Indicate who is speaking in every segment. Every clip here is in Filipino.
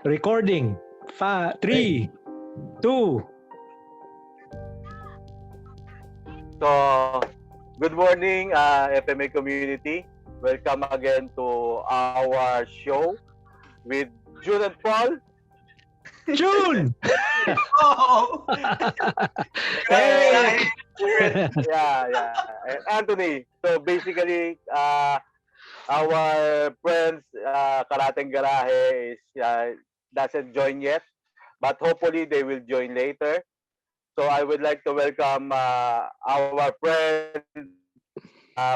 Speaker 1: Recording. 3, 2.
Speaker 2: So, good morning, FMA community. Welcome again to our show with Jun and Paul.
Speaker 1: Jun!
Speaker 3: Oh!
Speaker 1: Hey!
Speaker 2: Yeah. And Anthony. So basically, our friends Karateng Garahe doesn't join yet, but hopefully they will join later. So I would like to welcome our friend.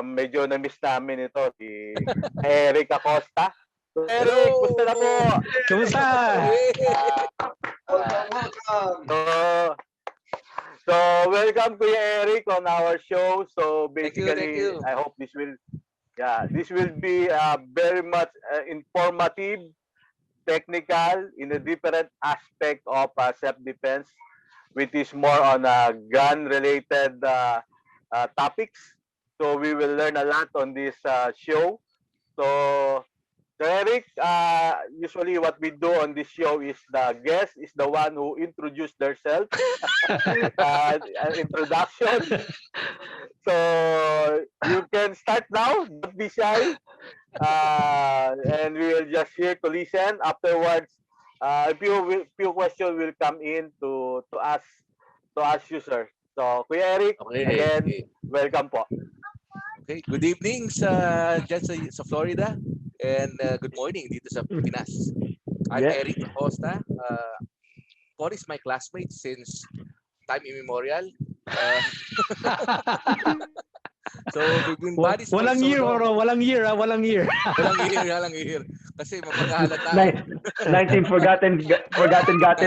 Speaker 2: Medyo na-miss namin ito, si Eric Acosta. So, Eric, gusto na po?
Speaker 1: Kamusta?
Speaker 3: Welcome.
Speaker 2: So welcome Kuya Eric on our show. So basically,
Speaker 4: Thank you.
Speaker 2: I hope this will be very much informative, technical, in a different aspect of self-defense, which is more on gun-related topics. So we will learn a lot on this show. So Eric, usually what we do on this show is the guest is the one who introduced themselves, introduction. So you can start now, don't be shy, and we will just here to listen. Afterwards, a few questions will come in to ask you, sir. So Kuya Eric, again, welcome po.
Speaker 4: Okay, good evening dyan sa Florida and good morning dito sa Pinas. I'm Eric Acosta. Paul is my classmate since time immemorial. So we've been buddies for
Speaker 1: Walang
Speaker 4: so
Speaker 1: year,
Speaker 4: long.
Speaker 1: bro. Walang year.
Speaker 4: Walang year. Kasi mapaghahalata.
Speaker 5: 19 forgotten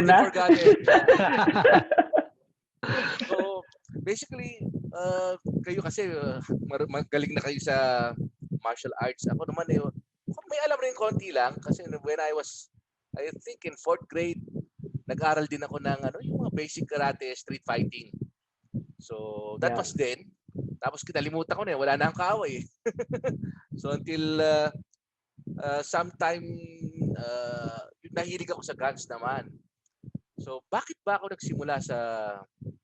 Speaker 5: na.
Speaker 4: So basically, kayo kasi magaling na kayo sa martial arts. Ako naman may alam rin konti lang kasi when I think in 4th grade, nag-aral din ako ng yung mga basic karate, street fighting. So that was then. Tapos kinalimutan ko na wala na akong kaaway. So until sometime nahilig ako sa guns naman. So bakit ba ako nagsimula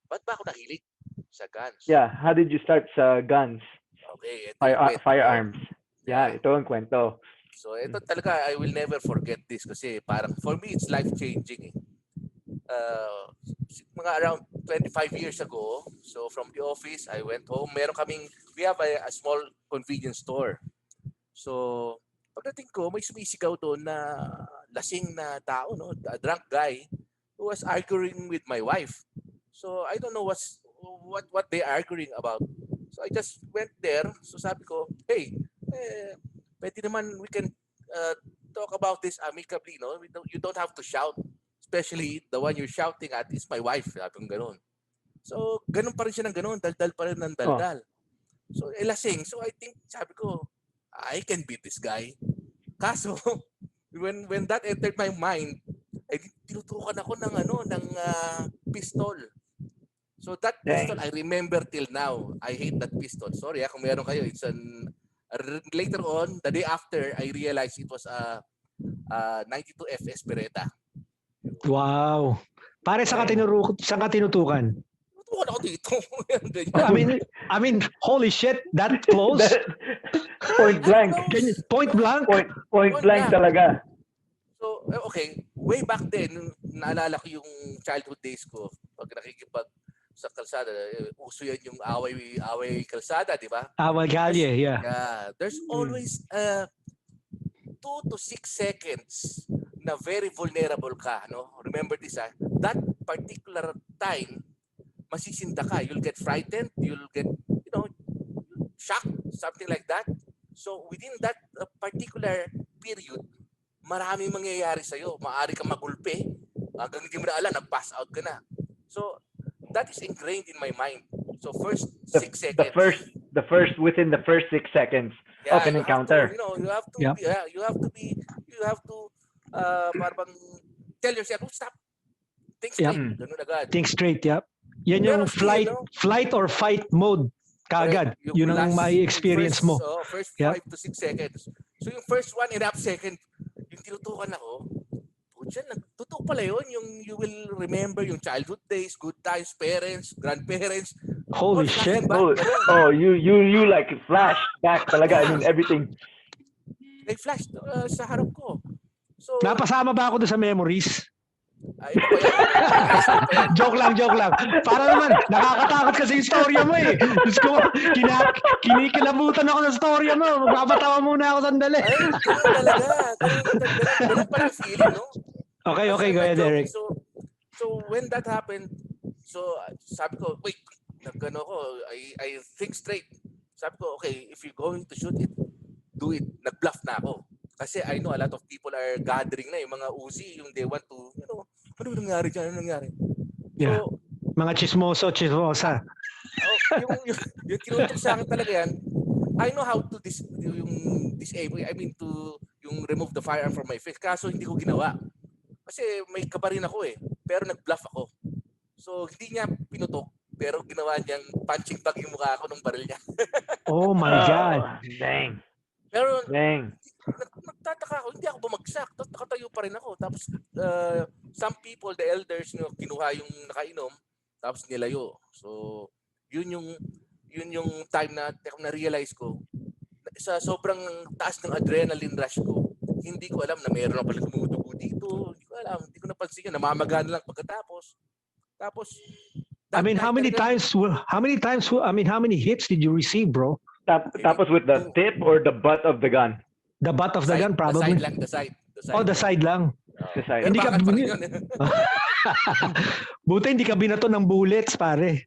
Speaker 4: ba't ba ako nahilig sa guns?
Speaker 5: Yeah, how did you start sa guns?
Speaker 4: Okay,
Speaker 5: Firearms. Yeah, ito ang kwento.
Speaker 4: So ito talaga, I will never forget this kasi parang for me it's life-changing. Mga around 25 years ago, so from the office, I went home. We have a small convenience store. So pagdating ko, may sumisigaw doon na lasing na tao, a drunk guy who was arguing with my wife. So I don't know what they arguing about. So I just went there. So sabi ko, hey, pwede naman we can talk about this amicably, no? You don't have to shout. Especially the one you're shouting at is my wife. Sabi kong ganun. So ganun pa rin siya ng ganun. Daldal pa rin ng daldal. So lasing. So I think, sabi ko, I can beat this guy. Kaso, when that entered my mind, tinutukan ako ng pistol. So that pistol, I remember till now. I hate that pistol. Sorry kung meron kayo. It's later on, the day after, I realized it was a 92F Espereta.
Speaker 1: Wow. Pare, saan ka tinutukan?
Speaker 4: Tinutukan ako dito.
Speaker 1: I mean, holy shit, that close?
Speaker 5: Point blank.
Speaker 1: Point blank?
Speaker 5: Point blank talaga.
Speaker 4: So, okay. Way back then, naalala ko yung childhood days ko. Pag nakikipag sa kalsada, uso yan yung away kalsada, di ba?
Speaker 1: Away kalye, yeah.
Speaker 4: There's always 2 to 6 seconds na very vulnerable ka, no? Remember this, that particular time, masisinda ka. You'll get frightened, you'll get, shocked, something like that. So within that particular period, maraming mangyayari sa'yo. Maaari kang magulpe. Hanggang hindi mo na alam, nag-pass out ka na. So that is ingrained in my mind. So first 6 seconds.
Speaker 5: Within the first 6 seconds of an encounter.
Speaker 4: You have to parang tell yourself, stop. Think straight. Ganun agad.
Speaker 1: Think straight, yep. Yan yung flight or fight mode. Kaagad. Yun ang may experience mo.
Speaker 4: First 5 to 6 seconds. So yung first 1.5 second, yung tinutukan ako, siya, totoo pala yun, yung you will remember yung childhood days, good times, parents, grandparents.
Speaker 1: Holy
Speaker 4: all flashing
Speaker 1: shit.
Speaker 4: back,
Speaker 5: Oh,
Speaker 4: ganun.
Speaker 5: you like flash back talaga. I mean, everything.
Speaker 4: They flashed sa harap ko. So,
Speaker 1: Napasama ba ako doon sa memories?
Speaker 4: iba pa yan. High school pa yan.
Speaker 1: Joke lang. Para naman, nakakatakot kasi yung storya mo eh. Diyos ko, kinikilabutan ako ng storya mo. Magpapatawa muna ako sandali.
Speaker 4: Ay, ganun talaga. Ganun pala yung feeling, no?
Speaker 1: Okay,
Speaker 4: Kasi
Speaker 1: go
Speaker 4: I'm
Speaker 1: ahead,
Speaker 4: not
Speaker 1: Eric.
Speaker 4: joking. So when that happened, so sabi ko, wait, I think straight. Sabi ko, okay, if you're going to shoot it, do it. Nag-bluff na ako. Kasi I know a lot of people are gathering na, yung mga Uzi, yung they want to, ano nangyari dyan? Ano nangyari?
Speaker 1: Yeah.
Speaker 4: So,
Speaker 1: Mga chismosa.
Speaker 4: yung tinutok sa akin talaga yan, I know how to disable, I mean yung remove the firearm from my face. Kaso hindi ko ginawa. Kasi may kabarin ako eh. Pero nag-bluff ako. So hindi niya pinutok, pero ginawa niyang punching bag yung mukha ako ng baril niya.
Speaker 1: Oh my God.
Speaker 5: Dang.
Speaker 4: Pero
Speaker 5: Dang.
Speaker 4: nagtataka ako, hindi ako bumagsak. Nakatayo pa rin ako. Tapos some people, the elders, kinuha yung nakainom, tapos nilayo. So yun yung time na na-realize ko, sa sobrang taas ng adrenaline rush ko, hindi ko alam na mayroon na pala tumutubo dito. Hindi ko alam. Hindi ko napansin yun. Namamagana lang pagkatapos. Tapos,
Speaker 1: I mean, how many hits did you receive, bro?
Speaker 5: Tapos with the tip or the butt of the gun?
Speaker 1: The butt of the gun, probably.
Speaker 4: The side.
Speaker 1: Oh, the side lang.
Speaker 5: The side.
Speaker 1: Hindi ka
Speaker 4: Bakit pa rin yun?
Speaker 1: Buti hindi ka binato ng bullets, pare.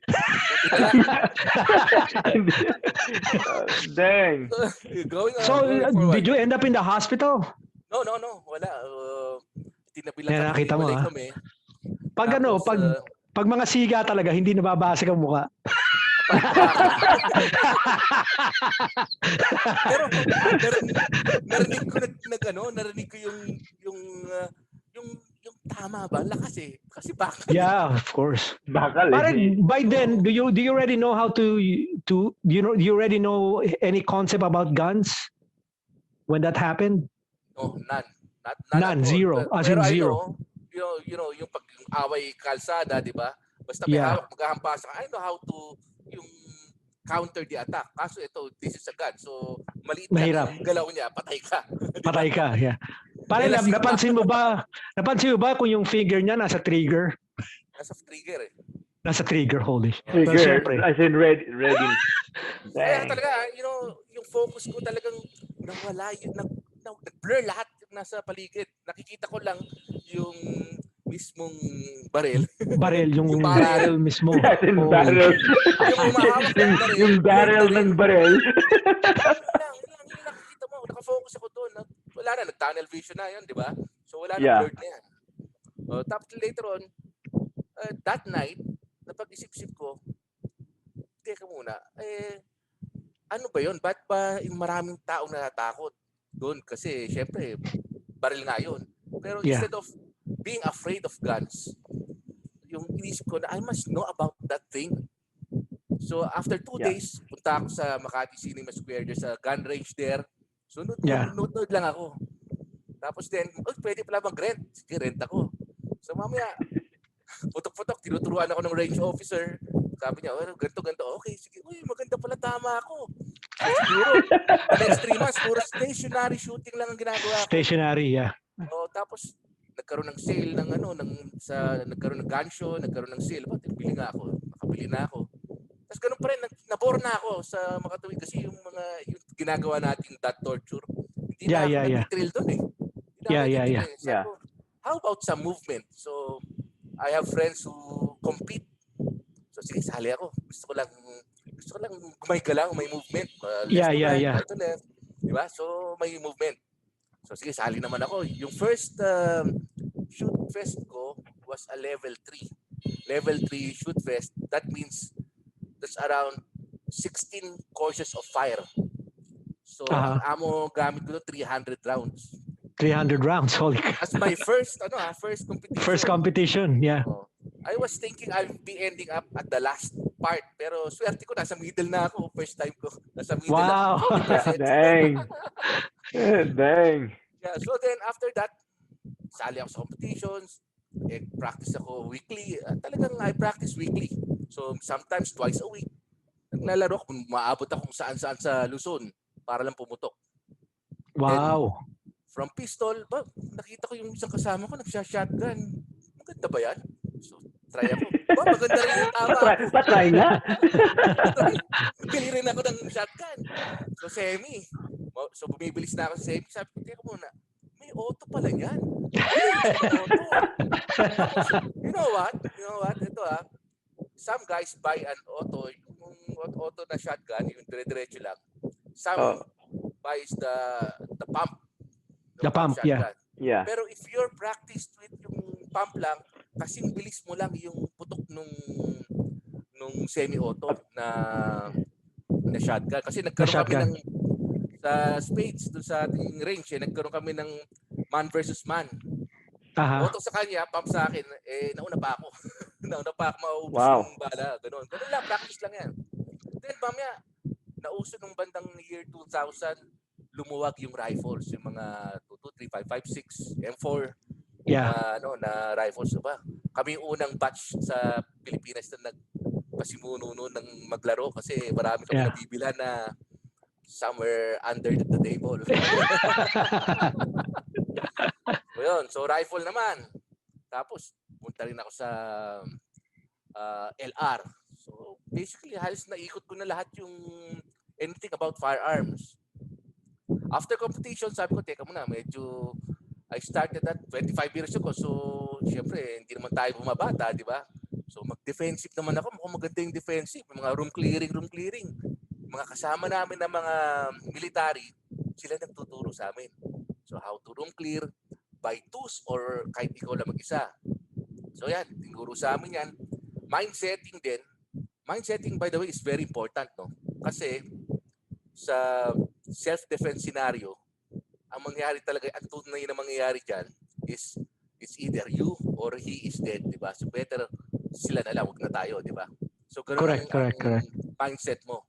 Speaker 5: Dang.
Speaker 1: So, did you end up in the hospital?
Speaker 4: No. Wala. Tinabi lang
Speaker 1: Nakita mo, ha?
Speaker 4: kami.
Speaker 1: Pag
Speaker 4: Tapos,
Speaker 1: pag mga siga talaga, hindi nababasag ang mukha.
Speaker 4: Pero narinig ko yung tama ba? Lakas eh. Kasi bakal.
Speaker 1: Yeah, of course.
Speaker 5: Bakal eh.
Speaker 1: Parang by then, do you already know how to do you already know any concept about guns when that happened?
Speaker 4: No, none.
Speaker 1: None,
Speaker 4: at all.
Speaker 1: zero. As in
Speaker 4: Pero
Speaker 1: zero.
Speaker 4: Yung pag yung away kalsada, di ba? Basta may
Speaker 1: Yeah.
Speaker 4: hawak, maghahampas ka. I know how to yung counter the attack. Kaso ito, this is a gun. So, maliit
Speaker 1: Mahirap.
Speaker 4: lang yung galaw niya, patay ka.
Speaker 1: Patay ka, yeah. Pare, napansin mo ba kung yung finger niya nasa trigger?
Speaker 4: Nasa trigger eh.
Speaker 1: Nasa trigger, holy.
Speaker 5: Trigger,
Speaker 1: Siyempre.
Speaker 5: as in ready.
Speaker 4: Kaya
Speaker 5: Dang.
Speaker 4: talaga, yung focus ko talagang nawala yun, nag-blur lahat nasa paligid. Nakikita ko lang yung mismong baril.
Speaker 1: Barrel, yung
Speaker 4: Yung
Speaker 1: barrel mismo.
Speaker 5: As in
Speaker 1: Oh.
Speaker 5: barrel.
Speaker 4: Yung umahawak ng baril.
Speaker 5: Yung barrel ng barrel.
Speaker 4: Yun lang nakikita mo. Nakafocus ako doon. Wala na, nag-tunnel vision na yun, di ba? So wala na,
Speaker 5: Yeah.
Speaker 4: blurred na yan. Tapos later on, that night, napag-isip-isip ko, teka muna, ano ba yun? Ba't ba yung maraming taong natatakot doon? Kasi syempre, baril nga yun. Pero
Speaker 1: Yeah.
Speaker 4: instead of being afraid of guns, yung inisip ko na I must know about that thing. So after 2
Speaker 5: Yeah.
Speaker 4: days, punta ako sa Makati Cinema Square, there's a gun range there. So nood lang ako. Tapos then, pwede pala mag-rent. Sige, rent ako. So mamaya, putok-putok, tinuturuan ako ng range officer. Sabi niya, ganito. Okay, sige. Uy, maganda pala, tama ako. Siguro, the next 3 months, puro stationary shooting lang ang ginagawa ko.
Speaker 1: Stationary, yeah.
Speaker 4: Tapos, nagkaroon ng sale nagkaroon ng gun show, nagkaroon ng sale. Nakabili na ako. Tapos ganun pa rin, nabore na ako sa Makatuwid kasi yung ginagawa nating that torture. Hindi na ako nag-thrill doon eh.
Speaker 1: Yeah.
Speaker 4: Sabi ko, how about some movement? So, I have friends who compete. So, sige, sali ako. Gusto ko lang gumay-galaw, may movement. Right to left. Diba? So, may movement. So, sige, sali naman ako. Yung first shoot fest ko was a level 3. Level 3 shoot fest. That means that's around 16 courses of fire. So, ang ammo gamit ko 300 rounds.
Speaker 1: 300 rounds, holy God.
Speaker 4: As my first competition.
Speaker 1: First competition, yeah.
Speaker 4: I was thinking I'll be ending up at the last part. Pero swerte ko, nasa middle na ako. First time ko. Nasa middle
Speaker 1: Wow.
Speaker 4: na.
Speaker 5: Dang. Dang.
Speaker 4: Yeah, so then after that, sali ako sa competitions, practice ako weekly. Talagang I practice weekly. So sometimes twice a week. Naglalaro ako, maabot ako kung saan-saan sa Luzon para lang pumutok.
Speaker 1: Wow.
Speaker 4: From pistol, nakita ko yung isang kasama ko nagsha-shotgun. Maganda ba yan? So, try ako. Maganda rin yung tama ako.
Speaker 5: Patry nga.
Speaker 4: Bili rin ako ng shotgun. So, semi. So, bumibilis na ako sa semi. Sabi ko, teka muna, may auto pala yan. Auto. You know what? Ito some guys buy an auto, yung auto na shotgun, yung dire-diretso lang. Some buys the pump.
Speaker 1: The pump,
Speaker 4: shotgun.
Speaker 5: Yeah.
Speaker 4: Pero if you're practiced with yung pump lang, kasing bilis mo lang yung putok nung semi-auto na shotgun. Kasi nagkaroon kami ng sa Spades, doon sa ating range, nagkaroon kami ng man versus man. Auto sa kanya, pump sa akin, nauna pa ako. nauna pa ako maubos yung bala. Ganun lang, practice lang yan. Then, mamaya, nauso nung bandang year 2000, lumuwag yung rifles, yung mga 223, 556, M4, na rifles ba. Kami yung unang batch sa Pilipinas na nagpasimuno ng maglaro kasi marami kami nabibila na somewhere under the table. So yun, so rifle naman. Tapos punta rin ako sa LR. So basically halos naikot ko na lahat yung anything about firearms. After competition, sabi ko, teka muna, medyo I started that 25 years ago. So syempre, hindi naman tayo bumabata, di ba? So mag-defensive naman ako. Mukhang maganda yung defensive. Mga room clearing. Mga kasama namin na mga military, sila nagtuturo sa amin. So how to room clear by twos or kahit ikaw lang mag-isa. So yan, tinuro sa amin yan. Mindsetting din. Mindsetting, by the way, is very important, no? Kasi sa self-defense scenario, ang mangyayari talaga, ang tunay na mangyayari dyan is it's either you or he is dead, di ba? So better sila na lang, huwag na tayo, di ba? So ganun ang mindset mo.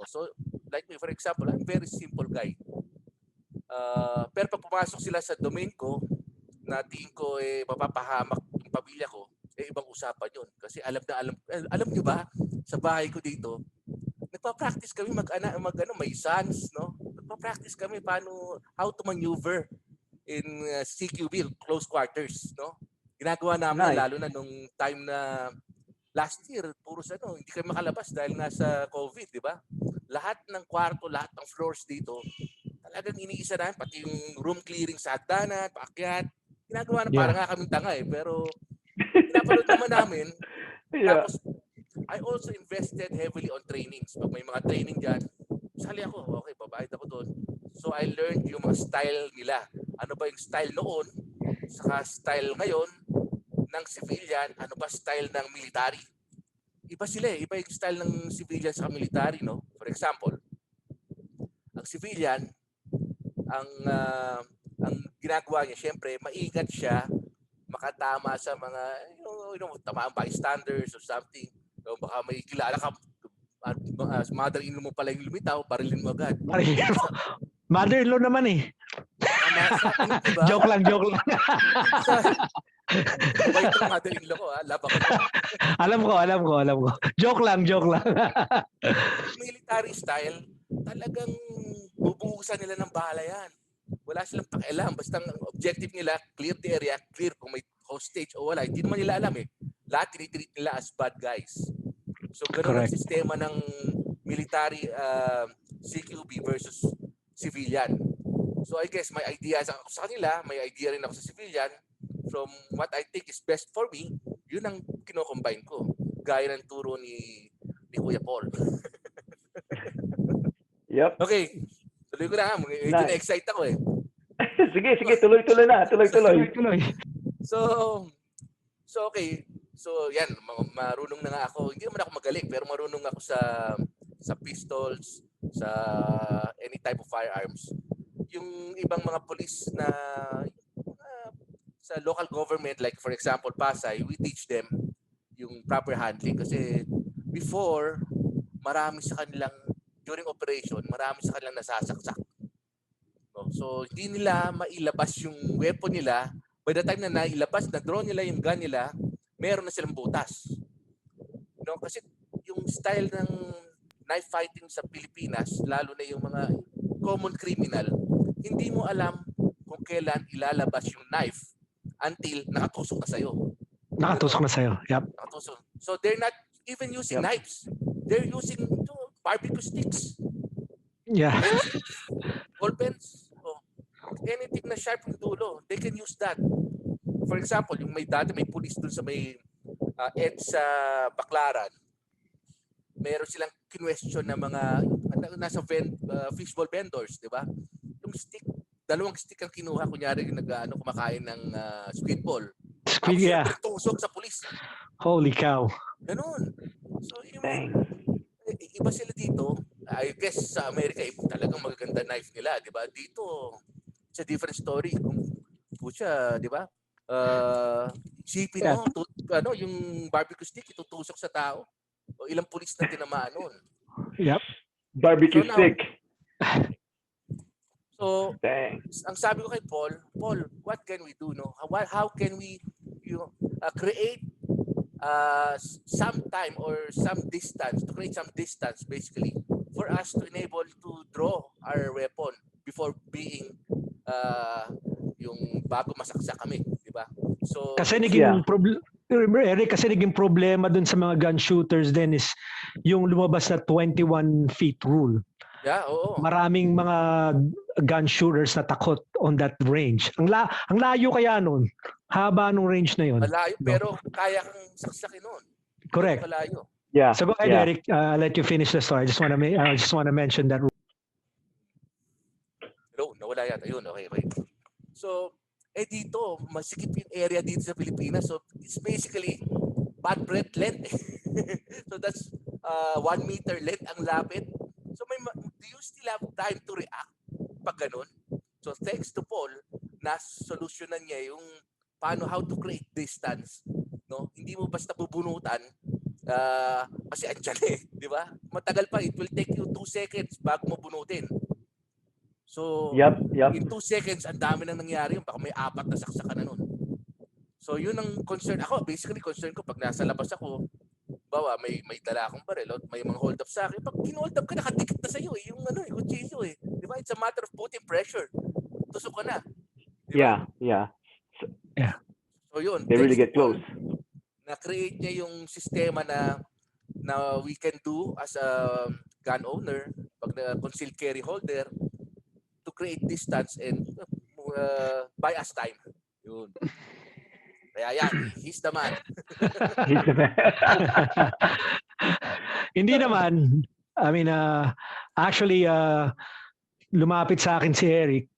Speaker 4: So like me, for example, I'm very simple guy. Pero pag pumasok sila sa domain ko, na tingin ko mapapahamak yung pamilya ko, ibang usapan yun. Kasi alam nyo ba, sa bahay ko dito, nagpa-practice kami may sons, no? Nagpa-practice kami how to maneuver in CQB, close quarters, no? Ginagawa namin lalo na nung time na last year, puros hindi kami makalabas dahil nasa COVID, di ba? Lahat ng kwarto, lahat ng floors dito, talagang iniisa namin, pati yung room clearing sa hagdanan, paakyat. Ginagawa na parang nga kaming tanga pero pinapanood naman namin. Tapos, I also invested heavily on trainings. Pag may mga training dyan, sali ako, okay, babayad ako doon. So, I learned yung mga style nila. Ano ba yung style noon, saka style ngayon ng civilian, ano ba style ng military. Iba sila iba yung style ng civilian sa military, no? For example, ang civilian, ang ginagawa niya, syempre, maingat siya, makatama sa mga, tamaan bystanders or something. So, baka may kilala ka, mother-in-law mo pala yung lumitaw, barilin mo agad.
Speaker 1: Mother-in-law naman eh.
Speaker 4: Diba?
Speaker 1: Joke lang.
Speaker 4: Iba yung mother-in-law ko, labak ko.
Speaker 1: Alam ko. Joke lang.
Speaker 4: Military style, talagang bubuhusan nila ng bahala yan. Wala silang pakialam. Basta ang objective nila, clear the area, clear kung may hostage o wala. Hindi naman nila alam eh. Lahat tinitreat nila as bad guys. So ganoon ang sistema ng military CQB versus civilian. So I guess may idea sa kanila, may idea rin ako sa civilian. From what I think is best for me, yun ang kino-combine ko. Gaya ng turo ni Kuya Paul.
Speaker 5: Yep.
Speaker 4: Okay. Tuloy ko na. Medyo na-excite ako eh.
Speaker 5: Sige. Tuloy na. Tuloy.
Speaker 4: So okay. So yan, marunong na nga ako. Hindi naman ako magaling, pero marunong ako sa pistols, sa any type of firearms. Yung ibang mga police na sa local government, like for example, Pasay, we teach them yung proper handling. Kasi before, marami sa kanilang, during operation, marami sa kanilang nasasaksak. So, hindi nila mailabas yung weapon nila by the time na nailabas, na-draw nila yung gun nila, meron na silang butas. No? Kasi yung style ng knife fighting sa Pilipinas, lalo na yung mga common criminal, hindi mo alam kung kailan ilalabas yung knife until nakatusok na sa'yo.
Speaker 1: Nakatusok na sa'yo. Yep.
Speaker 4: Nakatusok. So they're not even using knives. They're using barbecue sticks.
Speaker 1: Yeah.
Speaker 4: Ball pens. Oh, anything na sharp yung dulo, they can use that. For example, yung may police dun sa may EDS sa Baclaran, meron silang question na mga nasa fishball vendors, di ba? Yung stick, 2 stick ang kinuha, kunyari yung kumakain ng squid ball.
Speaker 1: Squid, yeah.
Speaker 4: Tusok sa police.
Speaker 1: Holy cow.
Speaker 4: Ganun. So, iba sila dito. I guess sa Amerika, talagang magaganda knife nila, di ba? Dito, it's a different story. Kung pucha, di ba? Sipin mo, yung barbecue stick, itutusok sa tao. O ilang pulis na tinamaan nun.
Speaker 1: Yep.
Speaker 5: Barbecue stick.
Speaker 4: So, ang sabi ko kay Paul, what can we do? No? How can we create some time or some distance, to create some distance basically for us to enable to draw our weapon before being yung bago masaksak kami, di ba? So
Speaker 1: kasi naging Eric, kasi naging problema dun sa mga gun shooters din is yung lumabas na 21 feet rule.
Speaker 4: Yeah, oo.
Speaker 1: Maraming mga gun shooters na takot on that range. Ang layo kaya nun. Haba nung range na yun.
Speaker 4: Malayo, pero kaya kang saksakin nun.
Speaker 1: Correct.
Speaker 4: Malayo.
Speaker 5: Yeah.
Speaker 1: So go ahead, Eric. I'll let you finish the story. I just want to mention that.
Speaker 4: Hello, nawala yata. Yun, okay. So, dito, masikip yung area dito sa Pilipinas. So, it's basically bad breath length. So, that's 1 meter length ang lapit. So, do you still have time to react pag ganun? So, thanks to Paul, na-solusyonan niya yung how to create distance. No? Hindi mo basta bubunutan kasi andyan di ba? Matagal pa, it will take you 2 seconds bago mo bunutin. So, in 2 seconds, ang dami nang nangyari yun. Baka may 4 na saksakan na nun. So, yun ang concern. Ako, basically, concern ko pag nasa labas ako, bawa, may dala akong baril, may mga hold up sa akin. Pag kinold up ka, nakadikit na sa'yo yung kutsilyo Di ba? It's a matter of putting pressure. Tusok ka na. Diba?
Speaker 5: Yeah.
Speaker 4: So, yun.
Speaker 5: They really get close.
Speaker 4: Na-create niya yung sistema na we can do as a gun owner, pag concealed carry holder, to create distance and buy us time. Yun. Kaya yan, he's the man.
Speaker 5: He's the man.
Speaker 1: Hindi naman. I mean, actually, lumapit sa akin si Eric.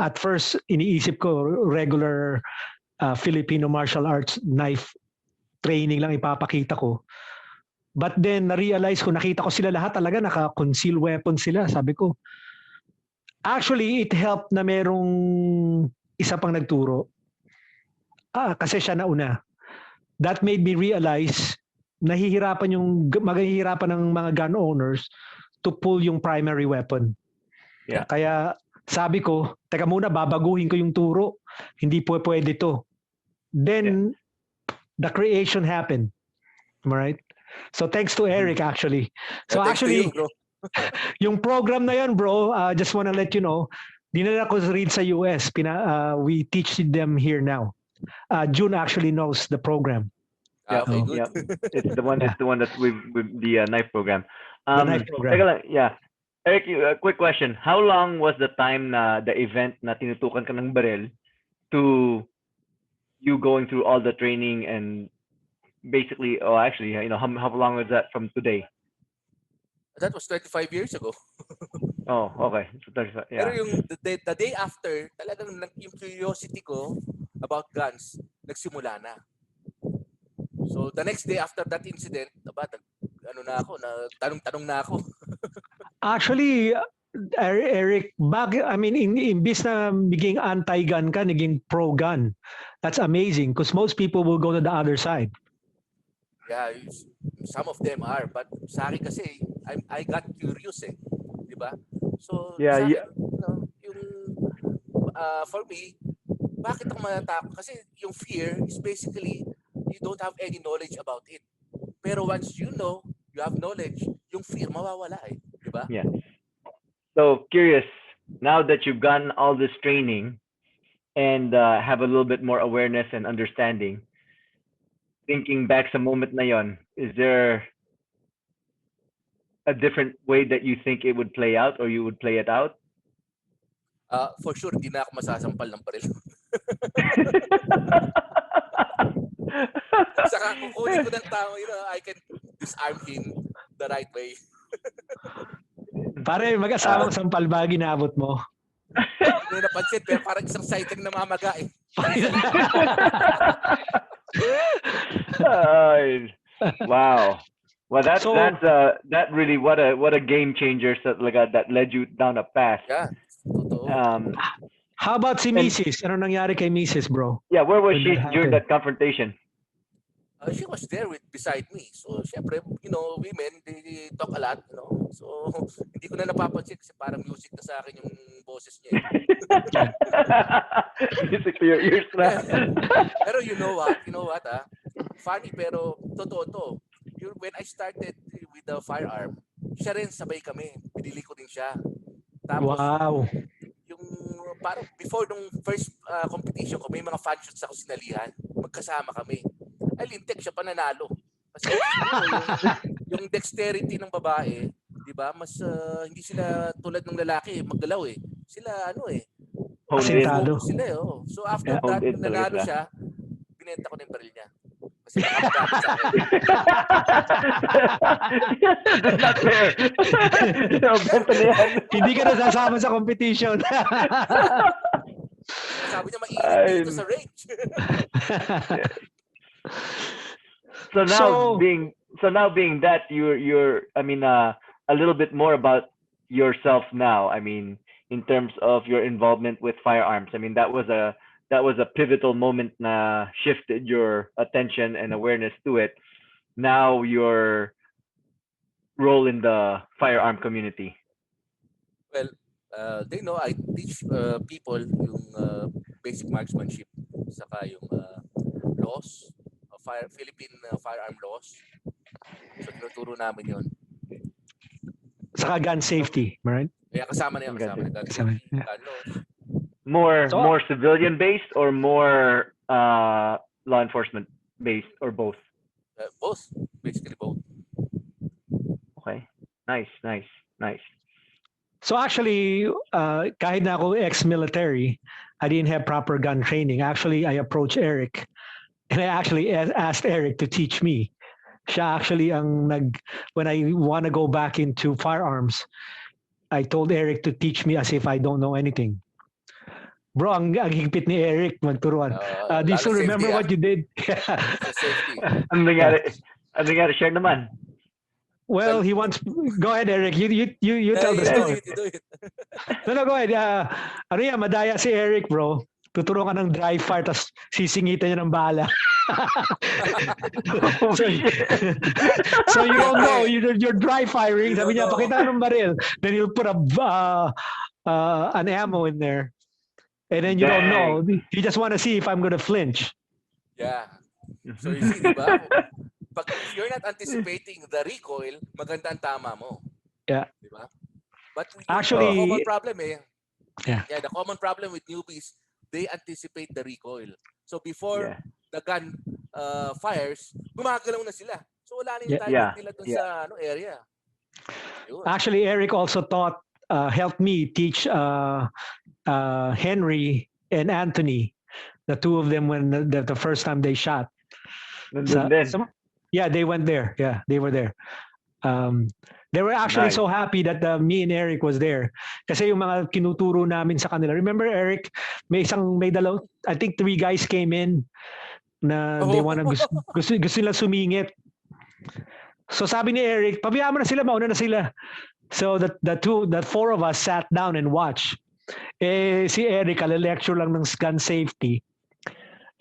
Speaker 1: At first, iniisip ko regular Filipino martial arts knife training lang ipapakita ko. But then, na-realize ko, nakita ko sila lahat talaga, naka-conceal weapon sila. Sabi ko, actually, it helped na merong isa pang nagturo. Kasi siya nauna. That made me realize maghihirapan ng mga gun owners to pull yung primary weapon.
Speaker 5: Yeah.
Speaker 1: Kaya sabi ko, teka muna, babaguhin ko yung turo. Hindi pwede to. Then, the creation happened. Am I right? So, thanks to Eric, actually. So, actually, yung program na yan, bro, just wanna let you know, dinala ko rin sa US. We teach them here now. Jun actually knows the program.
Speaker 4: Okay, good.
Speaker 5: Yeah. It's the one that's with the knife program.
Speaker 1: The knife program.
Speaker 5: Teka lang, yeah. Eric, a quick question. How long was the time na the event na tinutukan ka ng baril to you going through all the training and basically, how long was that from today?
Speaker 4: That was 25 years ago.
Speaker 5: Oh, okay. So 35, yeah.
Speaker 4: Pero yung the day after, talagang yung curiosity ko about guns, nagsimula na. So the next day after that incident, tanong na ako.
Speaker 1: Actually, Eric, imbis na naging anti-gun ka, naging pro-gun. That's amazing because most people will go to the other side.
Speaker 4: Yeah, some of them are, but sa akin kasi I got curious di ba? So
Speaker 5: yeah,
Speaker 4: sa akin, yung for me, bakit ako matatakot? Kasi yung fear is basically, you don't have any knowledge about it. Pero once you know, you have knowledge, yung fear mawawala eh. Di ba?
Speaker 5: Yeah. So curious, now that you've gotten all this training and have a little bit more awareness and understanding, thinking back sa moment na yon, is there a different way that you think it would play out or you would play it out?
Speaker 4: For sure, hindi na ako masasampal ng baril. Saka kukunin ko ng tao, I can disarm him the right way.
Speaker 1: Pare, mag-asawang sampal ba ginabot mo?
Speaker 4: Hindi na napansin, pero parang isang sighting na mamaga eh.
Speaker 5: Wow. Well, that
Speaker 1: So-
Speaker 5: that really what a game changer that led you down a path.
Speaker 4: Yeah, totoo.
Speaker 1: How about si Mrs.? Ano nangyari kay Mrs., bro?
Speaker 5: Yeah, where was
Speaker 1: When
Speaker 5: she
Speaker 1: that
Speaker 5: during
Speaker 1: happened?
Speaker 5: that confrontation?
Speaker 4: She was there beside me. So, syempre, women, they talk a lot, So, hindi ko na napapansin kasi parang music na sa akin yung boses niya.
Speaker 5: Music to your ears na.
Speaker 4: Pero you know what, funny pero totoo to. When I started with the firearm, siya rin sabay kami. Pinili ko din siya. Tapos,
Speaker 1: Wow.
Speaker 4: yung parang before nung first competition ko, may mga fan shoots ako sinalihan. Magkasama kami. Ay, lintek siya pananalo. Kasi yung dexterity ng babae, di ba, mas hindi sila tulad ng lalaki, maggalaw eh. Sila
Speaker 5: Honed in.
Speaker 1: Asintado.
Speaker 4: sila eh. Oh. So after
Speaker 1: Yeah.
Speaker 4: that,
Speaker 5: Honed in
Speaker 4: nung nanalo
Speaker 5: talaga
Speaker 4: siya, binenta ko na yung baril niya. Kasi nakapagamit sa akin.
Speaker 5: That's not fair. Benta na yan.
Speaker 1: Hindi ka nasasama sa competition.
Speaker 4: Sabi niya, mainit dito sa range.
Speaker 5: So now
Speaker 1: So-
Speaker 5: being that you're a little bit more about yourself now. I mean, in terms of your involvement with firearms. I mean, that was a pivotal moment na shifted your attention and awareness to it. Now your role in the firearm community.
Speaker 4: Well, they know I teach people yung basic marksmanship saka yung laws, Philippine firearm laws. So tinuturo namin yun.
Speaker 1: Saka gun safety, right?
Speaker 4: Kaya kasama na yun, kasama na gun safety,
Speaker 1: Yeah.
Speaker 4: gun laws.
Speaker 5: More
Speaker 1: So-
Speaker 5: more civilian based or more law enforcement based or both?
Speaker 4: Both, basically both.
Speaker 5: Okay. Nice.
Speaker 1: So actually, kahit na ako ex-military, I didn't have proper gun training. Actually, I approached Eric and I actually asked Eric to teach me. Siya actually when I want to go back into firearms, I told Eric to teach me as if I don't know anything. Bro, ang higpit ni Eric magturuan. Do you still remember what you did?
Speaker 4: So safety.
Speaker 5: Ano nangyari? Share naman.
Speaker 1: Well, he wants. Go ahead, Eric. You tell the story.
Speaker 4: You do it.
Speaker 1: No, go ahead. Madaya si Eric, bro. Tuturuan ka ng dry fire, tapos sisingitan niya ng bala. So you don't know, you're dry firing. Sabi niya, pakita ng baril. Then you'll put an ammo in there. And then you don't know. You just want to see if I'm going to flinch.
Speaker 4: Yeah. So you see, diba? If you're not anticipating the recoil, maganda ang tama mo.
Speaker 1: Yeah.
Speaker 4: Diba? But
Speaker 1: Actually-
Speaker 4: the common problem
Speaker 1: Yeah.
Speaker 4: the common problem with newbies, they anticipate the recoil. So before the gun fires, gumagalaw na sila. So wala na yung target nila dun sa area. Yun.
Speaker 1: Actually, Eric also helped me teach Henry and Anthony, the two of them when the first time they shot. Yeah, they went there. Yeah, they were there. They were actually so happy that me and Eric was there. Kasi yung mga kinuturo namin sa kanila. Remember, Eric, may dalaw, I think 3 guys came in na they wanna gusto nila sumingit. So sabi ni Eric, pabayaan mo na sila, mauna na sila. So the 4 of us sat down and watched. Si Eric, lecture lang ng gun safety.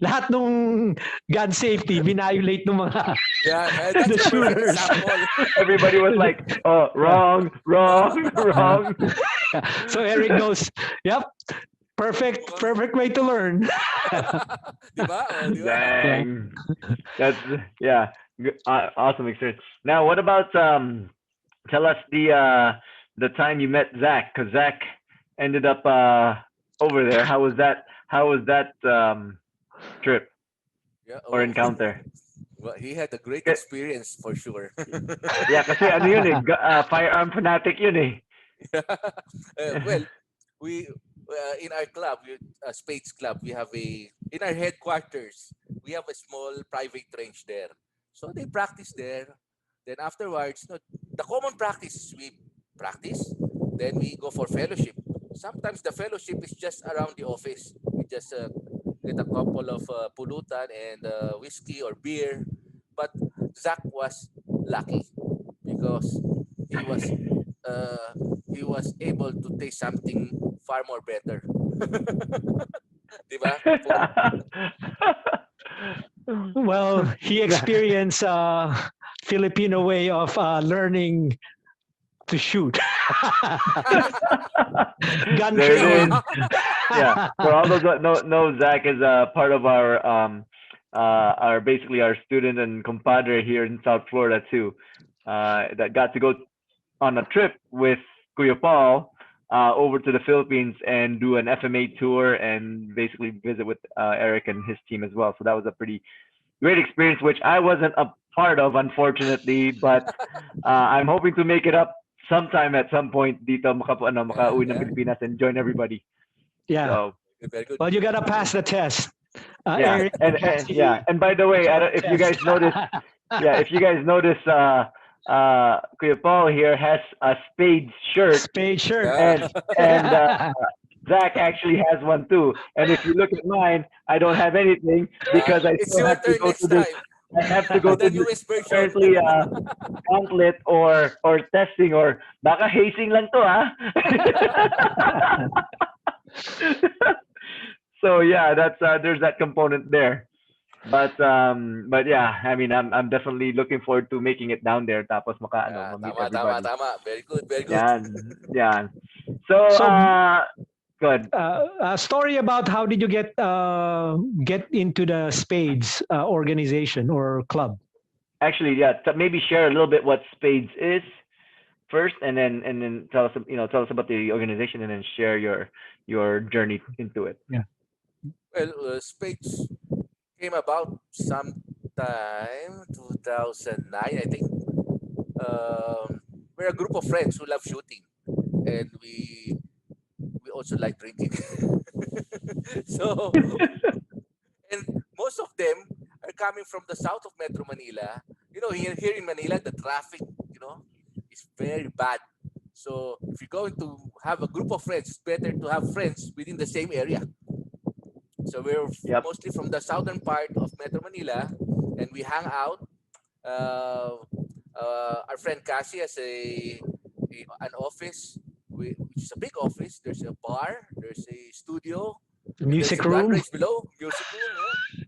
Speaker 1: Lahat ng gun safety violate ng mga
Speaker 4: That's
Speaker 1: the
Speaker 4: the perfect
Speaker 1: shooters.
Speaker 4: example.
Speaker 5: Everybody was like, "Oh, wrong."
Speaker 1: So Eric goes, "Yep, Perfect way to learn.
Speaker 4: Di ba? Oh, di ba?
Speaker 5: Dang. That's yeah. Awesome experience. Now, what about tell us the time you met Zach, because Zach ended up over there. How was that? How was that trip
Speaker 4: Yeah.
Speaker 5: or
Speaker 4: Oh,
Speaker 5: encounter?
Speaker 4: well, he had a great
Speaker 5: Ka-
Speaker 4: experience for sure.
Speaker 5: Yeah, kasi ano yun eh, firearm fanatic yun eh.
Speaker 4: Well, we in our club, Spades Club, we have a in our headquarters. We have a small private range there, so they practice there. Then afterwards, no, the common practice is we practice, then we go for fellowship. Sometimes the fellowship is just around the office. We just get a couple of pulutan and whiskey or beer. But Zach was lucky because he was uh, he was able to taste something far more better. Di ba?
Speaker 1: Well, he experienced Filipino way of learning to shoot. Gun
Speaker 5: There it
Speaker 1: training.
Speaker 5: is. Yeah. For all those that know Zach is part of our basically our student and compadre here in South Florida too. That got to go on a trip with Kuya Paul over to the Philippines and do an FMA tour and basically visit with Eric and his team as well. So that was a pretty great experience, which I wasn't a part of, unfortunately. But I'm hoping to make it up sometime at some point dito
Speaker 4: Yeah,
Speaker 5: makauwi ng
Speaker 4: yeah.
Speaker 5: Pilipinas and join everybody.
Speaker 1: Yeah.
Speaker 5: So
Speaker 4: Very good.
Speaker 1: Well, you gotta pass the test.
Speaker 5: yeah,
Speaker 1: Eric,
Speaker 5: and yeah, and by the way, if you guys notice, yeah, if you guys notice, Kuya Paul here has a Spades shirt,
Speaker 1: Spade shirt.
Speaker 4: Yeah.
Speaker 5: and Zach actually has one too. And if you look at mine, I don't have anything because I
Speaker 4: It's
Speaker 5: still
Speaker 4: your
Speaker 5: have to
Speaker 4: turn
Speaker 5: go
Speaker 4: next
Speaker 5: to this.
Speaker 4: time
Speaker 5: I have to go
Speaker 4: with
Speaker 5: to
Speaker 4: the
Speaker 5: this
Speaker 4: newest version.
Speaker 5: apparently gauntlet or testing or baka hazing lang to ah. So yeah, that's there's that component there. But yeah, I mean I'm definitely looking forward to making it down there tapos maka ano,
Speaker 4: Yeah,
Speaker 5: ma-meet
Speaker 4: tama, tama,
Speaker 5: everybody.
Speaker 4: tama. Very good, very good.
Speaker 5: Yan. Yan. So
Speaker 1: So,
Speaker 5: good.
Speaker 1: a story about how did you get into the Spades organization or club?
Speaker 5: Actually, yeah, maybe share a little bit what Spades is first and then tell us tell us about the organization and then share your journey into it.
Speaker 1: Yeah.
Speaker 4: Well, Spades came about sometime 2009, I think. We're a group of friends who love shooting, and we also like drinking. So, and most of them are coming from the south of Metro Manila. You know, here in Manila, the traffic, is very bad. So, if you're going to have a group of friends, it's better to have friends within the same area. So we're
Speaker 5: Yep.
Speaker 4: mostly from the southern part of Metro Manila, and we hang out. Uh, our friend Cassie has an office, which is a big office. There's a bar, there's a studio, and there's
Speaker 1: Music
Speaker 4: a gun
Speaker 1: room.
Speaker 4: range below, music room, yeah.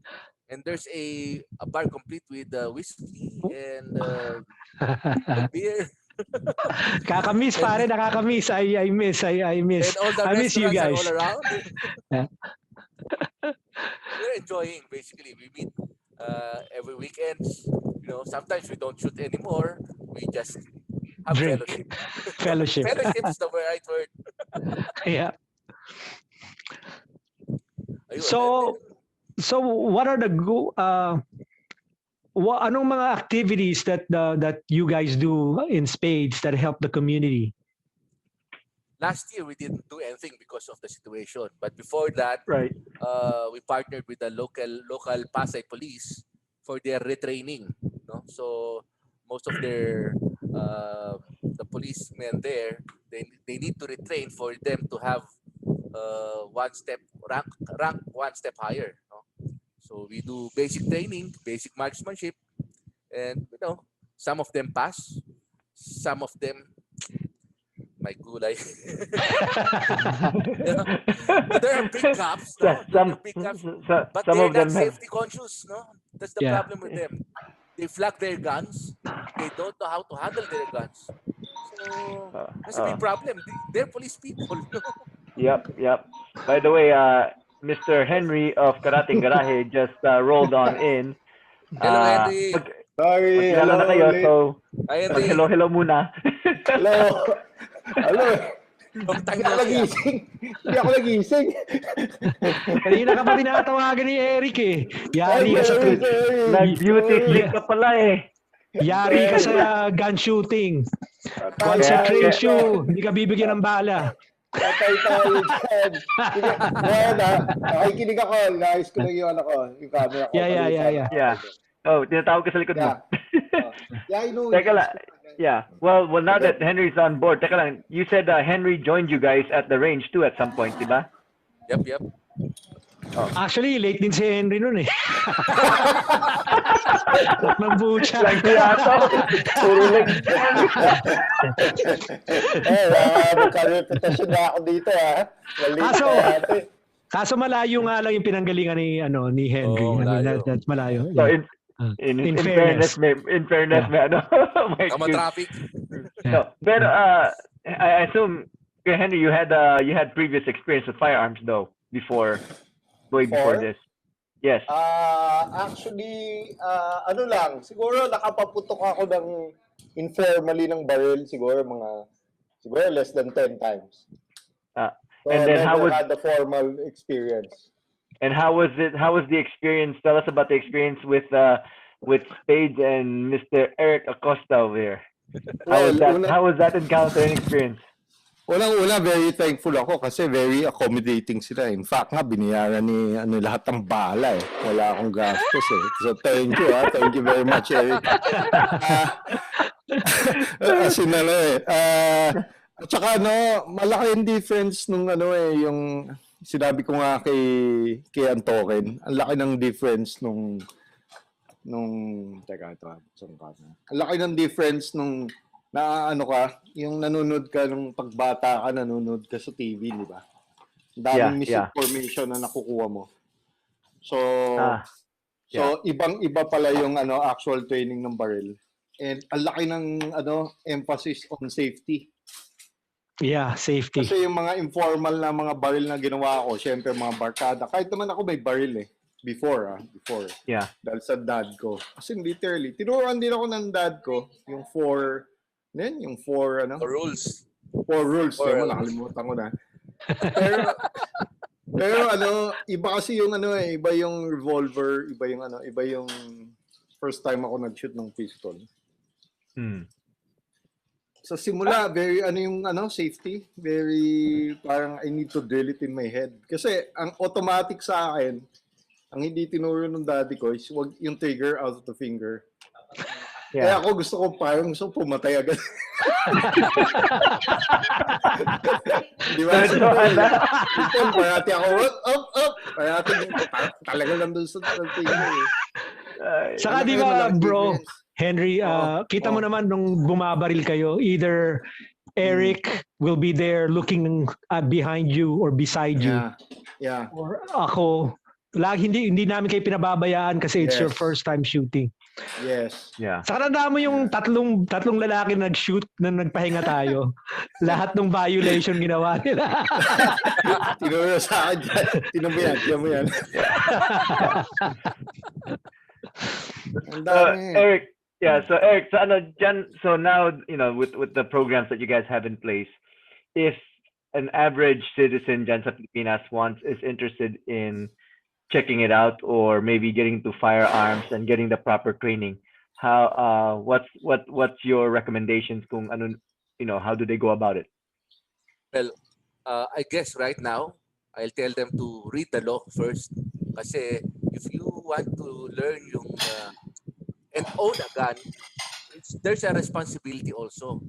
Speaker 4: And there's a bar complete with whiskey and beer,
Speaker 1: Kakamiss pare,
Speaker 4: and
Speaker 1: nakakamiss. I miss.
Speaker 4: and all the
Speaker 1: I miss you
Speaker 4: restaurants are all
Speaker 1: guys.
Speaker 4: around.
Speaker 1: Yeah.
Speaker 4: We're enjoying basically. We meet every weekends. Sometimes we don't shoot anymore. We just have
Speaker 1: Drink.
Speaker 4: fellowship.
Speaker 1: Fellowship.
Speaker 4: Fellowship is the right word.
Speaker 1: Yeah.
Speaker 4: Ayun.
Speaker 1: So, what are the anong mga activities that you guys do in Spades that help the community?
Speaker 4: Last year we didn't do anything because of the situation. But before that,
Speaker 5: Right.
Speaker 4: we partnered with the local Pasay police for their retraining. No? So most of the policemen there, they need to retrain for them to have one step rank one step higher. No? So we do basic training, basic marksmanship, and some of them pass, some of them my gulay. But there are big cops,
Speaker 5: So-
Speaker 4: no? There
Speaker 5: some
Speaker 4: are big cops, but
Speaker 5: some
Speaker 4: they're
Speaker 5: of
Speaker 4: not
Speaker 5: them have
Speaker 4: safety conscious, no? That's the
Speaker 1: Yeah.
Speaker 4: problem with them. They flag their guns. They don't know how to handle their guns. So that's a
Speaker 5: uh,
Speaker 4: big problem. They're police people. No?
Speaker 5: yep. By the way, Mr. Henry of Karateng Garahe just rolled on in.
Speaker 4: Hello, Henry.
Speaker 6: Sorry,
Speaker 5: Magkilala na
Speaker 6: hello
Speaker 5: kayo,
Speaker 6: ulit.
Speaker 5: so
Speaker 4: Hi, Henry.
Speaker 5: mag-hello muna.
Speaker 6: Hello. Hello.
Speaker 4: Long time
Speaker 6: Hindi ako
Speaker 4: no see.
Speaker 6: nagising. Hindi ako nagising.
Speaker 1: Kanina ka pa tinatawagan ni Eric eh.
Speaker 6: Ay,
Speaker 1: Yari ka sa
Speaker 6: sorry.
Speaker 5: Nag-beauty sleep ka pala eh.
Speaker 1: Yari ka sa gun shooting. Once
Speaker 6: Patay
Speaker 1: I trace
Speaker 6: tayo
Speaker 1: you, hindi ka bibigyan ng bala.
Speaker 6: Patay tayo dyan. Sige, nakikinig ako. Naayos ko lang yung ano ko, yung camera ko.
Speaker 1: Yeah.
Speaker 5: Yeah. Oh, tinatawag ka sa likod mo.
Speaker 6: Yeah, I know.
Speaker 5: Teka lang. Yeah. Well, now that Henry's on board, teka lang. You said Henry joined you guys at the range too at some point, di ba?
Speaker 4: Yep.
Speaker 1: Actually, late din si Henry nun eh. Ng bucha.
Speaker 5: Lang yata. Puro lang.
Speaker 6: Magka-reputasyon na ako dito, ha?
Speaker 1: Kaso malayo nga lang yung pinanggalingan ni Henry.
Speaker 4: Oo, malayo.
Speaker 1: That's malayo.
Speaker 5: So
Speaker 1: Yeah.
Speaker 5: in fairness, may ano, may
Speaker 4: Tama
Speaker 5: excuse.
Speaker 4: traffic.
Speaker 5: No, but I assume, Henry, you had previous experience with firearms though before this. Yes.
Speaker 6: Actually, ano lang, siguro nakapaputok ako informally ng baril, siguro less than 10 times. So
Speaker 5: and then how was
Speaker 6: had the formal experience?
Speaker 5: And how was it? How was the experience? Tell us about the experience with Spades and Mr. Eric Acosta over here. How was that encounter and experience?
Speaker 6: Unang-una, very thankful ako kasi very accommodating sila. In fact, binayaran ni lahat ng bala eh. Wala akong gastos eh. So thank you Thank you very much, Eric. As in at saka malaki yung difference nung yung sinabi ko nga kay Antoken, ang laki ng difference nung teka ito, ang laki ng difference nung yung nanonood ka nung pagbata ka, nanonood ka sa TV, di ba? Daming misinformation na nakukuha mo. So ibang-iba pala yung actual training ng baril. And ang laki ng emphasis on safety.
Speaker 1: Yeah, safety.
Speaker 6: Kasi yung mga informal na mga baril na ginawa ko, syempre mga barkada. Kahit naman ako may baril eh. Before.
Speaker 5: Yeah.
Speaker 6: Dahil sa dad ko. Kasi literally, tinuruan din ako ng dad ko yung four
Speaker 4: Rules.
Speaker 6: Four rules. Nakalimutan ko na. Pero iba kasi yung iba yung revolver, iba yung first time ako nag-shoot ng pistol. Sa simula, very safety, very parang I need to drill it in my head. Kasi ang automatic sa akin, ang hindi tinuro ng daddy ko is wag yung trigger out of the finger.
Speaker 5: Yeah.
Speaker 6: Kaya ako gusto ko parang pumatay agad. Di ba? Parati ako, up. Parati talaga lang doon sa finger eh.
Speaker 1: Saka di ba, bro, Henry, kita mo naman nung bumabaril kayo, either Eric will be there looking behind you or beside you.
Speaker 6: Yeah.
Speaker 1: Or ako. Hindi namin kayo pinababayaan kasi it's your first time shooting.
Speaker 6: Yes.
Speaker 5: Yeah.
Speaker 1: Saka tandaan mo yung tatlong lalaki nag-shoot na nagpahinga tayo. Lahat ng violation ginawa nila.
Speaker 6: Tinuro sa akin dyan. Tinan mo yan.
Speaker 5: Eric, so now, with the programs that you guys have in place, if an average citizen dyan sa Pilipinas is interested in checking it out or maybe getting into firearms and getting the proper training, what's your recommendations kung how do they go about it?
Speaker 4: Well, I guess right now I'll tell them to read the law first. Kasi if you want to learn and own a gun, there's a responsibility also,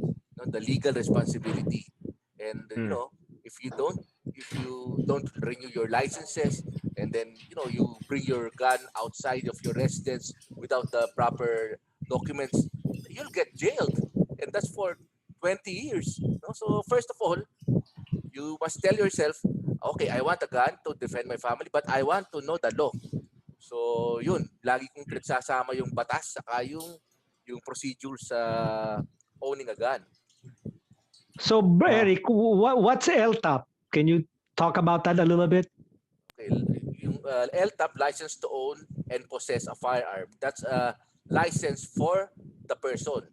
Speaker 4: the legal responsibility. And if you don't renew your licenses, and then you bring your gun outside of your residence without the proper documents, you'll get jailed, and that's for 20 years. So first of all, you must tell yourself, okay, I want a gun to defend my family, but I want to know the law. So yun, lagi kong pinagsasama yung batas saka yung procedure sa owning a gun.
Speaker 1: So Eric, what's LTAP? Can you talk about that a little bit?
Speaker 4: Okay, yung LTAP, license to own and possess a firearm. That's a license for the person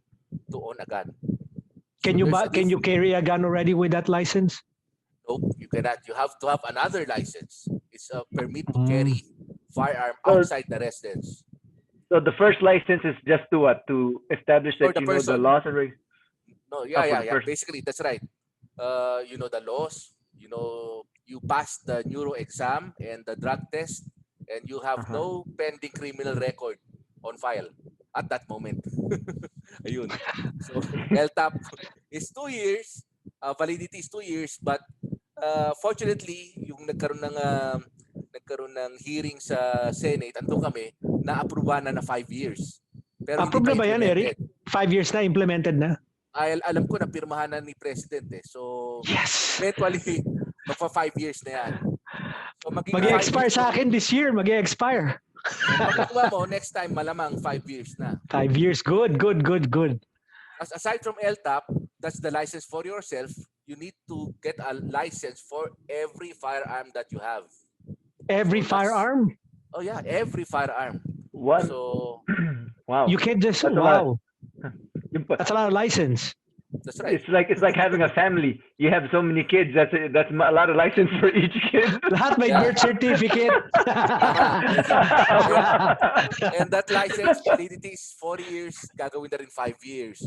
Speaker 4: to own a gun.
Speaker 1: Can you
Speaker 4: there's a
Speaker 1: can you carry a gun already with that license?
Speaker 4: No, you cannot. You have to have another license. It's a permit to
Speaker 1: Mm.
Speaker 4: carry firearm
Speaker 5: So-
Speaker 4: outside the residence.
Speaker 5: So the first license is just to what? To establish
Speaker 4: For
Speaker 5: that
Speaker 4: the
Speaker 5: you know the
Speaker 4: person.
Speaker 5: laws and regs.
Speaker 4: No,
Speaker 5: for the
Speaker 4: yeah.
Speaker 5: person.
Speaker 4: Basically, that's right. You know the laws. You know you passed the neuro exam and the drug test, and you have no pending criminal record on file at that moment. Ayun. So LTAP is 2 years. Validity is 2 years, but fortunately, yung nagkaroon ng hearing sa Senate, andun kami, na-approve na 5 years. Pero hindi
Speaker 1: Approve
Speaker 4: pa
Speaker 1: na ba yan,
Speaker 4: implemented.
Speaker 1: Eric? 5 years na, implemented na?
Speaker 4: Alam ko na pirmahan na ni President eh. So,
Speaker 1: Yes!
Speaker 4: eventually, magpa 5 years na yan. So, maging 5
Speaker 1: Mag-expire
Speaker 4: years
Speaker 1: sa akin this year. Mag-expire.
Speaker 4: Pag nakuha mo, next time, malamang 5 years na.
Speaker 1: 5 years. Good.
Speaker 4: Aside from LTAP, that's the license for yourself. You need to get a license for every firearm that you have.
Speaker 1: Every
Speaker 4: So that's-
Speaker 1: firearm?
Speaker 4: Oh yeah, every firearm.
Speaker 5: What?
Speaker 4: So,
Speaker 5: Wow.
Speaker 1: You can't just,
Speaker 5: That's a lot.
Speaker 1: wow.
Speaker 5: Yung pa-
Speaker 1: That's a lot of license.
Speaker 4: that's right.
Speaker 5: It's like having a family. You have so many kids. That's a lot of license for each kid.
Speaker 1: Lahat may
Speaker 4: Yeah.
Speaker 1: birth certificate.
Speaker 4: And that license validity is 4 years, gagawin na rin 5 years.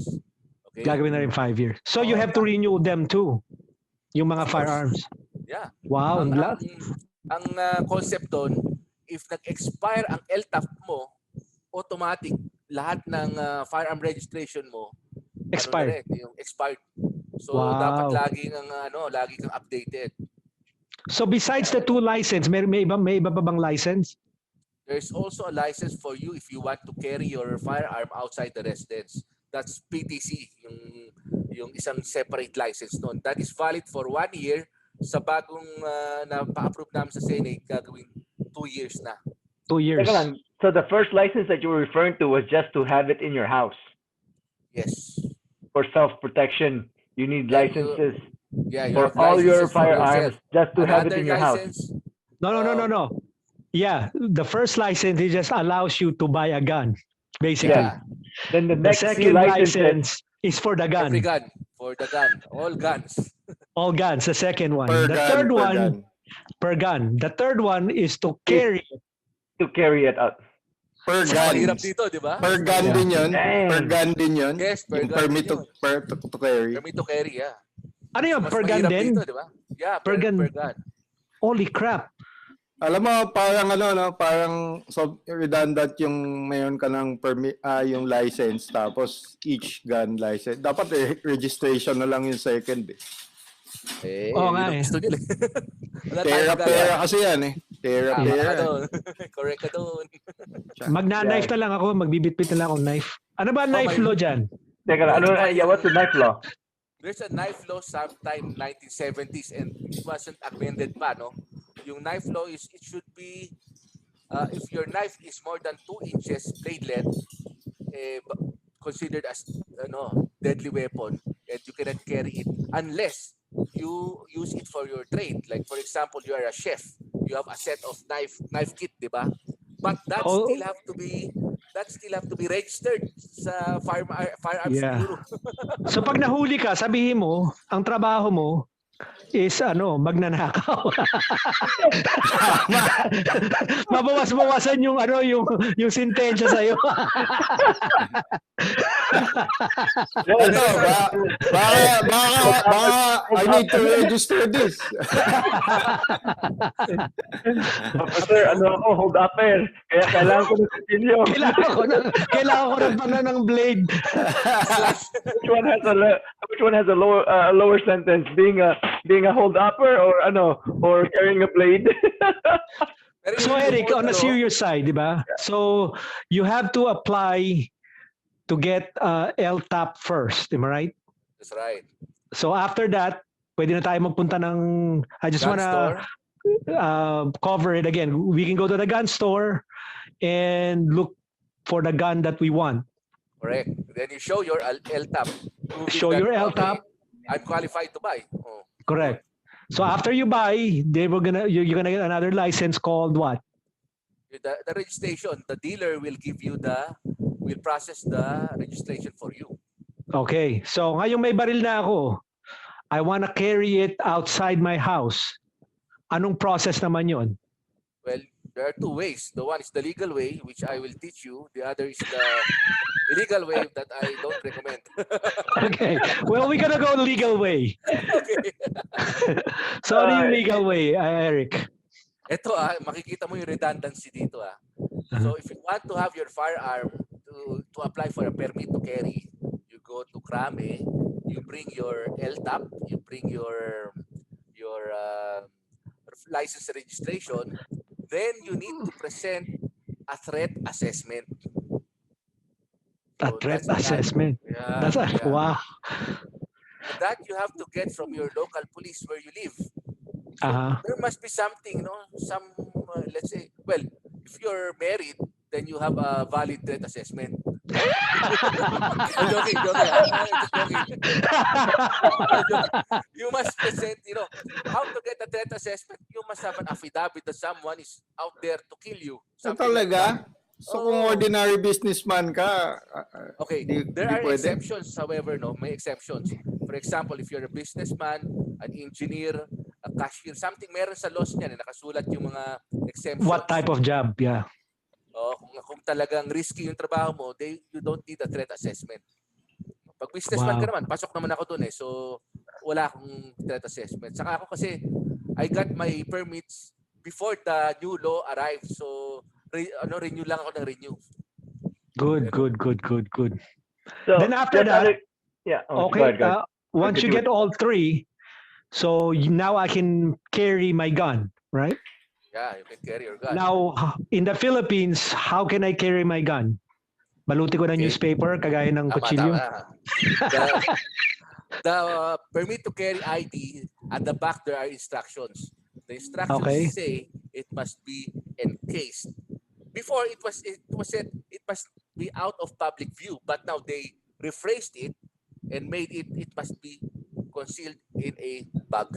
Speaker 4: Okay?
Speaker 1: Gagawin na rin 5 years. So you have to renew them too. Yung mga
Speaker 4: Of course.
Speaker 1: firearms.
Speaker 4: Yeah.
Speaker 1: Wow.
Speaker 4: Ang concept doon, if nag-expire ang LTAP mo, automatic lahat ng firearm registration mo
Speaker 1: Expired.
Speaker 4: ano na rin, yung expired. So
Speaker 1: Wow.
Speaker 4: dapat lagi kang updated.
Speaker 1: So besides the 2 license, may iba pa bang license?
Speaker 4: There's also a license for you if you want to carry your firearm outside the residence. That's PTC, yung isang separate license noon. That is valid for 1 year. Sa bagong na-approve namin sa Senate, gagawin 2 years na.
Speaker 1: 2 years.
Speaker 5: Teka lang. So the first license that you were referring to was just to have it in your house
Speaker 4: Yes.
Speaker 5: for self-protection. You need
Speaker 4: Yeah,
Speaker 5: licenses
Speaker 4: Yeah, you
Speaker 5: for
Speaker 4: have
Speaker 5: all your
Speaker 4: licenses for
Speaker 5: firearms
Speaker 4: yourself.
Speaker 5: just to have it
Speaker 4: Another
Speaker 5: in your house.
Speaker 4: license,
Speaker 1: No. Yeah, the first license, it just allows you to buy a gun, basically.
Speaker 4: Yeah.
Speaker 5: Then the
Speaker 1: The
Speaker 5: next few
Speaker 1: second
Speaker 5: licenses,
Speaker 1: license is for the gun.
Speaker 4: Every gun. For the gun. All guns.
Speaker 1: All guns, the second one.
Speaker 6: Per
Speaker 1: The
Speaker 6: gun,
Speaker 1: third
Speaker 6: per
Speaker 1: one,
Speaker 6: gun.
Speaker 1: per gun. The third one is to carry.
Speaker 5: to carry it out.
Speaker 6: Per
Speaker 4: Mahirap
Speaker 6: gun.
Speaker 4: dito, di ba?
Speaker 6: Per gun
Speaker 1: Yeah.
Speaker 6: din yun.
Speaker 5: Damn.
Speaker 6: Per gun din yun.
Speaker 4: Yes, per
Speaker 6: Yung
Speaker 4: gun
Speaker 6: permit
Speaker 4: din
Speaker 6: to carry.
Speaker 4: Permit to carry, yeah.
Speaker 1: Ano yun,
Speaker 4: Mas
Speaker 1: per gun
Speaker 4: mahirap
Speaker 1: din?
Speaker 4: dito, di ba? Yeah,
Speaker 1: Per gun.
Speaker 4: Per gun.
Speaker 1: Holy crap.
Speaker 6: Alam mo, parang so redundant yung mayon ka ng permit, yung license, tapos each gun license. Dapat registration na lang yung second eh.
Speaker 1: Oo
Speaker 4: yun
Speaker 1: nga
Speaker 4: ang
Speaker 1: eh.
Speaker 4: gusto nila. Wala tayong magagawa.
Speaker 6: Pera kasi yan eh.
Speaker 4: Tama ka
Speaker 6: Pera.
Speaker 4: doon. Correct ka doon.
Speaker 1: Magna-knife na lang ako, magbibitbit na lang akong knife. Ano ba knife
Speaker 4: my-
Speaker 1: law dyan?
Speaker 5: Teka lang, what's the knife law?
Speaker 4: There's a knife law sometime 1970s and it wasn't amended pa, no? Yung knife law is, it should be, if your knife is more than 2 inches blade length, considered as deadly weapon and you cannot carry it unless you use it for your trade. Like for example, you are a chef, you have a set of knife kit, di ba? But that
Speaker 1: Oh.
Speaker 4: still have to be registered sa firearms
Speaker 1: Yeah.
Speaker 4: bureau.
Speaker 1: So pag nahuli ka, sabihin mo, ang trabaho mo is magnanakaw. Mabawas-bawasan yung yung sentensya sa iyo.
Speaker 6: Baka, I need to register this.
Speaker 5: Officer, hold upper. Kaya kailangan ko ng kutsilyo.
Speaker 1: kailangan ko ng blade.
Speaker 5: Which one has a lower sentence? Being a hold upper or carrying a blade?
Speaker 1: So Eric, on a serious side, di ba? So you have to apply to get LTAP first, am I right?
Speaker 4: That's right.
Speaker 1: So after that, pwede na tayo magpunta ng, I just
Speaker 4: Gun
Speaker 1: wanna
Speaker 4: store.
Speaker 1: cover it again. We can go to the gun store and look for the gun that we want.
Speaker 4: Correct. Then you show your LTAP. proving
Speaker 1: Show
Speaker 4: that,
Speaker 1: your
Speaker 4: okay,
Speaker 1: LTAP.
Speaker 4: I'm qualified to buy. Oh.
Speaker 1: Correct. So after you buy, you're gonna get another license called what?
Speaker 4: The registration, the dealer will process the registration for you.
Speaker 1: Okay. So ngayon may baril na ako. I wanna carry it outside my house. Anong process naman yon?
Speaker 4: Well, there are two ways. The one is the legal way, which I will teach you. The other is the illegal way that I don't recommend.
Speaker 1: Okay. Well, we're gonna go legal way.
Speaker 4: Okay.
Speaker 1: So ano yung legal way, Eric?
Speaker 4: Ito makikita mo yung redundancy dito So if you want to have your firearm to apply for a permit to carry, you go to Krame, you bring your LTAP, you bring your license registration, then you need to present a threat assessment.
Speaker 1: A threat assessment.
Speaker 4: Yeah,
Speaker 1: Wow.
Speaker 4: that you have to get from your local police where you live. So there must be something, let's say, well, if you're married, then you have a valid threat assessment. joking. You must present, how to get a threat assessment. You must have an affidavit that someone is out there to kill you.
Speaker 6: Talaga? So kung ordinary businessman ka,
Speaker 4: okay, there are exceptions, however, may exceptions. For example, if you're a businessman, an engineer, a cashier, something meron sa laws niyan na nakasulat yung mga exemptions.
Speaker 1: What type of job? Yeah.
Speaker 4: Kung talagang risky yung trabaho mo, you don't need a threat assessment. Pag businessman ka naman, pasok naman ako doon So wala akong threat assessment. Saka ako kasi I got my permits before the new law arrived. So renew lang ako ng renew.
Speaker 1: Good.
Speaker 5: So
Speaker 1: then after that,
Speaker 5: okay. Go ahead.
Speaker 1: Once you get all three, so now I can carry my gun, right?
Speaker 4: Yeah, you can carry your gun.
Speaker 1: Now, in the Philippines, how can I carry my gun? Baluti ko ng newspaper, kagaya ng kutsilyo?
Speaker 4: The permit to carry ID, at the back there are instructions. The instructions say it must be encased. Before it said it must be out of public view, but now they rephrased it and made it must be concealed in a bag.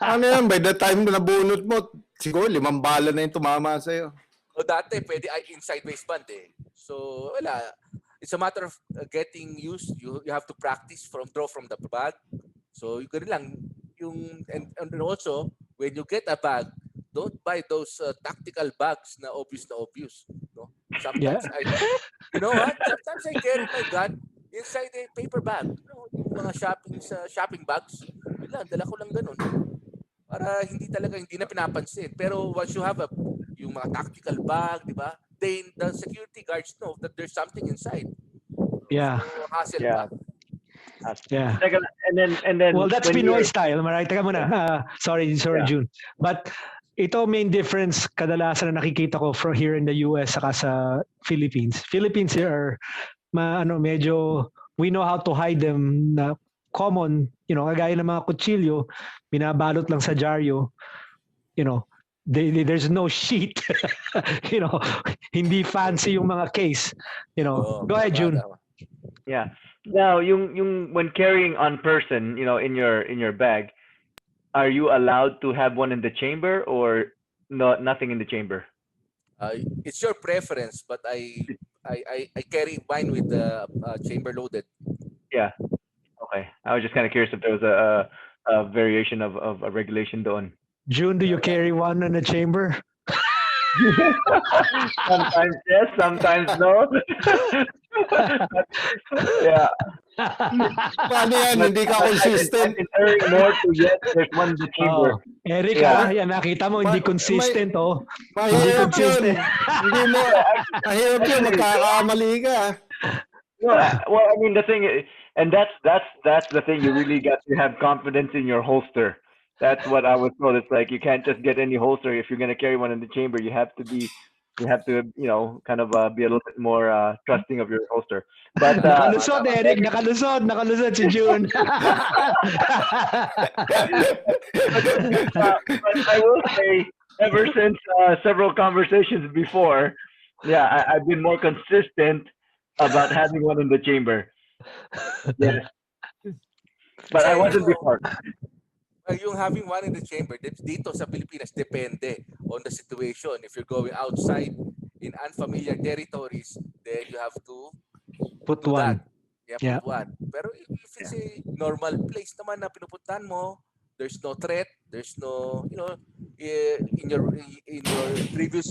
Speaker 6: Ano yan? By the time na nabunot mo, siguro 5 bala na yung tumama sa'yo.
Speaker 4: Dati pwede inside waistband So wala. It's a matter of getting used. You have to practice draw from the bag. So you can lang and also when you get a bag, don't buy those tactical bags na obvious. No? Sometimes you know what? Sometimes I carry my gun inside a paper bag. Yung mga shopping bags. Dala ko lang ganun. Para hindi na pinapansin. Pero once you have yung mga tactical bag, di ba? Then the security guards know that there's something inside.
Speaker 1: Yeah.
Speaker 4: So, hassle
Speaker 1: pa. Yeah.
Speaker 5: And then
Speaker 1: well, that's Pinoy style. Right? Teka muna. Sorry, June. But ito main difference kadalasan na nakikita ko from here in the US saka sa Philippines. Philippines are medyo we know how to hide them na common, kagaya ng mga kutsilyo, binabalot lang sa dyaryo, there's no sheet, hindi fancy yung mga case, Go ahead, June.
Speaker 5: Yeah. Now, yung when carrying on person, in your bag, are you allowed to have one in the chamber or nothing in the chamber?
Speaker 4: It's your preference, but I carry mine with the chamber loaded.
Speaker 5: Yeah. Okay. I was just kind of curious if there was a variation of a regulation doon.
Speaker 1: June, do you carry one in the chamber?
Speaker 5: Sometimes yes, sometimes no. Yeah.
Speaker 6: Paano yan? Hindi ka consistent.
Speaker 5: Referring more to yes, there's one in the chamber.
Speaker 1: Eric, yan nakita mo, hindi consistent,
Speaker 6: Mahirap yun. Hindi mo, mahirap yun. Magkakamali ka.
Speaker 5: No, well, I mean, the thing is, and that's the thing. You really got to have confidence in your holster. That's what I was told. It's like you can't just get any holster. If you're gonna carry one in the chamber, you have to kind of be a little bit more trusting of your holster. But
Speaker 1: nakalusod, Eric, nakalusod si June.
Speaker 5: But I will say, ever since several conversations before, I've been more consistent about having one in the chamber. Yes. But I
Speaker 4: Kasi,
Speaker 5: wasn't before.
Speaker 4: yung having one in the chamber, dito sa Pilipinas, depende on the situation. If you're going outside in unfamiliar territories, then you have to
Speaker 1: Put
Speaker 4: do that.
Speaker 1: one.
Speaker 4: Yeah,
Speaker 1: Yeah.
Speaker 4: put one. Pero if it's a normal place naman na pinupuntahan mo, there's no threat, there's no, in your previous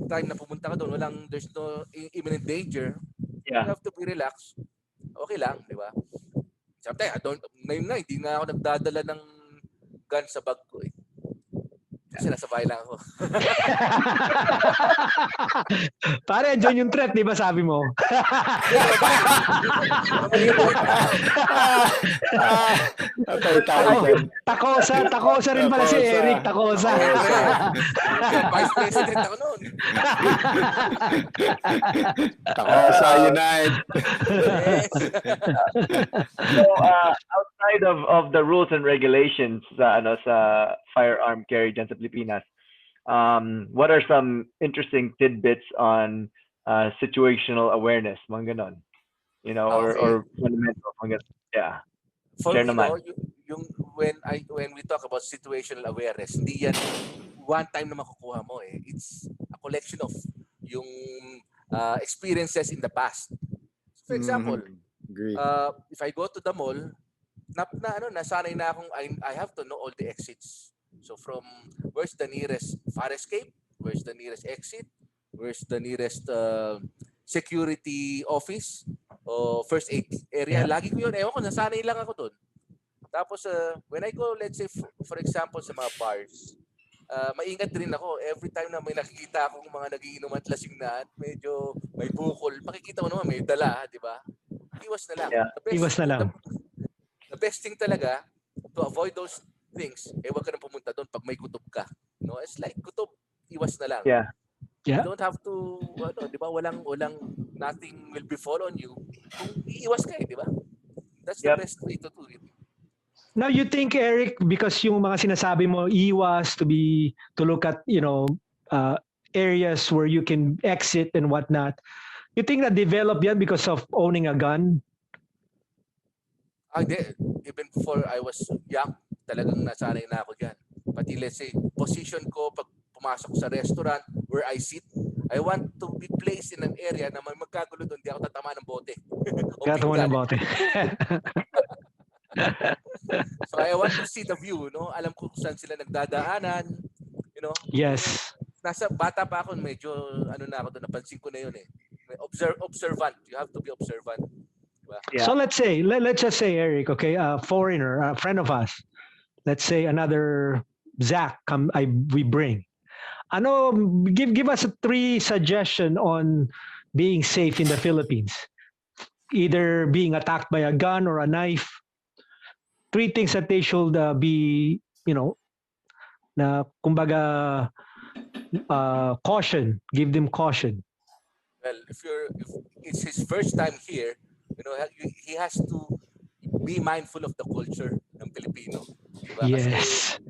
Speaker 4: time na pumunta ka doon, there's no imminent danger. You
Speaker 5: Yeah.
Speaker 4: have to be relaxed. Okay lang, di ba? Sometimes, ngayon nga, hindi nga ako nagdadala ng gun sa bag ko eh. Kasi nasa bahay lang ako.
Speaker 1: Pare, andyan yung threat, di ba sabi mo?
Speaker 6: Tayo dyan.
Speaker 1: Takosa rin pala si
Speaker 6: Takosa.
Speaker 1: Eric. Takosa.
Speaker 4: Vice President ako noon.
Speaker 6: Takosa Unite.
Speaker 4: Yes.
Speaker 5: So outside of the rules and regulations sa firearm carry dyan sa Pilipinas, what are some interesting tidbits on situational awareness, mga ganon? Or fundamental, mga ganon. Yeah.
Speaker 4: For
Speaker 5: Share
Speaker 4: me,
Speaker 5: naman.
Speaker 4: yung when we talk about situational awareness, hindi yan one time na makukuha mo eh. It's a collection of yung experiences in the past. For example,
Speaker 6: Agree.
Speaker 4: if I go to the mall, nasanay na akong I have to know all the exits. So from where's the nearest fire escape, where's the nearest exit, where's the nearest security office o first aid area.
Speaker 1: Yeah.
Speaker 4: Lagi ko yun. Ewan ko, nasanay lang ako doon. Tapos when I go, let's say for example sa mga bars, maingat rin ako. Every time na may nakikita akong mga nagiinom at lasing na at medyo may bukol, makikita ko naman may dala, di ba? Iwas na lang.
Speaker 5: Yeah.
Speaker 1: Iwas na lang.
Speaker 4: The best thing talaga to avoid those things, wag ka nang pumunta doon pag may kutob ka. No, it's like kutob, iwas na lang.
Speaker 5: Yeah.
Speaker 1: Yeah.
Speaker 4: You don't have to, di ba, walang, nothing will befall on you kung iiwas ka di ba? That's the
Speaker 5: Yep.
Speaker 4: best way to do it.
Speaker 1: Now you think, Eric, because yung mga sinasabi mo, iwas to look at, areas where you can exit and whatnot, you think that developed yan because of owning a gun?
Speaker 4: Even before I was young, talagang nasanay na ako dyan. Pati let's say, position ko pag pumasok sa restaurant where I sit, I want to be placed in an area na may magkagulo doon, di ako tatama ng bote.
Speaker 1: Kaya tumo ng bote.
Speaker 4: So I want to see the view, alam ko kung saan sila nagdadaanan,
Speaker 1: Yes.
Speaker 4: Nasa bata pa ako, medyo na ako doon, napansin ko na yun eh. Observant, you have to be observant. Diba?
Speaker 5: Yeah.
Speaker 1: So let's just say, Eric, okay, a foreigner, a friend of us, let's say another Zach we bring. Give us 3 suggestion on being safe in the Philippines. Either being attacked by a gun or a knife. 3 things that they should be, na kumbaga caution, give them caution.
Speaker 4: Well, if it's his first time here, he has to be mindful of the culture ng Pilipino. Diba?
Speaker 1: Yes.
Speaker 4: Kasi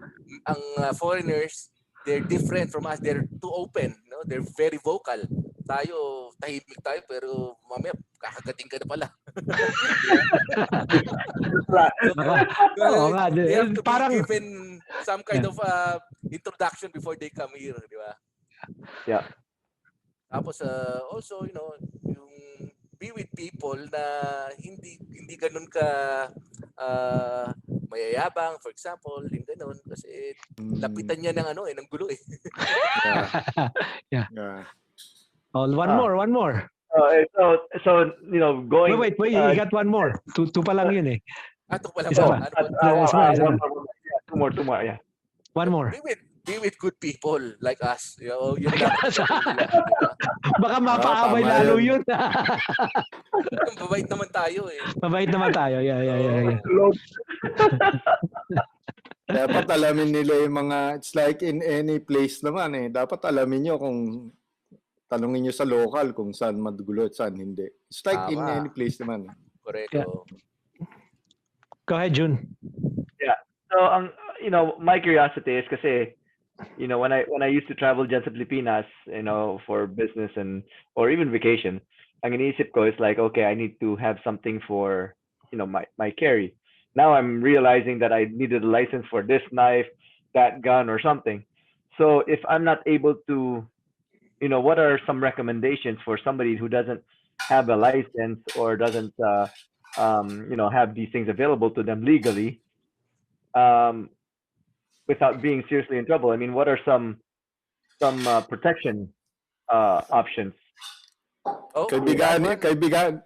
Speaker 4: ang foreigners, they're different from us. They're too open. They're very vocal. Tayo, tahimik tayo, pero mamaya, kakagating ka na pala. They have to be given some kind of introduction before they come here. Di ba?
Speaker 5: Yeah.
Speaker 4: Tapos, also, yung be with people na hindi ganun ka mayayabang, for example, yung ganun, kasi lapitan niya ng gulo eh.
Speaker 1: Yeah. Oh, one more.
Speaker 5: So going.
Speaker 1: Wait, you got one more. Two pa lang yun eh.
Speaker 4: Ito pala
Speaker 1: Isa
Speaker 4: ba?
Speaker 1: pa.
Speaker 5: Two more, yeah.
Speaker 1: One more.
Speaker 4: Be with good people like us. Yun lang.
Speaker 1: Baka mapaaway lalo yun.
Speaker 4: Mabait naman tayo eh.
Speaker 1: Mabait naman tayo. Yeah.
Speaker 6: Dapat alamin nila yung mga, it's like in any place naman eh. Dapat alamin nyo kung tanungin nyo sa local kung saan madugulo at saan hindi. It's like in any place naman.
Speaker 4: Correct.
Speaker 1: Yeah. Go ahead, Jun.
Speaker 5: Yeah. So my curiosity is kasi when I used to travel dyan sa Pilipinas, for business or even vacation, ang iniisip ko is like, okay, I need to have something for my carry. now I'm realizing that I needed a license for this knife, that gun, or something. So if I'm not able to, what are some recommendations for somebody who doesn't have a license or doesn't, have these things available to them legally, um, without being seriously in trouble? I mean, what are some protection options?
Speaker 4: Oh, that one.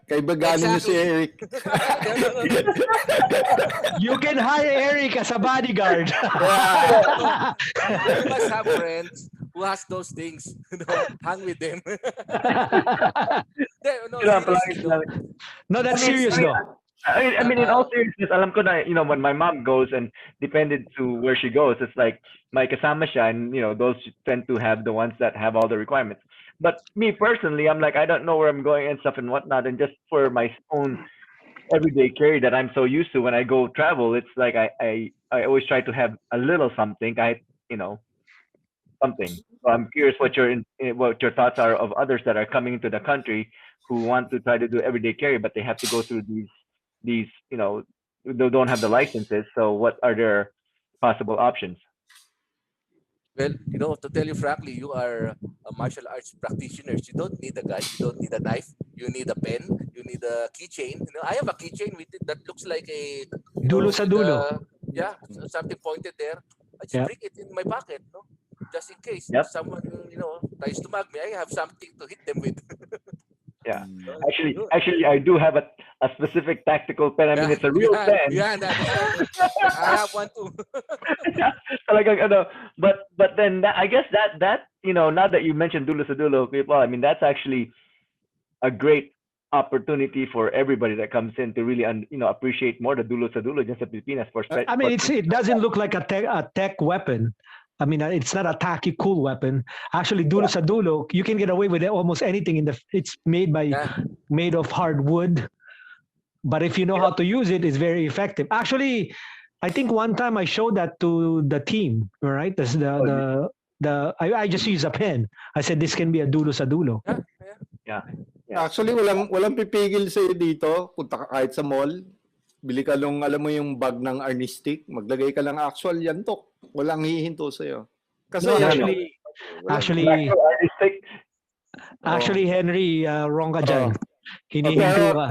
Speaker 6: Kaibiganin niyo si
Speaker 4: Exactly.
Speaker 6: Eric.
Speaker 1: You can hire Eric as a bodyguard.
Speaker 4: You must have friends who has those things. Hang with them. No, seriously, no.
Speaker 1: No, that's
Speaker 5: I mean,
Speaker 1: serious though.
Speaker 5: I mean, in all seriousness, alam ko na, when my mom goes and depended to where she goes, it's like may kasama siya, and those tend to have the ones that have all the requirements. But me personally, I'm like, I don't know where I'm going and stuff and whatnot, and just for my own everyday carry that I'm so used to when I go travel, it's like I always try to have a little something, something. So I'm curious what your thoughts are of others that are coming into the country who want to try to do everyday carry, but they have to go through these they don't have the licenses. So what are their possible options?
Speaker 4: Well, to tell you frankly, you are a martial arts practitioner. You don't need a gun. You don't need a knife. You need a pen. You need a keychain. I have a keychain with it that looks like a
Speaker 1: Dulo sa
Speaker 4: with
Speaker 1: dulo.
Speaker 4: something pointed there. I just
Speaker 1: Yeah.
Speaker 4: bring it in my pocket, no, just in case
Speaker 5: Yep.
Speaker 4: someone tries to mag me. I have something to hit them with.
Speaker 5: Yeah. Actually, I do have a specific tactical pen. I mean, it's a real pen.
Speaker 4: Yeah, I have one too.
Speaker 5: Talagang but then I guess that now that you mentioned dulo sa dulo, I mean, that's actually a great opportunity for everybody that comes in to really appreciate more the dulo sa dulo just sa Pilipinas for
Speaker 1: I mean, it doesn't look like a tech weapon. I mean, it's not a tacky cool weapon. Actually, dulo sa dulo, you can get away with almost anything it's made of hard wood. But if you know how to use it, it's very effective. Actually, I think one time I showed that to the team, right? That's I just use a pen. I said this can be a dulo sa dulo.
Speaker 5: Yeah.
Speaker 6: Actually, walang pipigil sa'yo dito. Punta ka kahit sa mall. Bili ka lang, alam mo yung bag ng arnistic. Maglagay ka lang actual yantok. Walang hihinto sa'yo. Kasi
Speaker 1: No, actually, Henry, wrong ka dyan. Hinihinto ka.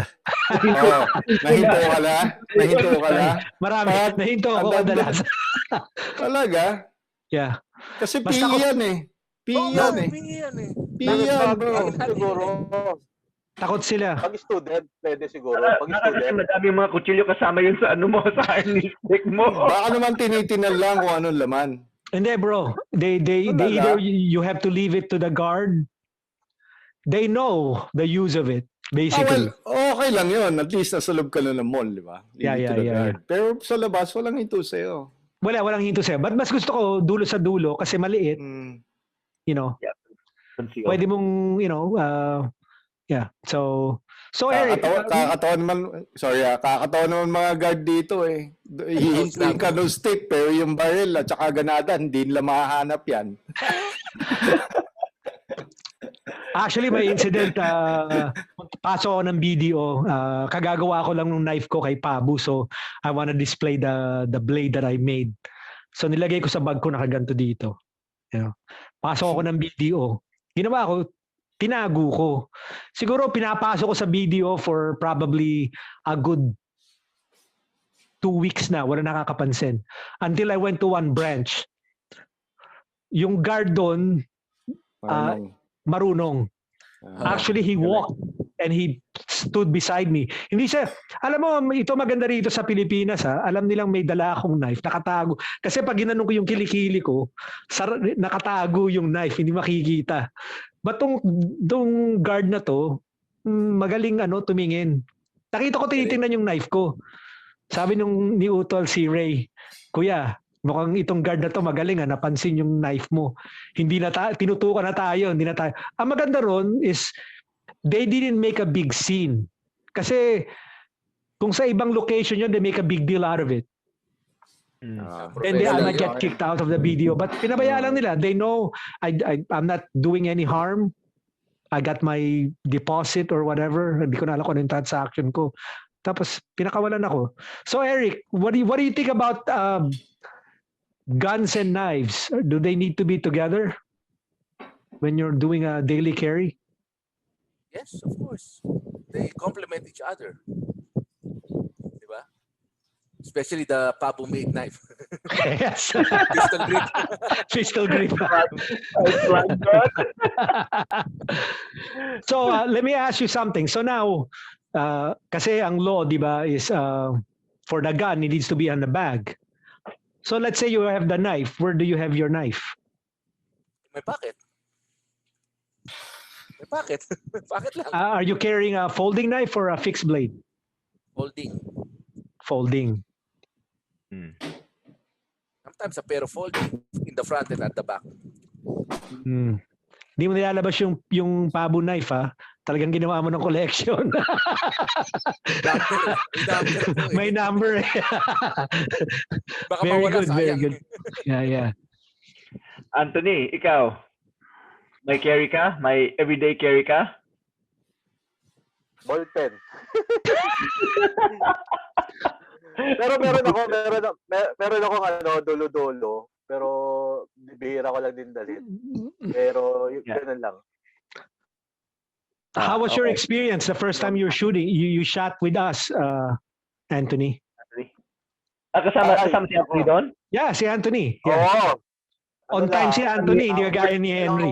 Speaker 6: Nahinto ka na? Nahinto ka na?
Speaker 1: Marami. Nahinto ako kadalasan.
Speaker 6: Talaga?
Speaker 1: Yeah.
Speaker 6: Kasi PE yan eh. PE yan eh. PE yan, bro.
Speaker 2: Siguro.
Speaker 1: Takot sila.
Speaker 2: Pag student, pwede siguro. Pag student.
Speaker 5: Madami mga kutsilyo kasama yun sa sa harness stick mo.
Speaker 6: Baka naman tinitinan lang kung anong laman.
Speaker 1: Hindi, bro. They either you have to leave it to the guard. They know the use of it, basically.
Speaker 6: Okay lang yun. At least nasa loob ka na ng mall, di ba?
Speaker 1: Yeah.
Speaker 6: Pero sa labas, walang hinto sa'yo.
Speaker 1: Walang hinto sa'yo. But mas gusto ko dulo sa dulo kasi maliit.
Speaker 5: Yeah.
Speaker 1: Pwede mong, yeah. So Eric.
Speaker 6: Kakatawa naman mga guard dito eh. Hihintuin ka ng stick, pero yung barrel at saka ganada, hindi nila mahahanap yan.
Speaker 1: Actually, may incident, paso ako ng video, kagagawa ko lang ng knife ko kay Pabu, so I wanna display the blade that I made. So nilagay ko sa bag ko, nakaganto dito. Pasok ako ng video. Ginawa ko, tinago ko. Siguro pinapasok ko sa video for probably a good 2 weeks na, wala nakakapansin. Until I went to one branch. Yung guard doon, marunong. Actually, he walked and he stood beside me. Hindi siya, alam mo, ito maganda rito sa Pilipinas, alam nilang may dala akong knife, nakatago. Kasi pag ginanong ko yung kilikili ko, nakatago yung knife, hindi makikita. But tong guard na to, magaling tumingin. Nakita ko, tinitingnan yung knife ko. Sabi ni Utol, si Ray, Kuya, mukhang itong guard na to magaling, napansin yung knife mo. Hindi na tinutukan na tayo, hindi na tayo. Ang maganda ron is they didn't make a big scene. Kasi kung sa ibang location yun, they make a big deal out of it. And I might get kicked out of the video. But pinabayaan lang nila. They know I'm not doing any harm. I got my deposit or whatever. Hindi ko na alam kung ano yung transaction ko. Tapos pinakawalan ako. So Eric, what do you think about guns and knives? Do they need to be together when you're doing a daily carry?
Speaker 4: Yes, of course. They complement each other. Diba? Especially the Pabo made knife.
Speaker 1: Yes.
Speaker 4: Pistol grip.
Speaker 1: Pistol grip.
Speaker 5: Like that.
Speaker 1: So let me ask you something. So now, kasi ang law, di ba, is for the gun, it needs to be on the bag. So let's say you have the knife. Where do you have your knife?
Speaker 4: May pocket. May pocket. Pocket lang.
Speaker 1: Are you carrying a folding knife or a fixed blade?
Speaker 4: Folding.
Speaker 1: Folding.
Speaker 4: Sometimes a pair of folding in the front and at the back.
Speaker 1: Hindi mo nilalabas yung Pabo knife, ha? Talagang ginawa mo ng collection. May number.
Speaker 4: Baka
Speaker 1: Very
Speaker 4: mawala,
Speaker 1: good, very
Speaker 4: sayang.
Speaker 1: good. Yeah.
Speaker 5: Anthony, ikaw, may carry ka? May everyday carry ka?
Speaker 2: Ballpen. Pero meron ako dolo-dolo, pero bihira ko lang din dalhin. Pero ganun lang.
Speaker 1: How was your experience the first time you were shooting? You shot with us, Anthony.
Speaker 5: Kasama si Anthony doon?
Speaker 1: Yeah, si Anthony. Yeah.
Speaker 2: Oo.
Speaker 1: On time si Anthony, hindi kagaya ni Henry.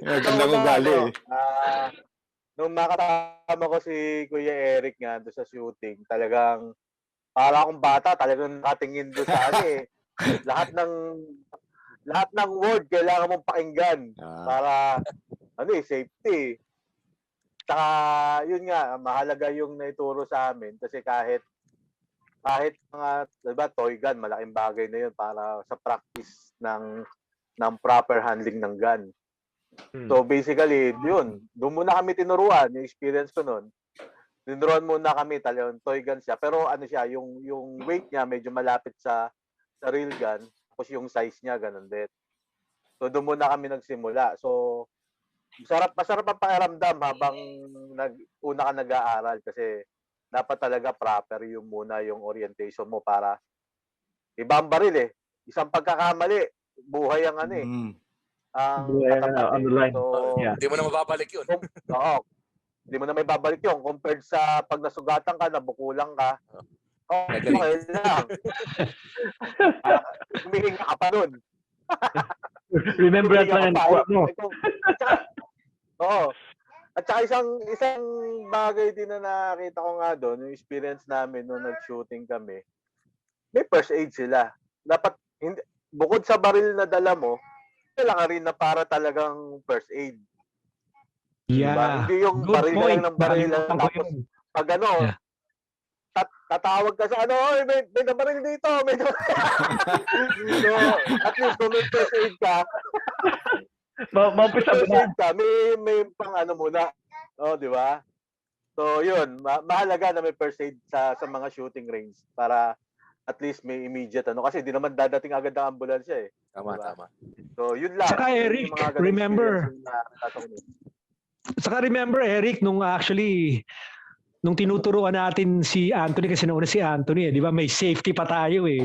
Speaker 6: Magandang ugali eh.
Speaker 2: Nung makatama ko si Kuya Eric nga doon sa shooting, talagang para akong bata, talagang nakatingin doon sa lahat ng word kailangan mong pakinggan para safety. Saka yun nga, mahalaga yung naituro sa amin kasi kahit mga, diba, toy gun, malaking bagay na yun para sa practice ng proper handling ng gun. So basically, yun, doon muna kami tinuruan, yung experience ko noon. Tinuruan muna kami, talagang toy gun siya, pero yung weight niya medyo malapit sa real gun, tapos yung size niya ganun din. So doon muna kami nagsimula. So masarap ang pakiramdam habang una ka nag-aaral kasi dapat talaga proper yung orientation mo para iba ang baril eh. Isang pagkakamali, buhay ang ang katapat. So,
Speaker 4: Hindi mo na mababalik yun.
Speaker 2: Oo. Hindi mo na may babalik yun. Compared sa pag nasugatan ka, nabukulang ka, okay lang. Humihinga ka pa nun.
Speaker 5: Remember lang ang quote mo.
Speaker 2: Oo. At saka isang bagay din na nakita ko nga doon, yung experience namin nung nag-shooting kami, may first aid sila. Dapat, bukod sa baril na dala mo, kailangan rin na para talagang first aid.
Speaker 1: Yeah.
Speaker 2: Diba? Hindi yung
Speaker 1: Good
Speaker 2: baril ka
Speaker 1: point.
Speaker 2: lang ng baril. Tapos, pag tatawag ka sa may nabaril dito. So, at least kung may first aid ka, may pang muna. Di ba? So, yun. Mahalaga na may first aid sa mga shooting range para at least may immediate Kasi di naman dadating agad ang ambulansya eh.
Speaker 4: Tama,
Speaker 2: diba?
Speaker 4: tama.
Speaker 2: So, yun lang.
Speaker 1: Saka Eric, remember, Eric, nung tinuturuan natin si Anthony, kasi nauna si Anthony, di ba, may safety pa tayo eh.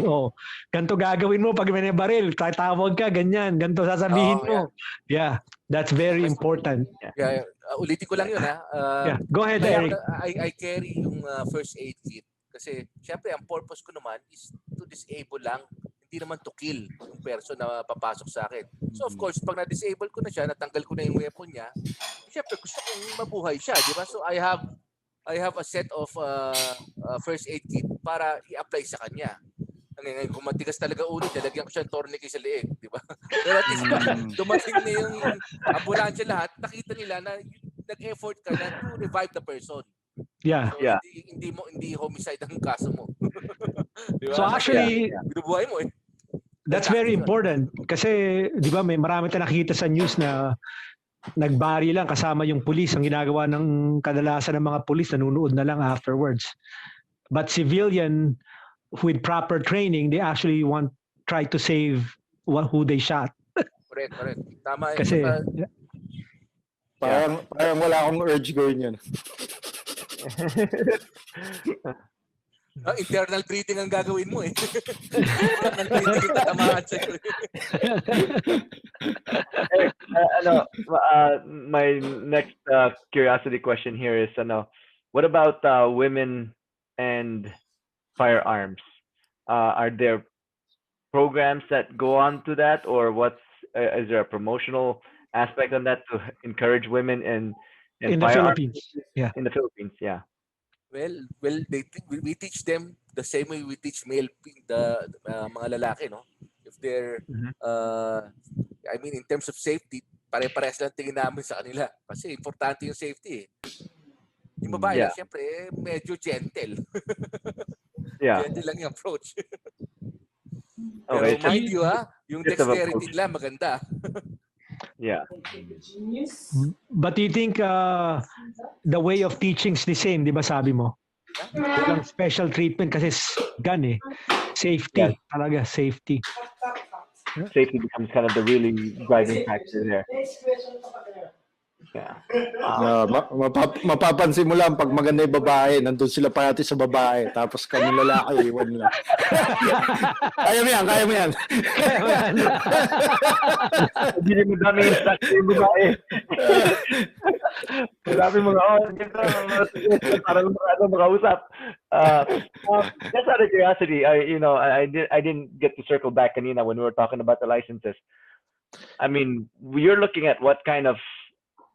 Speaker 1: Ganito gagawin mo pag may baril, tatawag ka, ganyan, ganito sasabihin mo. Yeah, that's very important.
Speaker 4: Yeah, ulitin ko lang yun ha.
Speaker 1: Go ahead, Eric.
Speaker 4: I carry yung first aid kit kasi syempre ang purpose ko naman is to disable lang, hindi naman to kill yung person na papasok sa akin. So of course, pag na-disable ko na siya, natanggal ko na yung weapon niya, syempre gusto kong mabuhay siya, di ba? So I have a set of first aid kit para i-apply sa kanya. Ngayon, kung matigas talaga ulo, lalagyan ko siya ng tourniquet sa leeg, di ba? Pero at least dumating na yung ambulansya lahat, nakita nila na nag-effort ka na to revive the person.
Speaker 1: Yeah.
Speaker 4: So, hindi homicide ang kaso mo. Diba?
Speaker 1: So actually,
Speaker 4: binubuhay mo eh.
Speaker 1: That's very important kasi 'di ba may marami tayong nakita sa news na nagbari lang kasama yung pulis. Ang ginagawa ng kadalasan ng mga pulis, nanunood na lang afterwards. But civilian with proper training, they actually try to save who they shot.
Speaker 4: Correct. Tama.
Speaker 1: Kasi
Speaker 6: Parang wala akong urge gawin yan.
Speaker 4: Internal breathing ang gagawin mo eh. Internal breathing yung tatamaan sa'yo.
Speaker 5: My next curiosity question here is, what about women and firearms? Are there programs that go on to that, or is there a promotional aspect on that to encourage women and
Speaker 1: In the
Speaker 5: firearms
Speaker 1: Philippines. Yeah.
Speaker 5: in the Philippines? Yeah.
Speaker 4: Well, we teach them the same way we teach the mga lalaki, no? If they're, I mean, in terms of safety, pare-parehas lang tingin namin sa kanila. Kasi importante yung safety eh. Yung babae lang, syempre, medyo gentle.
Speaker 5: Yeah.
Speaker 4: Gentle lang yung approach.
Speaker 5: Okay,
Speaker 4: Pero mind you, yung
Speaker 5: bit of
Speaker 4: dexterity
Speaker 5: approach.
Speaker 4: nila maganda.
Speaker 5: Yeah.
Speaker 1: But do you think the way of teaching is the same, di ba sabi mo? Walang special treatment kasi gun eh. Safety.
Speaker 5: Yes.
Speaker 1: Talaga, safety.
Speaker 5: Safety becomes kind of the really driving factor there. Yeah.
Speaker 6: Mapapansin mo lang pag maganda yung babae, nandun sila parati sa babae, tapos kami lalaki, iwan nila. Kaya mo yan.
Speaker 5: Hindi mo dami instruction yung babae. Marami mga parang makausap. Just out of curiosity, I didn't get to circle back kanina when we were talking about the licenses. I mean, you're looking at what kind of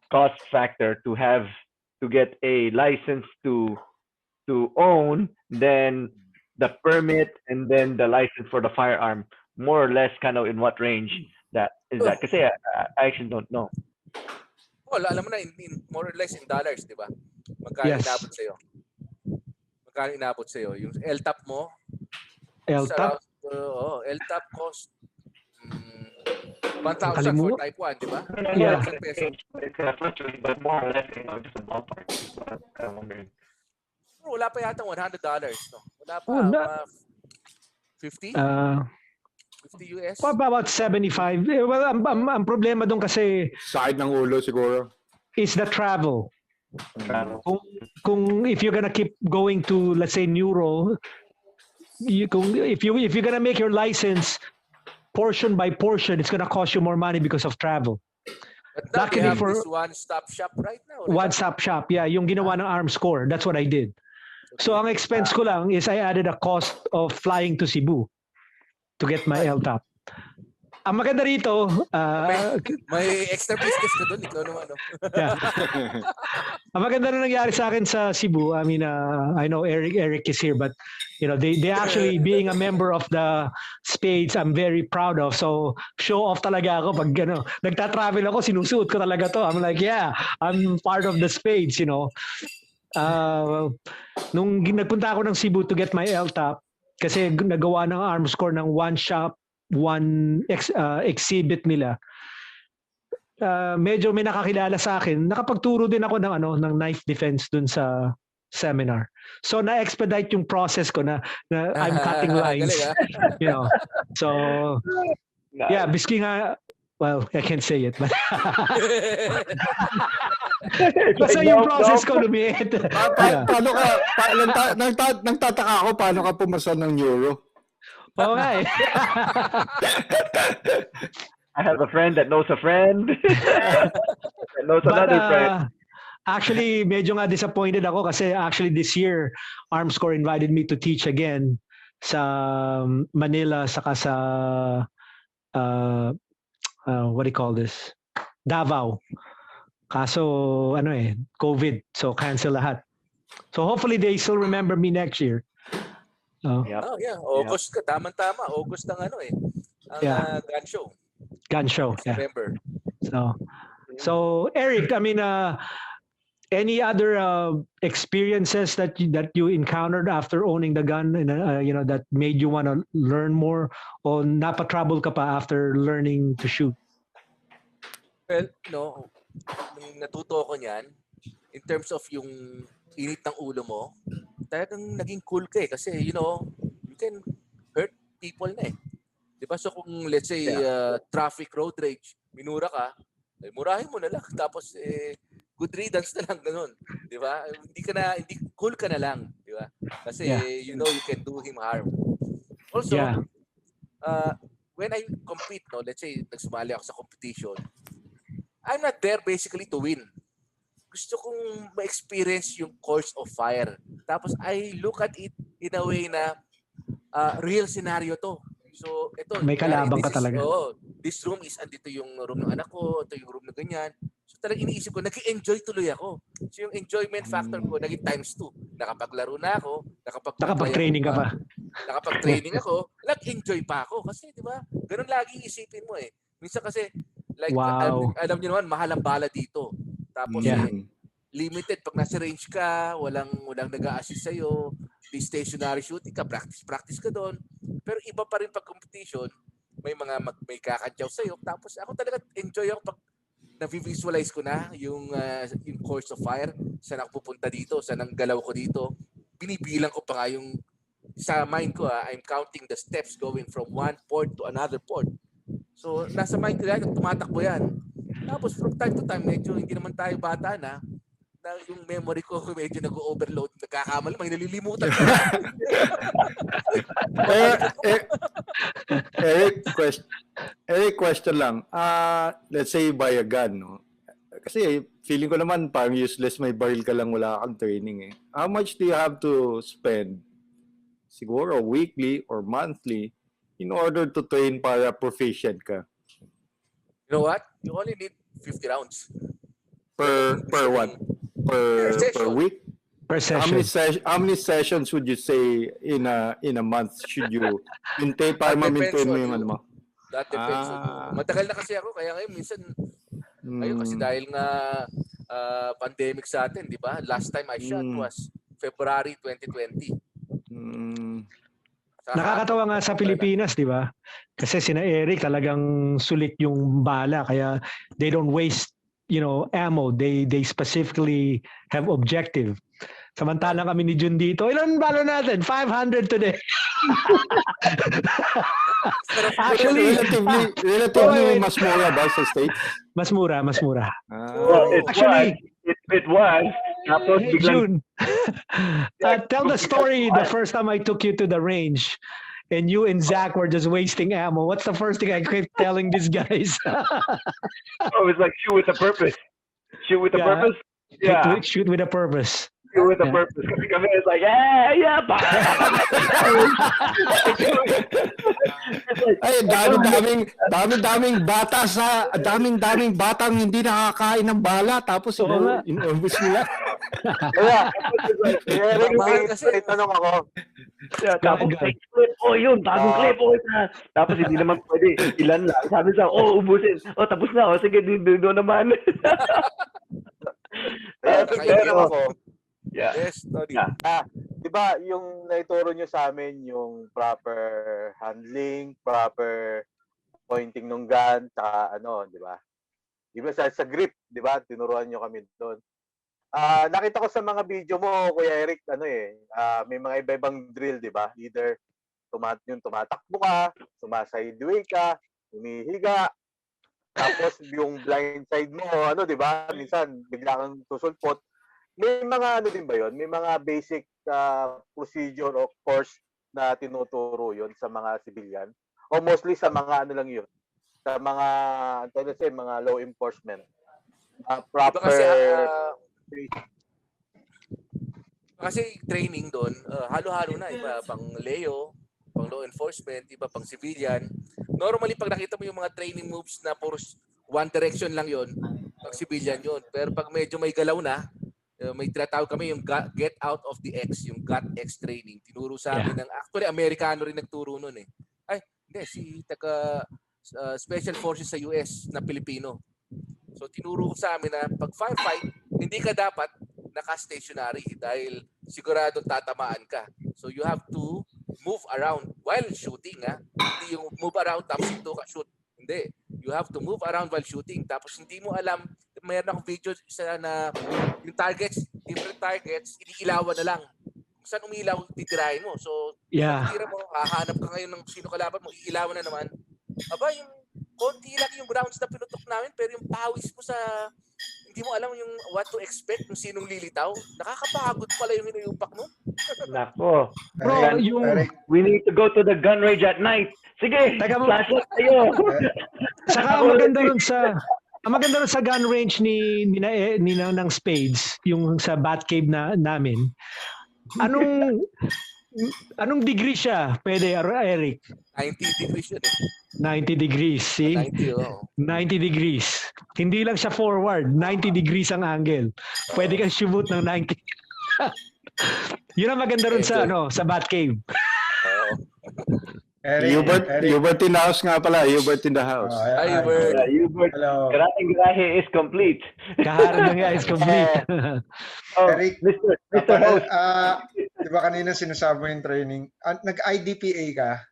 Speaker 5: cost factor to get a license to own, then the permit, and then the license for the firearm, more or less kind of in what range that is that? Kasi I actually don't know.
Speaker 4: Well, alam mo na, in more or less in dollars, di ba? Magkano inabot sa'yo? Magkano inabot sa'yo? Yung LTAP mo?
Speaker 1: LTAP?
Speaker 4: LTAP cost 1,000 for type 1, di ba?
Speaker 1: Yeah.
Speaker 5: It's gonna fluctuate, but more or less, just a ballpark. I'm wondering.
Speaker 4: Wala pa yata $100, no? Wala pa,
Speaker 1: Oh,
Speaker 4: 50? 50 US?
Speaker 1: About 75. Well, ang problema doon kasi
Speaker 6: Sakit ng ulo siguro.
Speaker 1: is the travel. Kung if you're gonna keep going to, let's say, neuro, if you're gonna make your license portion by portion, it's gonna cost you more money because of travel.
Speaker 4: But now
Speaker 1: Luckily
Speaker 4: we have
Speaker 1: for
Speaker 4: this one-stop shop right now.
Speaker 1: one-stop shop, yeah, yung ginawa ng Arms Corps, that's what I did. So ang expense ko lang is I added a cost of flying to Cebu to get my LTAP. Ang maganda rito,
Speaker 4: may extra business ka doon, ikaw naman, no?
Speaker 1: yeah. Ang maganda na nangyari sa akin sa Cebu, I mean, I know Eric is here, but they actually, being a member of the Spades, I'm very proud of. So show off talaga ako pag nagta-travel ako, sinusuot ko talaga to. I'm like, yeah, I'm part of the Spades, Nung nagpunta ako ng Cebu to get my LTAP, kasi nagawa ng Arms Corps ng one shop, one exhibit nila. Medyo may nakakilala sa akin. Nakapagturo din ako ng knife defense dun sa seminar. So na-expedite yung process ko na I'm cutting lines.
Speaker 4: Galing,
Speaker 1: So yeah, biski nga, well, I can't say it, but basta yung process ko lumiit.
Speaker 6: Paano ka, nagtataka ako paano ka pumasa ng neuro.
Speaker 1: Oo nga eh.
Speaker 5: I have a friend that knows a friend. That knows another friend.
Speaker 1: Actually, medyo nga disappointed ako kasi actually this year, Arms Corps invited me to teach again sa Manila saka sa what do you call this? Davao. Kaso COVID, so cancel lahat. So hopefully they still remember me next year.
Speaker 5: Yep.
Speaker 4: Oh yeah, August ka, tama-tama. August ang ang gun show.
Speaker 1: Gun show, yeah.
Speaker 4: November.
Speaker 1: So Eric, I mean, any other experiences that you encountered after owning the gun, and that made you want to learn more, o napa-trouble ka pa after learning to shoot?
Speaker 4: Well, nung natuto ko niyan, in terms of yung init ng ulo mo, talagang naging cool ka eh. Kasi, you can hurt people na eh. Diba? So kung, let's say, traffic road rage, minura ka, murahin mo na lang. Tapos, good riddance na lang, ganun. Di ba? Hindi cool ka na lang. Di ba? Kasi, you know you can do him harm. Also, when I compete, no, let's say, nagsumali ako sa competition, I'm not there basically to win. Gusto kong ma-experience yung course of fire. Tapos, I look at it in a way na real scenario to. So, ito,
Speaker 1: May kalabang ka talaga.
Speaker 4: This room is, andito yung room ng anak ko, ito yung room na ganyan. So, talagang iniisip ko, nag-enjoy tuloy ako. So, yung enjoyment factor ko, naging times 2. Nakapaglaro na ako,
Speaker 1: Nakapag-training ka pa.
Speaker 4: Nakapag-training ako, nag-enjoy pa ako. Kasi, di ba, ganun lagi isipin mo eh. Minsan kasi, like, alam niyo naman, mahal ang bala dito. Tapos, limited. Pag nasa range ka, walang nag-a-assist sa'yo, di stationary shooting ka, practice ka doon. Pero iba pa rin pag competition, may kakadyaw sa'yo. Tapos ako talaga enjoy ako pag na-visualize ko na yung course of fire, saan ako pupunta dito, saan ang galaw ko dito. Binibilang ko pa nga yung sa mind ko, I'm counting the steps going from one port to another port. So nasa mind ko yan, tumatakbo yan. Tapos from time to time, medyo hindi naman tayo bata na yung memory ko medyo nag-overload, nagkakamali, may nalilimutan ko.
Speaker 6: Eric, question lang. Let's say buy a gun, no? Kasi feeling ko naman parang useless, may baril ka lang, wala kang training eh. How much do you have to spend, siguro weekly or monthly, in order to train para proficient ka?
Speaker 4: You know what? You only need 50 rounds.
Speaker 6: Per what? Per week?
Speaker 1: Per session.
Speaker 6: How many sessions would you say in a month should you maintain para ma-maintain mo yung ano mo?
Speaker 4: That depends on you. Matagal na kasi ako, kaya ngayon minsan ayun kasi dahil nga pandemic sa atin, di ba? Last time I shot was February 2020.
Speaker 1: Nakakatawa nga sa Pilipinas, di ba? Kasi sina Eric talagang sulit yung bala, kaya they don't waste, ammo. They specifically have objective. Samantalang kami ni Jun dito, ilan bala natin? 500 today. Actually,
Speaker 6: relatively mas mura ba sa States?
Speaker 1: Mas mura.
Speaker 5: Actually, it was. Tapos
Speaker 1: Hey, Jun, tell the story the first time I took you to the range and you and Zach were just wasting ammo. What's the first thing I kept telling these guys?
Speaker 5: It's like shoot with a purpose. Shoot with a purpose? Yeah.
Speaker 1: Shoot with a purpose.
Speaker 5: Shoot with a purpose. Kasi kami is like, yeah,
Speaker 6: Ay, daming batang hindi nakakain ng bala tapos inuubos nila.
Speaker 2: May tanong ako.
Speaker 5: Tapos clip, yun, bagong clip, tapos hindi naman pwede, ilan lang. Sabi sa, ubusin. Tapos na, sige, doon naman.
Speaker 2: Pero ako,
Speaker 4: yes, sorry.
Speaker 2: Diba yung naituro nyo sa amin yung proper handling, proper pointing ng gun, saka diba? Diba sa grip, diba? Tinuruan nyo kami doon. Nakita ko sa mga video mo, Kuya Eric, may mga iba-ibang drill, diba? Either tumatakbo ka, sumasideway ka, humihiga, tapos yung blind side mo, diba? Minsan, bigla kang susulpot. May mga din ba yun? May mga basic procedure o course na tinuturo yun sa mga civilian? O mostly sa mga lang yun? Sa mga, let's say, mga law enforcement? Proper...
Speaker 4: Kasi training doon, halo-halo na. Iba pang Leo, pang law enforcement, iba pang civilian. Normally, pag nakita mo yung mga training moves na puro one direction lang yon, pag civilian yon. Pero pag medyo may galaw na, may tinatawag kami yung get out of the X, yung GOT X training. Tinuro sa amin ng, actually, Amerikano rin nagturo nun eh. Ay, hindi, si Special Forces sa US na Pilipino. So, tinuro ko sa amin na pag firefight, hindi ka dapat naka-stationary dahil siguradong tatamaan ka. So, you have to move around while shooting. Hindi yung move around tapos ito ka shoot. Hindi. You have to move around while shooting. Tapos hindi mo alam, mayroon akong video isa na yung targets, different targets, iniilawan na lang. Kung saan umilaw, titirahin mo. So, tira mo, hahanap ka ngayon ng sino kalaban mo, iilawan na naman. Aba, yung konti lang yung rounds na pinutok namin, pero yung pawis mo sa, hindi mo alam yung what to expect, kung sinong lilitaw. Nakakapagod pala yung inuupak mo.
Speaker 5: Nako.
Speaker 1: Bro,
Speaker 5: Ayan.
Speaker 1: yung
Speaker 5: We need to go to the gun range at night. Sige,
Speaker 1: Teka mo-
Speaker 5: flashlight tayo.
Speaker 1: saka ang maganda ron sa gun range ni ng Spades, yung sa Batcave namin. Anong degree siya? Pwede, Eric?
Speaker 4: 90 degrees yun eh.
Speaker 1: 90 degrees, see?
Speaker 4: 90, oh.
Speaker 1: 90 degrees. Hindi lang siya forward, 90 degrees ang angle. Pwede kang shoot ng 90. Yun ang maganda ron sa sa Batcave.
Speaker 4: Oo.
Speaker 6: Hubert in the house nga pala. Hubert in the house.
Speaker 4: Ay, Hubert.
Speaker 5: Hubert,
Speaker 3: Hello.
Speaker 5: Karateng Garahe is complete.
Speaker 1: Kaharap nga is complete.
Speaker 5: Oh,
Speaker 3: Eric,
Speaker 5: Mr. Host.
Speaker 3: di ba kanina sinasabi mo yung training? Nag-IDPA ka?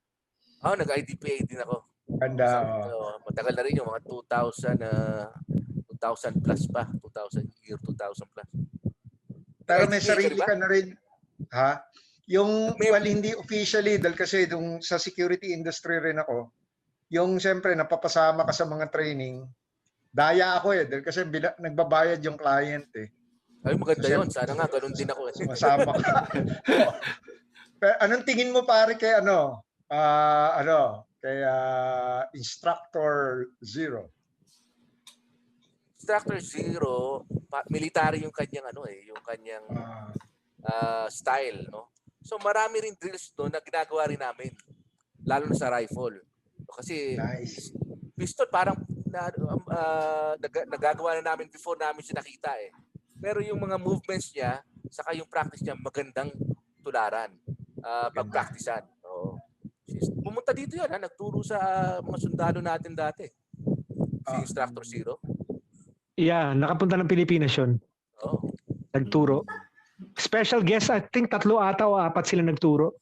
Speaker 4: Nag-IDPA din ako.
Speaker 3: Ganda.
Speaker 4: Matagal na rin yung mga 2000 plus pa. 2000 plus.
Speaker 3: Pero may
Speaker 4: IDPA
Speaker 3: sarili
Speaker 4: ka
Speaker 3: ka na rin. Ha? Yung, hindi officially, dahil kasi sa security industry rin ako, yung siyempre napapasama ka sa mga training, daya ako dahil kasi nagbabayad yung client
Speaker 4: Ay, maganda yun. Sana nga, ganun din ako.
Speaker 3: Masama ka. Pero anong tingin mo pare kay kay Instructor Zero?
Speaker 4: Instructor Zero, military yung kanyang yung kanyang style, no? So marami rin drills doon na ginagawa rin namin, lalo na sa rifle. Kasi
Speaker 3: Nice.
Speaker 4: pistol parang nagagawa na namin before namin siya nakita Pero yung mga movements niya, saka yung practice niya magandang tularan, pag-practicean. Oo. Pumunta dito yan, nagturo sa mga sundalo natin dati. Si Instructor Zero.
Speaker 1: Yeah, nakapunta ng Pilipinas yun.
Speaker 4: Oo.
Speaker 1: Nagturo. Special guest, I think 3 ata o 4 sila nagturo.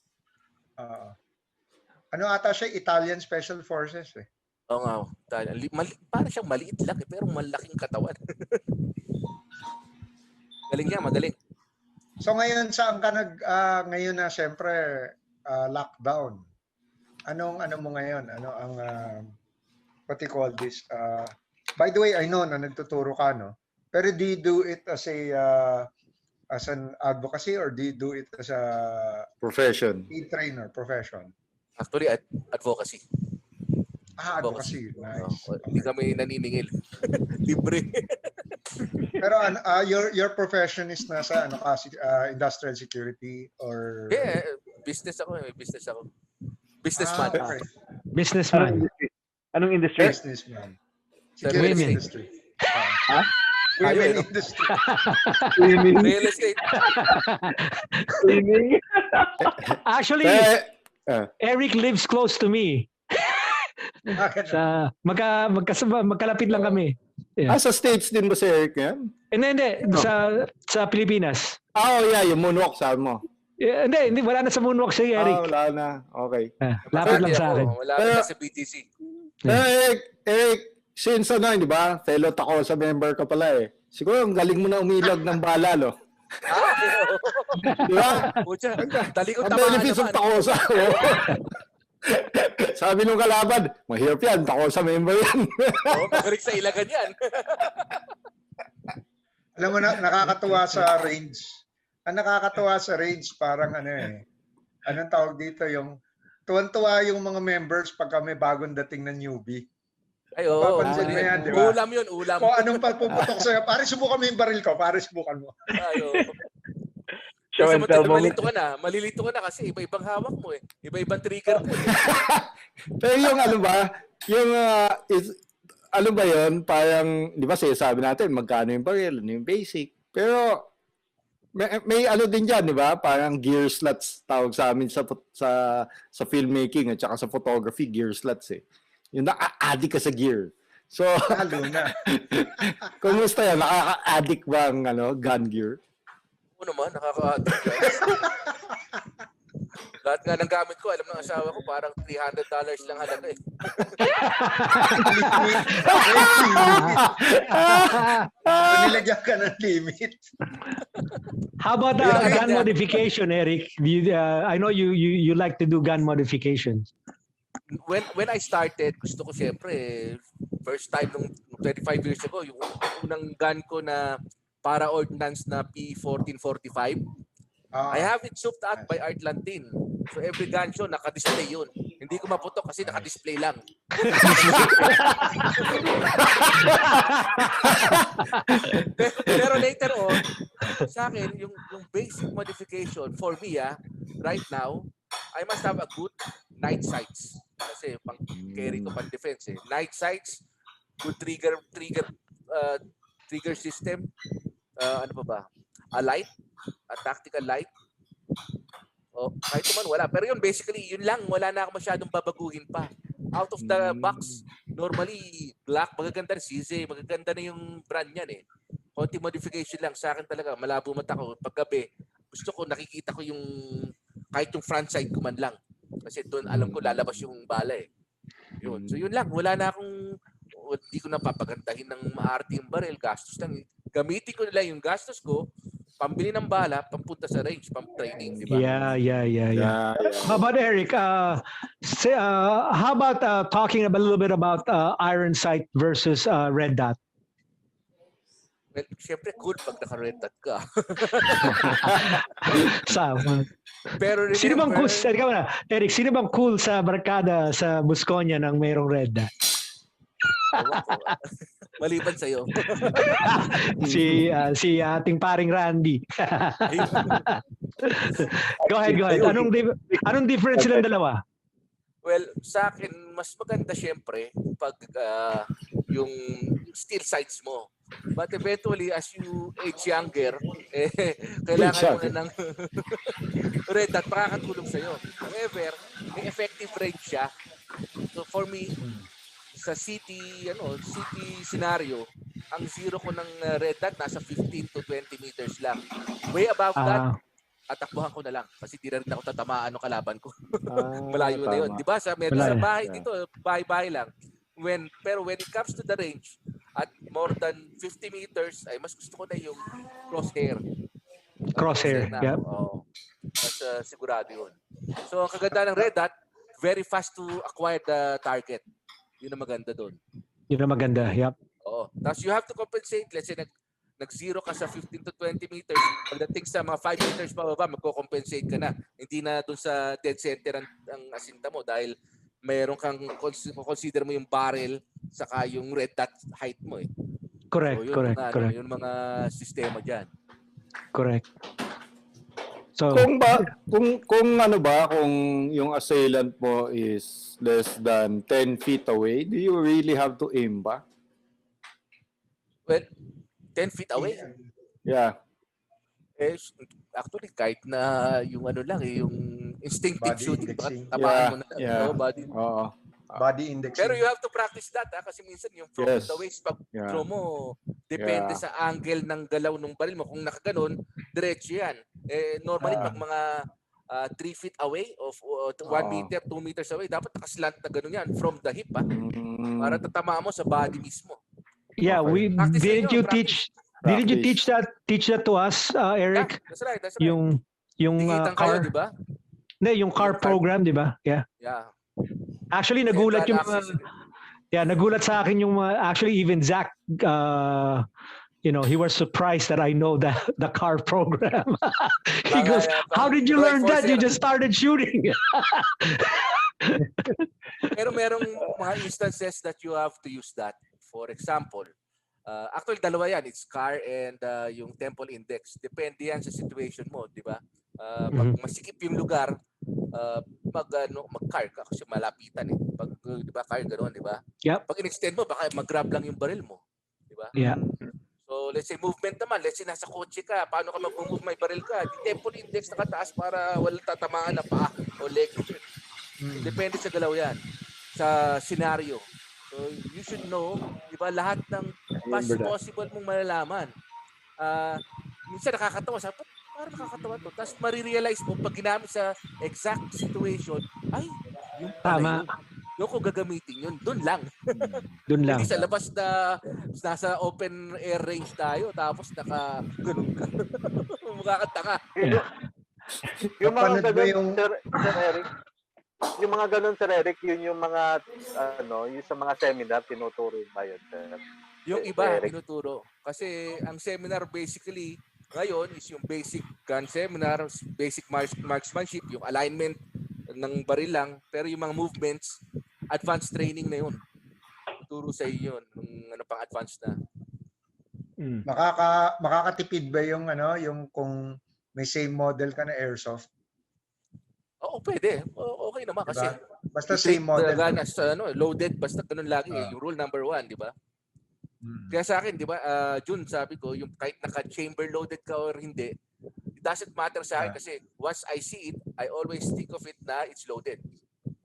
Speaker 3: Ano ata siya? Italian Special Forces
Speaker 4: Oo nga. Parang siyang maliit lang pero malaking katawan. Galing niya, magaling.
Speaker 3: So ngayon saan ka ngayon na siyempre lockdown? Anong mo ngayon? Ano ang what you call this? By the way, I know na nagtuturo ka, no? Pero do you do it as an advocacy or do you do it as a
Speaker 6: Profession.
Speaker 3: trainer profession?
Speaker 4: Actually, advocacy.
Speaker 3: Advocacy. Nice.
Speaker 4: Hindi kami naniningil. Libre.
Speaker 3: Pero your profession is nasa industrial security or
Speaker 4: Business ako. Businessman.
Speaker 3: Okay.
Speaker 1: Businessman.
Speaker 5: Anong industry?
Speaker 3: Businessman.
Speaker 4: Real
Speaker 3: Security
Speaker 4: estate.
Speaker 3: industry.
Speaker 4: Ayun,
Speaker 3: Women industry.
Speaker 4: Real estate.
Speaker 5: Swimming?
Speaker 1: Actually, Eric lives close to me. Magkalapit lang kami. Yeah.
Speaker 6: Sa States din ba si Eric yan?
Speaker 1: Hindi. Sa Pilipinas.
Speaker 6: Yeah, yung moonwalk sabi mo.
Speaker 1: Hindi, wala na sa moonwalk si Eric.
Speaker 6: Wala na. Okay.
Speaker 1: Lapit lang sa akin.
Speaker 4: Wala na sa BTC.
Speaker 6: Eric, since di ba? Fellow Acosta member ka pala Siguro ang galing mo na umilag ng bala, no? Di ba?
Speaker 4: Pucha, dali ko
Speaker 6: Ang
Speaker 4: tamaan
Speaker 6: benefits of
Speaker 4: naman.
Speaker 6: Acosta. Sabi nung kalaban, mahirap yan, Acosta member yan.
Speaker 4: Magaling sa ilagan yan.
Speaker 3: Alam mo na, nakakatuwa sa range. Ang nakakatuwa sa range, parang anong tawag dito, yung tuwan-tuwa yung mga members pag kami bagong dating na newbie.
Speaker 4: Ay, oo.
Speaker 3: Papansin mo yan, di ba?
Speaker 4: Ulam yun, ulam.
Speaker 3: O anong papuputok sa'yo, pare subukan mo yung baril ko, pare subukan mo.
Speaker 4: Ay, oo.
Speaker 5: Show and tell moment.
Speaker 4: Malilito ka na kasi iba-ibang hawak mo Iba-ibang trigger mo
Speaker 6: Pero yung ano ba yun, parang, di ba sabi natin, magkano yung baril, ano yung basic. Pero, may din dyan, di ba? Parang gear slots, tawag sa amin sa filmmaking at saka sa photography, gear slots Yung naka-addict ka sa gear. So,
Speaker 3: Lalo na.
Speaker 6: kumusta yan? Nakaka-addict ba ang gun gear?
Speaker 4: Oo naman, nakaka-addict yan. Lahat nga ng gamit ko, alam ng asawa ko, parang $300 lang halaga
Speaker 3: Nilagyan ka ng limit.
Speaker 1: How about gun modification, Eric? I know you like to do gun modifications.
Speaker 4: when I started, gusto ko siyempre, first time nung 25 years ago, yung unang gun ko na para ordnance na P1445, I have it souped out by Art Lantin. So every gun show, naka-display yun. Hindi ko maputok kasi naka-display lang. Pero later on, sa akin, yung basic modification for me, right now, I must have a good night sights. Kasi pang carry ko pang defense eh. Night sights, good trigger system. Ano pa ba? A light, a tactical light. Oh, kahit naman wala. Pero yun, basically, yun lang. Wala na ako masyadong babaguhin pa. Out of the box, normally, black, magaganda na CZ, magaganda na yung brand yan eh. Konti modification lang. Sa akin talaga, malabo mata ko. Paggabi, gusto ko, nakikita ko yung, kahit yung front side ko man lang. Kasi doon, alam ko, lalabas yung bala eh. Yun. So yun lang. Wala na akong, hindi ko na papagandahin ng maarte yung barrel. Gastos lang. Gamitin ko nila yung gastos ko, pambili ng bala, pampunta sa range, pam-training, di ba?
Speaker 1: Yeah. How about Eric? How about talking a little bit about iron sight versus red dot?
Speaker 4: Well, syempre cool pag naka-red dot ka. Pero remember,
Speaker 1: sino bang cool? Eric, sino bang cool sa barkada sa Busconia ng mayroong red dot?
Speaker 4: Maliban sa'yo.
Speaker 1: si ating paring Randy. Go ahead. Anong difference silang dalawa?
Speaker 4: Well, sa akin, mas maganda syempre pag yung steel sights mo. But eventually, as you age younger, kailangan mo na ng red dot, makakatulong sa'yo. However, may effective range siya. So for me, sa city scenario, ang zero ko ng red dot nasa 15 to 20 meters lang. Way above that, atakbuhan ko na lang kasi di na rin ako tatamaan ng kalaban ko. Malayo na yun. Di ba? Sa bahay dito, bahay-bahay lang. Pero when it comes to the range, at more than 50 meters, ay mas gusto ko na yung crosshair.
Speaker 1: Crosshair, yeah.
Speaker 4: Mas sigurado yun. So, ang kaganda ng red dot, very fast to acquire the target. Yun ang maganda doon.
Speaker 1: Yun ang maganda, yep.
Speaker 4: Oo. Tapos you have to compensate. Let's say nag-zero ka sa 15 to 20 meters. Pagdating sa mga 5 meters pababa, magko-compensate ka na. Hindi na doon sa dead center ang asinta mo dahil mayroon kang consider mo yung barrel saka yung red dot height mo eh.
Speaker 1: Correct,
Speaker 4: so,
Speaker 1: correct.
Speaker 4: Yung mga sistema dyan.
Speaker 1: Correct. So,
Speaker 6: kung yung assailant mo is less than 10 feet away, do you really have to aim ba?
Speaker 4: Well, 10 feet away?
Speaker 6: Yeah.
Speaker 4: Actually, kahit na yung yung instinctive
Speaker 3: Body
Speaker 4: shooting,
Speaker 3: indexing.
Speaker 4: tamaan mo na.
Speaker 6: Yeah.
Speaker 4: Body.
Speaker 3: Body indexing.
Speaker 4: Pero you have to practice that kasi minsan yung from the waist pag throw mo, depende sa angle ng galaw ng baril mo. Kung nakaganon, diretso yan. Normally, pag mga 3 feet away of 1 meter, 2 meters away, dapat nakaslant na gano'n yan from the hip para tatamaan mo sa body mismo.
Speaker 1: Yeah, didn't you teach that to us, Eric?
Speaker 4: Yeah, that's right.
Speaker 1: Yung
Speaker 4: car, di ba?
Speaker 1: Yung car program, di ba? Yeah. Actually, nagulat nagulat sa akin yung actually even Zach, he was surprised that I know the car program. He goes, "How did you learn that? You just started shooting."
Speaker 4: Pero merong mga instances that you have to use that. For example, actually dalawa yan, it's car and yung temple index. Depende yan sa situation mo, di ba? Pag masikip yung lugar, mag-car ka kasi malapitan eh. Pag di ba car ganoon, di ba?
Speaker 1: Yep.
Speaker 4: Pag in-extend mo, baka mag-grab lang yung baril mo, di ba?
Speaker 1: Yeah.
Speaker 4: So let's say movement naman, let's say nasa kotse ka, paano ka mag-move, may baril ka? Di temple index nakataas para walang tatamaan na paa o leg. Depende sa galaw yan, sa scenario. So you should know, di ba, lahat ng possible mong malalaman. Minsan nakakatawa, sabi, parang nakakatawa to. Tapos marirealize mo, pag ginamit sa exact situation, ay, yung
Speaker 1: tama.
Speaker 4: Yung ko gagamitin yun, dun lang.
Speaker 1: Dun lang.
Speaker 4: Hindi sa labas na nasa open air range tayo, tapos ganun ka. Mukha ka tanga.
Speaker 2: Yung mga ganun, Sir Eric, yung mga ganun, Sir Eric, yun yung mga, yung sa mga seminar, tinuturo ba yun, Sir?
Speaker 4: Yung
Speaker 2: Sir
Speaker 4: iba,
Speaker 2: Eric?
Speaker 4: tinuturo. Kasi ang seminar basically, ngayon is yung basic gun seminar, basic marksmanship, yung alignment ng baril lang, pero yung mga movements, advanced training na yun. Turo sa iyo yun, yung pang advanced na.
Speaker 3: Makakatipid ba yung yung kung may same model ka na airsoft?
Speaker 4: Oo, pwede. Okay naman kasi
Speaker 3: Diba? Basta
Speaker 4: you
Speaker 3: same
Speaker 4: treat
Speaker 3: model.
Speaker 4: the gun as loaded, basta ganun lagi yung rule number 1, di ba? Kaya sa akin, di ba, Jun, sabi ko, yung kahit naka-chamber loaded ka or hindi, it doesn't matter sa akin kasi once I see it, I always think of it na it's loaded.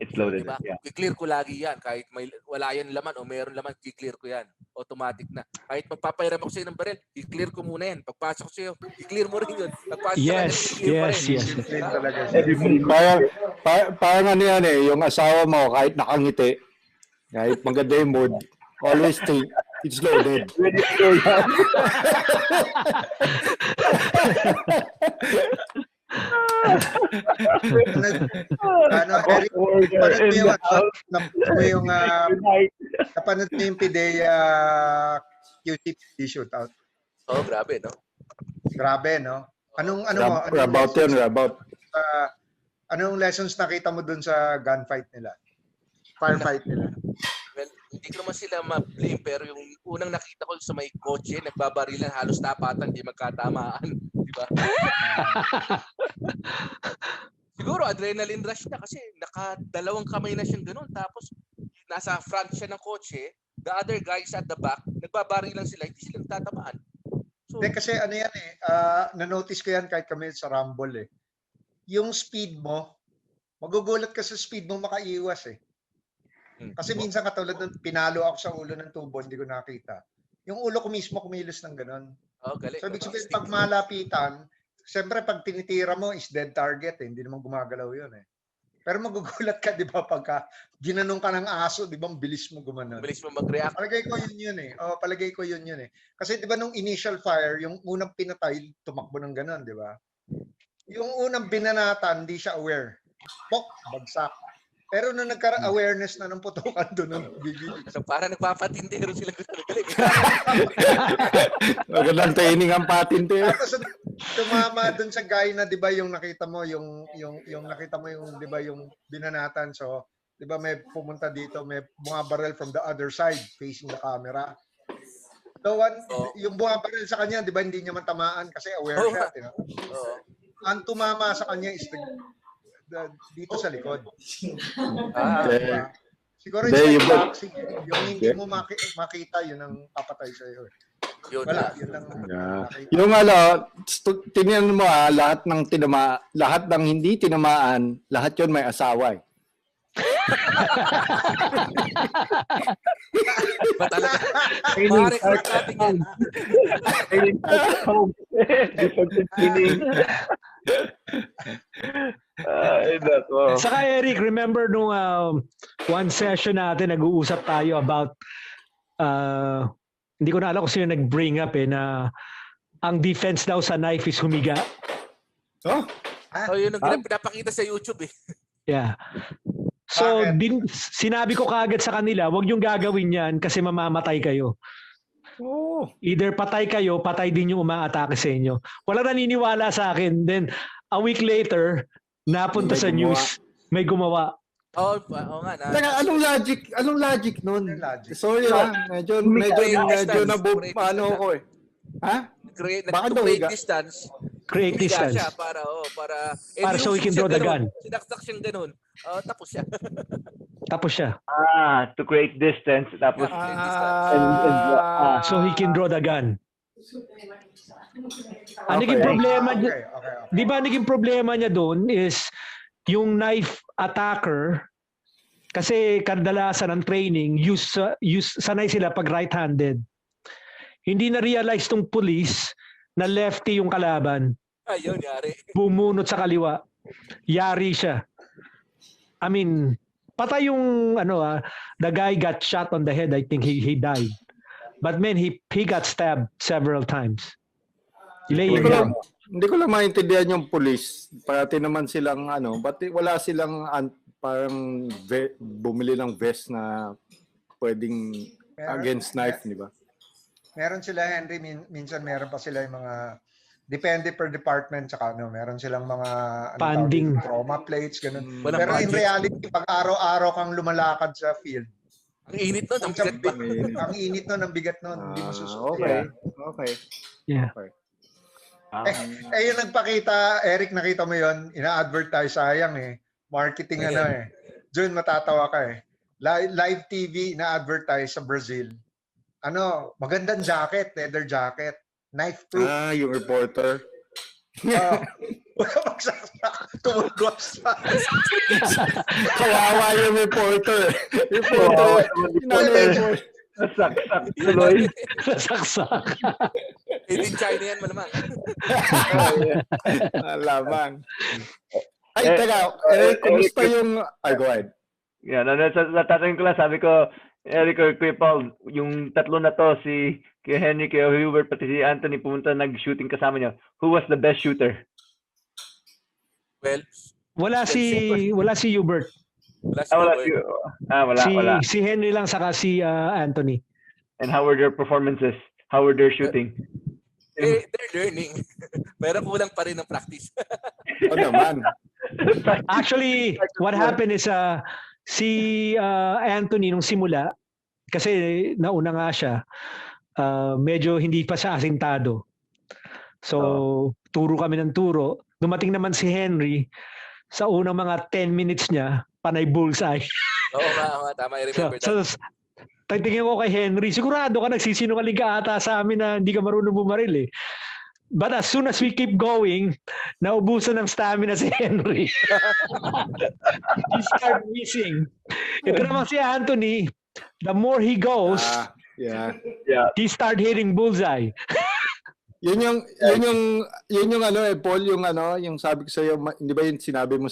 Speaker 5: It's loaded.
Speaker 4: Diba?
Speaker 5: Yeah.
Speaker 4: I-clear ko lagi yan. Kahit wala yan laman o mayroon laman, i-clear ko yan. Automatic na. Kahit magpapairam ako sa'yo ng baril, i-clear ko muna yan. Pagpasok ko sa'yo, i-clear mo rin yun. Pagpasok
Speaker 1: Yes.
Speaker 3: Discipline talaga siya.
Speaker 6: Parang ano yan yung asawa mo kahit nakangiti, kahit maganda yung mood, always think it's loaded.
Speaker 3: Napanood mo yung PIDEA QCPD shootout?
Speaker 4: Oh, grabe, no?
Speaker 3: Grabe, no? Anong lessons nakita mo dun sa gunfight nila? Firefight nila?
Speaker 4: Well, hindi ko naman sila ma-blame, pero yung unang nakita ko sa may kotse, nagbabarilan, halos napatan, di magkatamaan. Di ba? Siguro adrenaline rush na kasi nakadalawang kamay na siyang ganun. Tapos nasa front siya ng kotse, the other guys at the back, nagbabarilan sila, hindi sila tatamaan. So,
Speaker 3: kasi yan na-notice ko yan kahit kami sa Rumble Yung speed mo, magugulat ka sa speed mo makaiwas Kasi minsan katulad nung pinalo ako sa ulo ng tubo, hindi ko nakita. Yung ulo ko mismo kumilos ng ganun.
Speaker 4: Oh, galing.
Speaker 3: So ibig sabihin, pag malapitan, siyempre pag tinitira mo is dead target hindi naman gumagalaw yun Pero magugulat ka, di ba, pagka ginanong ka ng aso, di ba, bilis mo gumanon.
Speaker 4: Bilis mo mag-react.
Speaker 3: Palagay ko yun palagay ko yun Kasi di ba nung initial fire, yung unang pinatay, tumakbo ng ganon, di ba? Yung unang binanatan, hindi siya aware. Pok, bagsak. Pero nung nagka-awareness na ng putukan doon,
Speaker 4: so parang nagpapatindero sila.
Speaker 6: Magandang training ang patintero.
Speaker 3: Tapos tumama doon sa guy na 'di ba yung nakita mo yung nakita mo yung 'di ba yung binanatan, so 'di ba may pumunta dito, may mga barrel from the other side facing the camera. So yung buha barrel sa kanya 'di ba hindi niya man tamaan kasi aware siya, 'di ba? Ang tumama sa kanya is dito sa likod. Siguro yung boxing, yung hindi mo makita, yun ang papatay sa iyo. Wala, yun lang.
Speaker 6: Yung tingnan mo lahat ng hindi tinamaan, lahat yun may asawa
Speaker 4: Ba talaga? Ma-record natin yan.
Speaker 1: Saka Eric, remember nung one session natin, nag-uusap tayo about hindi ko na alam kung sino nag-bring up na ang defense daw sa knife is humiga.
Speaker 4: Yun ang pinapakita sa YouTube
Speaker 1: Yeah. So, sinabi ko kaagad sa kanila, huwag niyong gagawin yan kasi mamamatay kayo. Either patay kayo, patay din yung umaatake sa inyo. Wala naniniwala sa akin. Then, a week later, napunta sa news, may gumawa.
Speaker 4: Oo nga.
Speaker 6: Anong logic nun? Sorry medyo paano ko
Speaker 4: To create distance.
Speaker 1: Create distance.
Speaker 4: Siya para
Speaker 1: so he can draw the gun.
Speaker 4: Sinaksak siyang ganun. Tapos siya.
Speaker 5: To create distance. Tapos
Speaker 1: so he can draw the gun. Ang naging problema niya, di ba naging problema niya doon is yung knife attacker, kasi kadalasan ng training, sanay sila pag right-handed. Hindi na-realize tong police na lefty yung kalaban.
Speaker 4: Ayun, yari.
Speaker 1: Bumunot sa kaliwa. Yari siya. I mean, patay yung the guy got shot on the head. I think he died. But man, he got stabbed several times.
Speaker 6: Hindi ko lang maintindihan yung police. Parati naman silang ba't wala silang parang bumili ng vest na pwedeng against knife, di ba?
Speaker 3: Meron sila, Henry, minsan meron pa sila yung mga, depende per department, tsaka meron silang mga
Speaker 1: Funding.
Speaker 3: trauma plates, ganun.
Speaker 4: Walang
Speaker 3: Pero in
Speaker 4: budget.
Speaker 3: reality, pag araw-araw kang lumalakad sa field,
Speaker 4: Ang init nun, ang bigat pa.
Speaker 3: ang init nun, ang bigat nun, hindi mo susunod.
Speaker 6: Okay.
Speaker 1: Yeah.
Speaker 6: Okay.
Speaker 3: Yung nagpakita, Eric, nakita mo yon, ina-advertise, sayang marketing Jun, matatawa ka live TV na-advertise sa Brazil. Magandang jacket, leather jacket, knife proof.
Speaker 6: Yung reporter.
Speaker 3: Wala magsaksak, tumugos pa.
Speaker 6: Kawawa yung reporter.
Speaker 5: Saksak tuloy.
Speaker 1: Saksak.
Speaker 4: Hindi China yan malamang.
Speaker 6: Alamang. Ay, teka. Kumusta yung... Ay, go ahead.
Speaker 5: Yeah, natatanong ko lang, sabi ko, Eric or Kuya Paul, yung tatlo na to, si Kuya Henry, Kuya Hubert, pati si Anthony, pumunta nag-shooting kasama nyo. Who was the best shooter?
Speaker 4: Well,
Speaker 1: Wala si Hubert.
Speaker 4: wala.
Speaker 1: Si Henry lang saka si Anthony.
Speaker 5: And how were their performances? How were their shooting?
Speaker 4: They're learning. Pero kulang pa rin ng practice.
Speaker 6: Naman.
Speaker 1: Actually, what happened is si Anthony nung simula, kasi nauna nga siya, medyo hindi pa siya asintado. So, turo kami ng turo. Dumating naman si Henry, sa unang mga 10 minutes niya, panay bullseye.
Speaker 4: Oo nga, tama. I remember that.
Speaker 1: So, tingin ko kay Henry, sigurado ka nagsisinungaling ka ata sa amin na hindi ka marunong bumaril But as soon as we keep going, naubusan ng stamina si Henry. He start missing. Ito naman si Anthony, the more he goes, he start hitting bullseye.
Speaker 6: Yun yung Paul, yung sabi ko sa iyo, hindi ba yung sinabi mo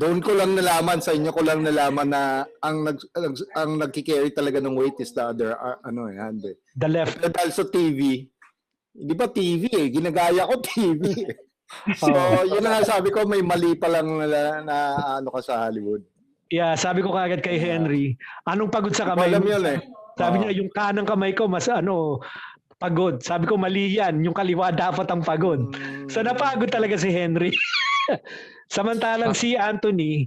Speaker 6: doon ko lang nalaman, sa inyo ko lang nalaman na ang nagki-carry talaga ng weight is the other hand.
Speaker 1: The left.
Speaker 6: Pero dahil sa TV, hindi ba TV ginagaya ko TV. So, yun na sabi ko, may mali pa lang na ka sa Hollywood.
Speaker 1: Yeah, sabi ko kagad kay Henry, anong pagod sa kamay?
Speaker 6: Alam yun
Speaker 1: Sabi niya, yung kanang kamay ko mas pagod. Sabi ko, mali yan. Yung kaliwa dapat ang pagod. So, napagod talaga si Henry. Samantalang si Anthony,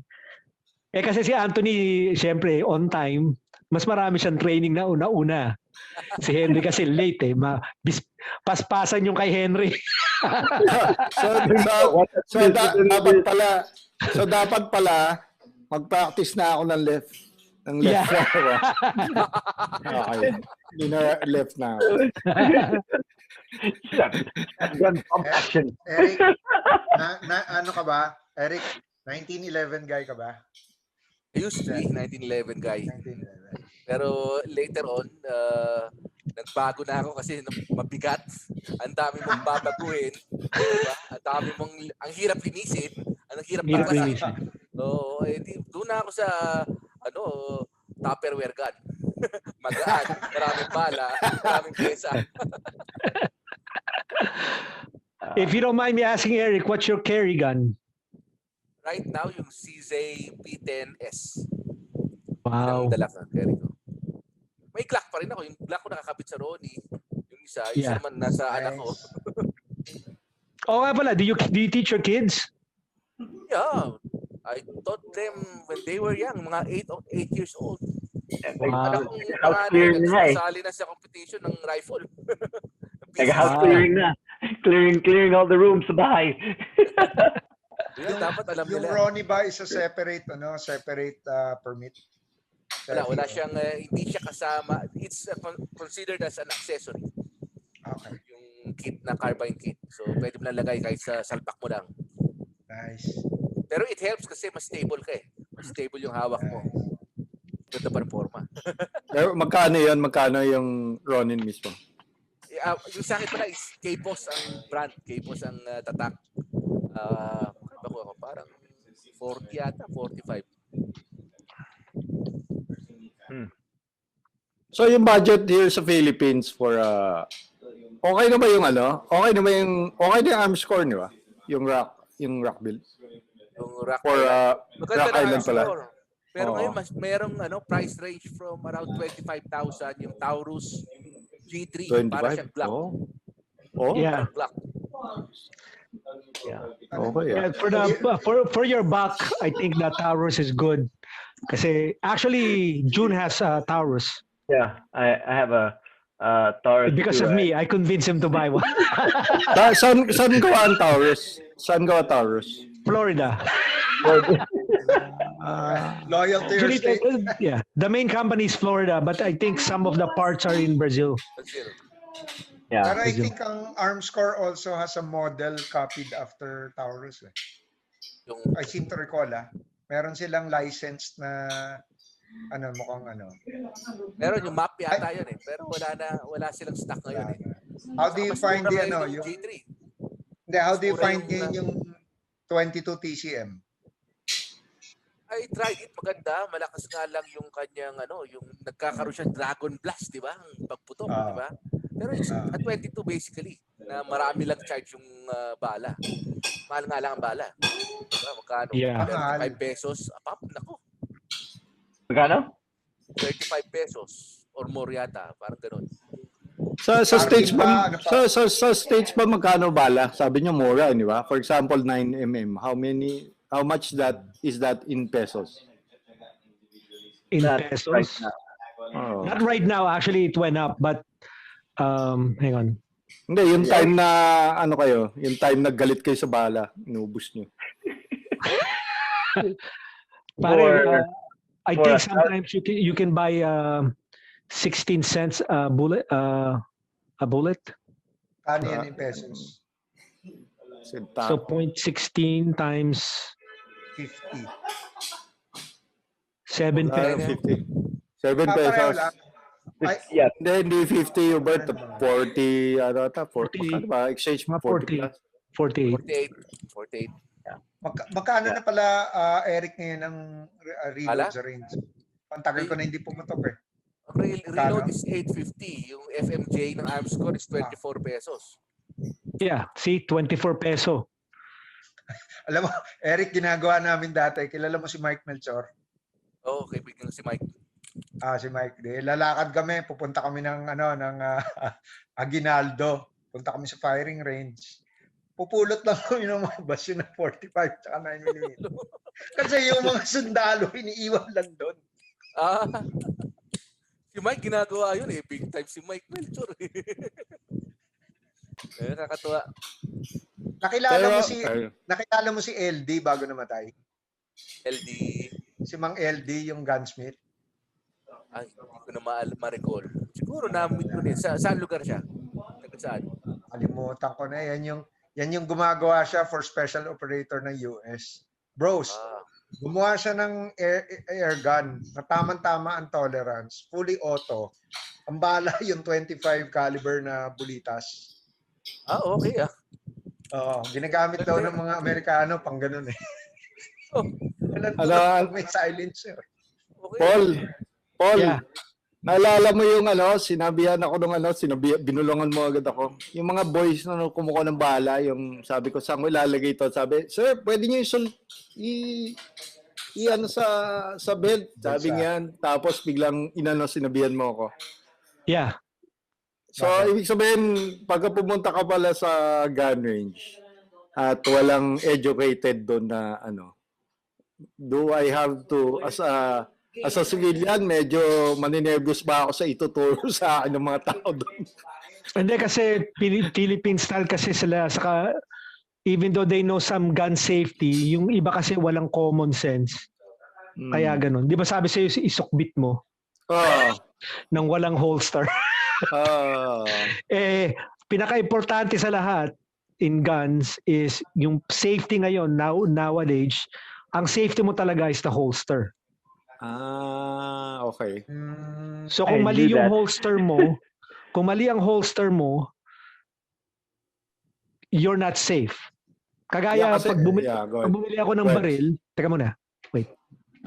Speaker 1: kasi si Anthony, syempre, on time, mas marami siyang training na una-una. Si Henry kasi late paspasan yung kay Henry.
Speaker 6: dapat pala, mag-practice na ako ng left.
Speaker 1: Yeah.
Speaker 6: Okay. Left na.
Speaker 3: Eric, ano ka ba? Eric, 1911 guy ka ba?
Speaker 4: I used to be 1911 guy.
Speaker 3: 1911.
Speaker 4: Pero later on, nagbago na ako kasi mabigat. Ang dami mong babaguhin. Diba? Ang hirap linisin. Ang hirap pagkasin. So, doon na ako sa Tupperware gun. Magaan, maraming bala, maraming pyesa.
Speaker 1: If you don't mind me asking, Eric, what's your carry gun?
Speaker 4: Right now, yung CZ P10S.
Speaker 1: Wow.
Speaker 4: Yung dala ko, carry ko. May Glock pa rin ako. Yung Glock ko nakakabit sa Ronnie. Yung isa naman nasa anak ko.
Speaker 1: Nga pala, do you teach your kids?
Speaker 4: Yeah. I taught them when they were young, mga 8 years old.
Speaker 1: Wow.
Speaker 4: Sali na sa competition ng rifle.
Speaker 5: House clearing na. Clearing all the rooms sa bahay.
Speaker 4: Dapat alam
Speaker 3: yung
Speaker 4: nila.
Speaker 3: Ronnie ba is a separate permit?
Speaker 4: Wala siyang, hindi siya kasama. It's considered as an accessory.
Speaker 3: Okay.
Speaker 4: Yung kit na carbine kit. So, pwede mo lang lagay kahit sa salpak mo lang.
Speaker 3: Nice.
Speaker 4: Pero it helps kasi mas stable ka Mas stable yung hawak mo. Ganda pa ng forma.
Speaker 6: Pero magkano yung Ronin mismo?
Speaker 4: Yung sa akin pala is K-Boss ang brand. K-Boss ang tatak. Parang 40 yata, 45.
Speaker 6: So yung budget here sa Philippines for okay na ba yung okay na yung arms core, di ba? Yung rock build.
Speaker 4: Yung Rock
Speaker 6: For
Speaker 4: Island. Maganda
Speaker 6: Rock
Speaker 4: na
Speaker 6: Island
Speaker 4: ang
Speaker 6: pala.
Speaker 4: score. Pero
Speaker 6: Oo.
Speaker 4: ngayon, merong price range from around 25,000 yung Taurus G3. Para
Speaker 6: 25?
Speaker 4: siyang Glock.
Speaker 6: Oh,
Speaker 1: Yeah.
Speaker 4: Parang Glock.
Speaker 5: Yeah.
Speaker 6: okay.
Speaker 1: Yeah, for your buck, I think that Taurus is good. Kasi actually, June has Taurus.
Speaker 5: Yeah, I have a Taurus
Speaker 1: Because
Speaker 5: too.
Speaker 1: of me, I convinced him to buy one.
Speaker 6: Saan gawa ang Taurus? Saan gawa Taurus?
Speaker 1: Florida.
Speaker 3: Loyal to your
Speaker 1: Actually,
Speaker 3: state.
Speaker 1: yeah, the main company is Florida, but I think some of the parts are in Brazil.
Speaker 4: Brazil.
Speaker 5: Yeah.
Speaker 3: Pero I think ang Armscore also has a model copied after Taurus.
Speaker 4: Yung
Speaker 3: I seem to recall, meron silang licensed na mukhang
Speaker 4: meron yung map yata yun eh. Pero wala silang stock ngayon eh.
Speaker 3: How do you
Speaker 4: Mas
Speaker 3: find
Speaker 4: mura
Speaker 3: the
Speaker 4: ngayon
Speaker 3: yung
Speaker 4: G3.
Speaker 3: Hindi, how do you
Speaker 4: Mas mura
Speaker 3: find yung 22 TCM?
Speaker 4: I tried it, maganda. Malakas nga lang yung kanyang yung nagkakaroon siya Dragon Blast, di ba? Ang pagputok, di ba? Pero it's at 22 basically, na marami lang charge yung bala. Mahal nga lang ang bala. Diba? Magkano?
Speaker 1: Yeah.
Speaker 4: 35 pesos. Apap, nako.
Speaker 5: Magkano?
Speaker 4: 35 pesos or more yata, parang ganun.
Speaker 6: Sa stage ba,
Speaker 3: Ano pa?
Speaker 6: sa stage ba magkano bala? Sabi niyo mura, di ba? For example, 9mm. How much is that in pesos?
Speaker 1: In
Speaker 5: Not
Speaker 1: pesos?
Speaker 5: right now.
Speaker 6: Oh.
Speaker 1: Not right now. Actually, it went up, but hang on.
Speaker 6: Hindi, yung time na yung time na galit kayo sa bala, inubos niyo.
Speaker 1: Pare, I
Speaker 5: for
Speaker 1: think
Speaker 5: a-
Speaker 1: sometimes you can buy 16 cents a bullet. A bullet.
Speaker 3: Kano yan in pesos?
Speaker 1: So 0.16 times
Speaker 3: 50.
Speaker 1: 7 pesos.
Speaker 6: 50. 7
Speaker 3: Pareho
Speaker 6: pesos.
Speaker 3: lang. Ay,
Speaker 5: Yeah.
Speaker 6: Hindi 50 yung Bert. 40,
Speaker 1: 40.
Speaker 6: Ano ba? Exchange
Speaker 1: Mga
Speaker 6: 40 plus.
Speaker 1: 48.
Speaker 4: 48.
Speaker 3: magkano na pala, Eric, ngayon ang reload
Speaker 4: Ala?
Speaker 3: sa range? Ang tagal ko na hindi pumutok eh.
Speaker 4: Ang reload is 850. Yung FMJ ng Armscore is 24 pesos.
Speaker 1: Yeah, see, 24 peso.
Speaker 3: Alam mo, Eric, ginagawa namin dati. Kilala mo si Mike Melchor?
Speaker 4: Oo, kaibigan si Mike.
Speaker 3: Si Mike. Lalakad kami, pupunta kami ng Aguinaldo. Punta kami sa firing range. Pupulot lang kami ng mga basyo na 45 tsaka 9mm. Kasi yung mga sundalo, iniiwan lang doon.
Speaker 4: Si Mike ginagawa yun eh. Big time si Mike Melchor. Nakakatuwa.
Speaker 3: Nakilala mo si LD bago namatay?
Speaker 4: LD.
Speaker 3: Si Mang LD, yung gunsmith.
Speaker 4: Ay, hindi ko na ma-recall. Siguro na-meet ko din. Saan lugar siya? Saan?
Speaker 3: Kalimutan ko na. Yan yung gumagawa siya for special operator ng US. Bros, gumawa siya ng air gun na tamang-tama ang tolerance, fully auto. Ang bala yung 25 caliber na bulitas.
Speaker 4: Okay
Speaker 3: Ginagamit daw ng mga Amerikano pang ganun eh. May silencer.
Speaker 4: Okay.
Speaker 6: Paul,
Speaker 1: Yeah.
Speaker 6: naalala mo yung sinabihan ako nung binulungan mo agad ako. Yung mga boys na kumukuha ng bala, yung sabi ko, saan ko ilalagay ito? Sabi, sir, pwede nyo sa belt. Sabi niyan. Tapos biglang sinabihan mo ako.
Speaker 1: Yeah.
Speaker 6: So, ibig sabihin, pagka pumunta ka pala sa gun range at walang educated doon na do I have to, as a civilian, medyo maninervous ba ako sa ituturo sa akin ng mga tao doon?
Speaker 1: Hindi kasi Philippine style kasi sila, saka even though they know some gun safety, yung iba kasi walang common sense. Kaya ganun. Di ba sabi sa'yo, isukbit mo nang walang holster? Pinaka-importante sa lahat in guns is yung safety ngayon, nowadays, ang safety mo talaga is the holster.
Speaker 6: Okay.
Speaker 1: So kung mali yung holster mo, kung mali ang holster mo, you're not safe. Kagaya pag bumili ako ng baril, teka muna. Wait.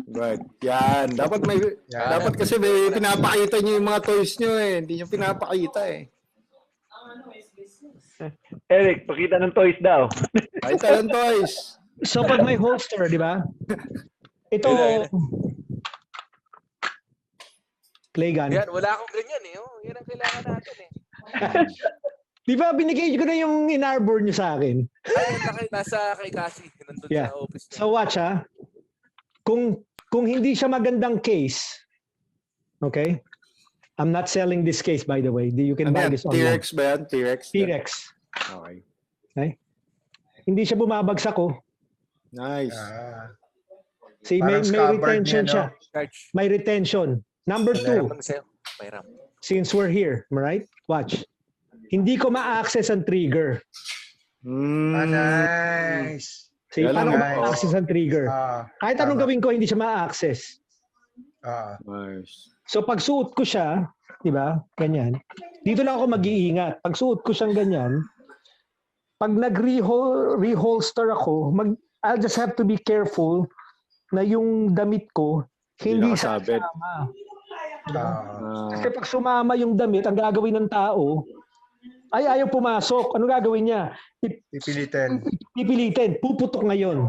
Speaker 6: Right. Yan. Dapat kasi may pinapakita niyo yung mga toys niyo eh. Hindi niyo pinapakita eh.
Speaker 5: Eric, pakita ng toys daw.
Speaker 6: Pakita ng toys.
Speaker 1: So pag may holster, di ba? Ito,
Speaker 4: Ayun.
Speaker 1: play gun.
Speaker 4: Yan, wala akong ganyan eh. Oh, yan ang kailangan natin eh.
Speaker 1: Di ba binigay ko na yung in-arbor nyo sa akin?
Speaker 4: Ay, nasa kay Cassie. Nandun
Speaker 1: Yeah.
Speaker 4: sa office niya.
Speaker 1: So watch ha. Kung hindi siya magandang case, okay? I'm not selling this case by the way. You can buy this online.
Speaker 6: T-Rex ba yan? T-Rex?
Speaker 1: T-Rex.
Speaker 6: Okay.
Speaker 1: Hindi siya bumabagsak ko.
Speaker 6: Nice.
Speaker 1: See, may retention siya.
Speaker 4: Charge.
Speaker 1: May retention. Number 2,
Speaker 4: Mayram.
Speaker 1: since we're here, right? Watch. Hindi ko ma-access ang trigger.
Speaker 3: Nice.
Speaker 1: See, paano ko ma-access ang trigger? Kahit anong gawin ko, hindi siya ma-access.
Speaker 6: Nice.
Speaker 1: So pag suot ko siya, di ba? Ganyan. Dito lang ako mag-iingat. Pag suot ko siyang ganyan, pag nag-reholster ako, I'll just have to be careful na yung damit ko hindi sasama. Kasi pag sumama yung damit, ang gagawin ng tao ay ayaw pumasok. Ano gagawin niya? Pipilitin. Puputok ngayon.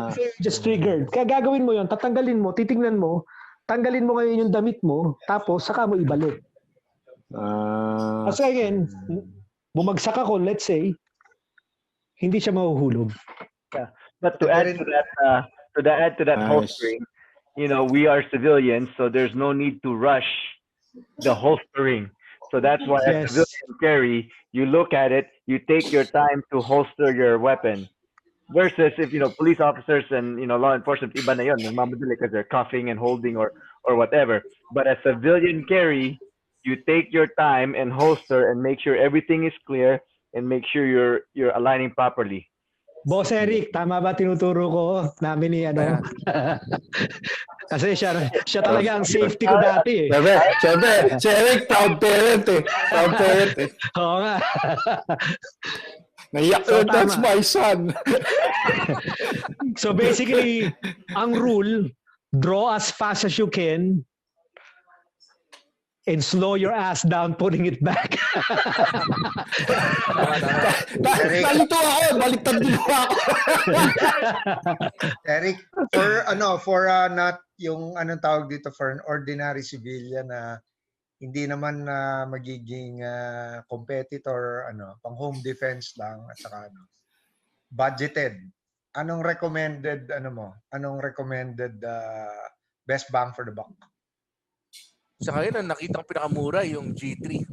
Speaker 1: Kasi just triggered. Kaya gagawin mo yon, tatanggalin mo, titingnan mo, tanggalin mo ngayon yung damit mo, tapos saka mo ibalik. Kasi again, bumagsak ako, let's say, hindi siya mahuhulog.
Speaker 5: Yeah. But to add to that holstering, we are civilians, so there's no need to rush the holstering. So that's why as civilian carry, you look at it, you take your time to holster your weapon. Versus if police officers and law enforcement, iba na yun, nagmamadali because they're cuffing and holding or whatever. But as civilian carry, you take your time and holster and make sure everything is clear and make sure you're aligning properly.
Speaker 1: Boss Eric, tama ba tinuturo ko namin ni Kasi siya talaga ang safety ko dati eh.
Speaker 6: Siyempre, si Eric, proud parent eh. Proud parent eh.
Speaker 1: Oo nga.
Speaker 6: Naiyak so, that's my son.
Speaker 1: So basically, ang rule, draw as fast as you can and slow your ass down putting it back.
Speaker 6: Nalito ako, baliktad din ako.
Speaker 3: Eric, for not yung anong tawag dito, for an ordinary civilian na hindi naman magiging competitor, pang home defense lang at saka budgeted. Anong recommended best bang for the buck?
Speaker 4: Sa ngayon, nakita ko pinakamura yung G3.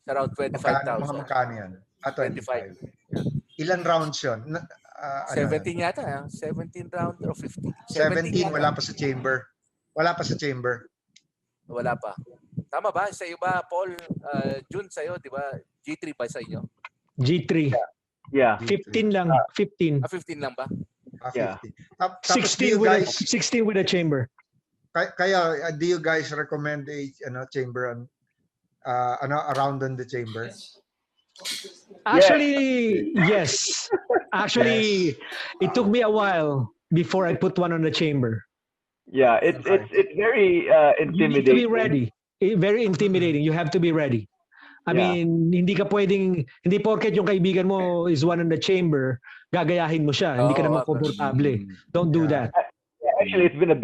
Speaker 4: Around 25,000.
Speaker 3: Mga magkano yan? 25. Ilan rounds yun?
Speaker 4: 17 yata. 17 round or 15.
Speaker 3: 17 wala pa sa chamber. Wala pa. Tama ba? Sa iyo ba, Paul? Jun, sa iyo, di ba? G3 ba sa inyo?
Speaker 1: G3.
Speaker 5: Yeah.
Speaker 1: 15 lang. 15.
Speaker 4: 15 lang ba?
Speaker 3: 15.
Speaker 5: Yeah.
Speaker 1: 16 with a chamber.
Speaker 3: Kaya, do you guys recommend a chamber around on the chamber?
Speaker 1: Actually, yes. Actually, it took me a while before I put one on the chamber.
Speaker 5: Yeah, it's very intimidating.
Speaker 1: You need to be ready. Very intimidating. You have to be ready. I mean, hindi porket yung kaibigan mo is one on the chamber, gagayahin mo siya. Hindi ka naman komportable. Don't do that.
Speaker 5: Actually, it's been a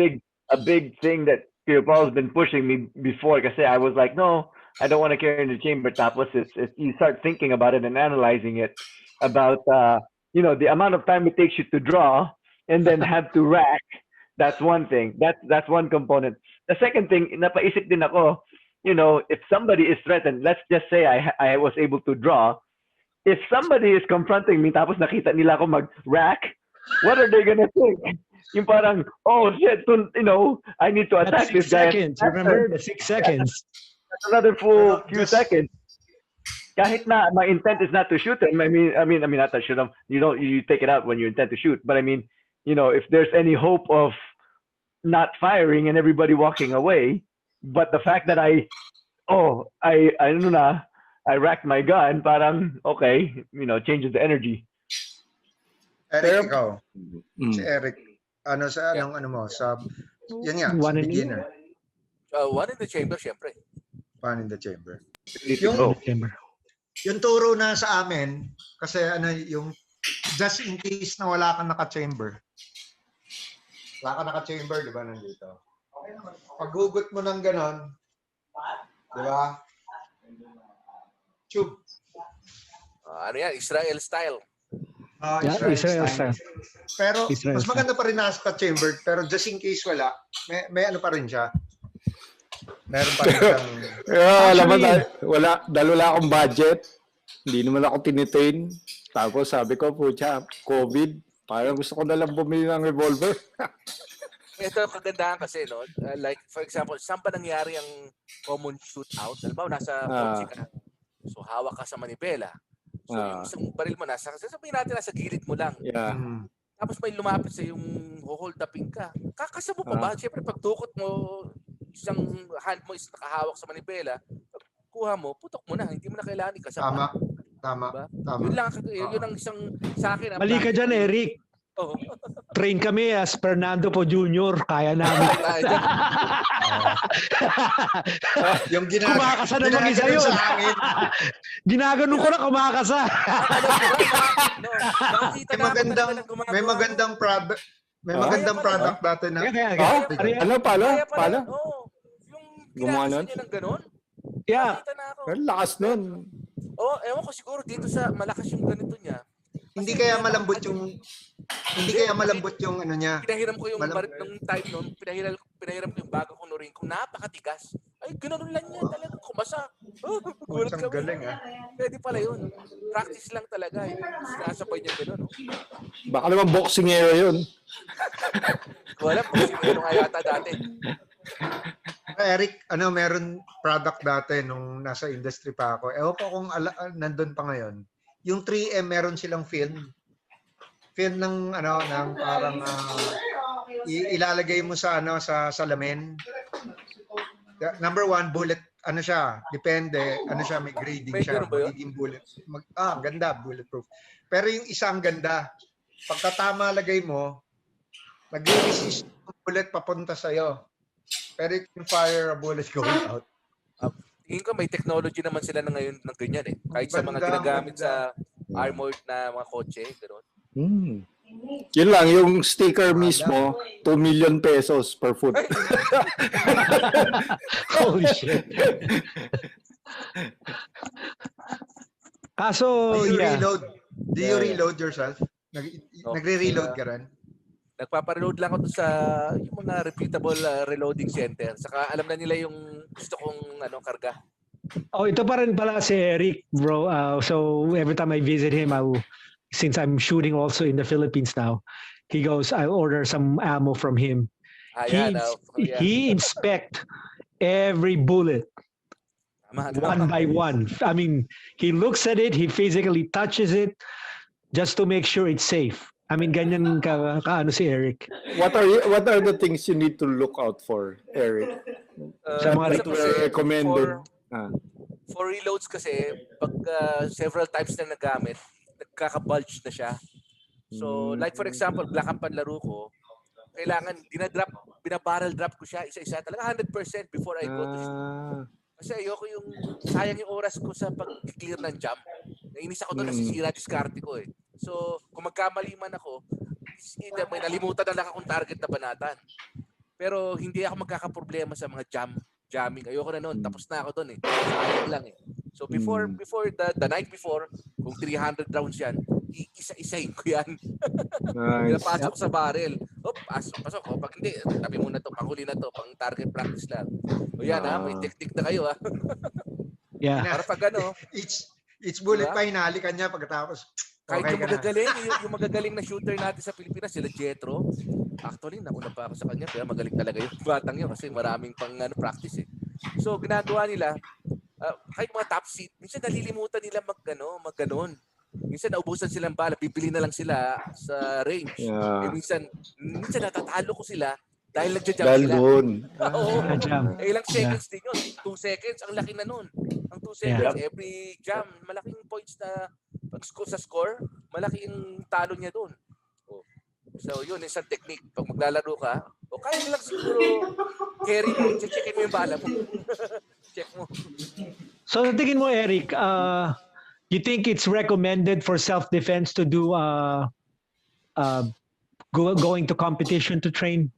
Speaker 5: big thing that Paul's been pushing me before kasi I was like, no, I don't want to carry in the chamber. Tapos you start thinking about it and analyzing it about the amount of time it takes you to draw and then have to rack. That's one thing. That's one component. The second thing, napaisip din ako, if somebody is threatened, let's just say I was able to draw. If somebody is confronting me tapos nakita nila ako mag-rack, what are they gonna think? Yung parang, oh shit, I need to attack this guy.
Speaker 1: Seconds. Remember the 6 seconds.
Speaker 5: That's another full few seconds. Kahit na my intent is not to shoot him. I mean not to shoot him. You take it out when you intend to shoot. But I mean, if there's any hope of not firing and everybody walking away, but the fact that I racked my gun, parang okay, changes the energy.
Speaker 3: Eric, ikaw. Si Eric. Anong mo? Yan nga,
Speaker 1: One in
Speaker 3: beginner.
Speaker 4: One in the chamber, syempre.
Speaker 3: One in the chamber.
Speaker 1: Chamber.
Speaker 3: Yung turo na sa amin, kasi yung just in case na wala kang naka-chamber. Wala kang naka-chamber, di ba, nandito? Paghugot mo ng ganon, di ba? Tube.
Speaker 4: Ano yan? Israel style.
Speaker 1: Yeah, Israel style.
Speaker 3: Pero
Speaker 1: Israel
Speaker 3: mas maganda pa rin naka-chamber, pero just in case wala, may ano pa rin siya. Meron pa rin siyang...
Speaker 6: Alam mo,
Speaker 1: Actually,
Speaker 6: dahil wala akong budget, hindi naman ako tinitain. Tapos sabi ko, pucha, COVID, parang gusto ko na lang bumili ng revolver.
Speaker 4: Ito kagandahan kasi, no? Like, for example, saan ba nangyari ang common shootout? Alam mo, nasa kotse ka. So, hawak ka sa manibela. So, yung isang baril mo, sasabihin natin, nasa gilid mo lang.
Speaker 6: Yeah.
Speaker 4: Tapos may lumapit sa yung hold upin ka. Kakasa mo pa ba? Siyempre, pag tukot mo, isang hand mo is nakahawak sa manibela, pag kuha mo, putok mo na. Hindi mo na kailangan ikasama.
Speaker 3: Tama.
Speaker 4: Diba?
Speaker 3: Tama.
Speaker 4: Yun ang isang sa akin.
Speaker 1: mali ka dyan, Eric.
Speaker 4: Oh.
Speaker 1: Train kami as Fernando Po Jr. Kaya namin.
Speaker 3: Yung
Speaker 1: Kumakasa na mag-isa yun. Ginaganon ko na kumakasa.
Speaker 3: May magandang product. May magandang product dati na.
Speaker 6: Ano pala?
Speaker 4: Yung
Speaker 6: gumawa nun?
Speaker 4: niya ng ganon.
Speaker 1: Yeah.
Speaker 6: Pero lakas nun.
Speaker 4: Ewan ko siguro dito sa malakas yung ganito niya.
Speaker 3: Hindi kaya malambot yung ano niya.
Speaker 4: Pinahiram ko yung nung time noon, pinahiram ko yung bago ko norin kung napakatigas. Ay, ganoon lang niya talaga kumasa. Gulat kami.
Speaker 3: Galing
Speaker 4: Pwede pala yun. Practice lang talaga. Sinasabay niya gano'n. No?
Speaker 6: Baka naman boxingero yun.
Speaker 4: Wala, boxingero nga yata dati.
Speaker 3: Eric, meron product dati nung nasa industry pa ako. Ewan ko kung nandun pa ngayon. Yung 3M meron silang film. Film ng parang ilalagay mo sa sa salamin. Number 1 bullet, siya, depende, siya, may grading siya, magiging bullet. Ganda, bulletproof. Pero yung isang ganda, pagkatama lagay mo, nag-resist yung bullet papunta sa'yo. Pero you can fire a bullet going out.
Speaker 4: Tingin ko may technology naman sila na ngayon ng ganyan eh. Kahit sa mga ginagamit sa armored na mga kotse, gano'n.
Speaker 6: Yun lang, yung sticker mismo, 2 million pesos per foot.
Speaker 1: Holy shit. Kaso,
Speaker 3: Do you reload yourself? Nagre-reload ka rin?
Speaker 4: Nagpapareload lang ako sa yung mga reputable reloading center. Saka alam na nila yung gusto kong karga.
Speaker 1: ito pa rin pala si Eric, bro. So every time I visit him, since I'm shooting also in the Philippines now, he goes, I order some ammo from him. He inspect every bullet one by one. I mean, he looks at it, he physically touches it just to make sure it's safe. I mean, ganyan ka si Eric.
Speaker 6: What are the things you need to look out for, Eric?
Speaker 1: Sa mga
Speaker 6: recommended.
Speaker 4: For reloads kasi, pag several times na nagamit, nagkaka-bulge na siya. So, like for example, black ang panlaro ko, kailangan binabarrel drop ko siya isa-isa talaga 100% before I go to shoot. Kasi ayoko yung sayang yung oras ko sa pag-clear ng jam. Nainis ako doon, nasisira diskarte ko eh. So, kung magkamali man ako, may nalimutan na lang akong target na banatan. Pero hindi ako magkakaproblema sa mga jamming. Ayoko na noon. Tapos na ako doon eh. Sayang lang eh. So, before the night before, kung 300 rounds yan, isa-isahin ko yan. Pinapasok ko sa barrel. Pasok ko. Pag hindi, tabi muna to, panghuli na to, pang target practice lang. O yan may technique na kayo
Speaker 1: Yeah.
Speaker 4: Para pag
Speaker 3: each bullet pa hinali ka niya pagkatapos.
Speaker 4: Kahit yung magagaling na shooter natin sa Pilipinas, sila Jetro. Actually, nauna pa ako sa kanya, pero magaling talaga yung batang yun kasi maraming pang practice eh. So, ginagawa nila, kahit mga top seed, minsan nalilimutan nila magganon. Minsan naubusan silang bala, bibili na lang sila sa range.
Speaker 6: Yeah.
Speaker 4: Minsan natatalo ko sila dahil nagja-jump
Speaker 6: dahil
Speaker 4: sila.
Speaker 6: doon.
Speaker 4: Ilang seconds din yun. 2 seconds, ang laki na nun. Ang 2 seconds, every jam, malaking points na sa score, malaki yung talo niya doon. So yun, isang technique. Pag maglalaro ka, kaya lang siguro carry mo, checkin mo yung bala mo. Check mo.
Speaker 1: So tingin mo, Eric, you think it's recommended for self-defense to do going to competition to train?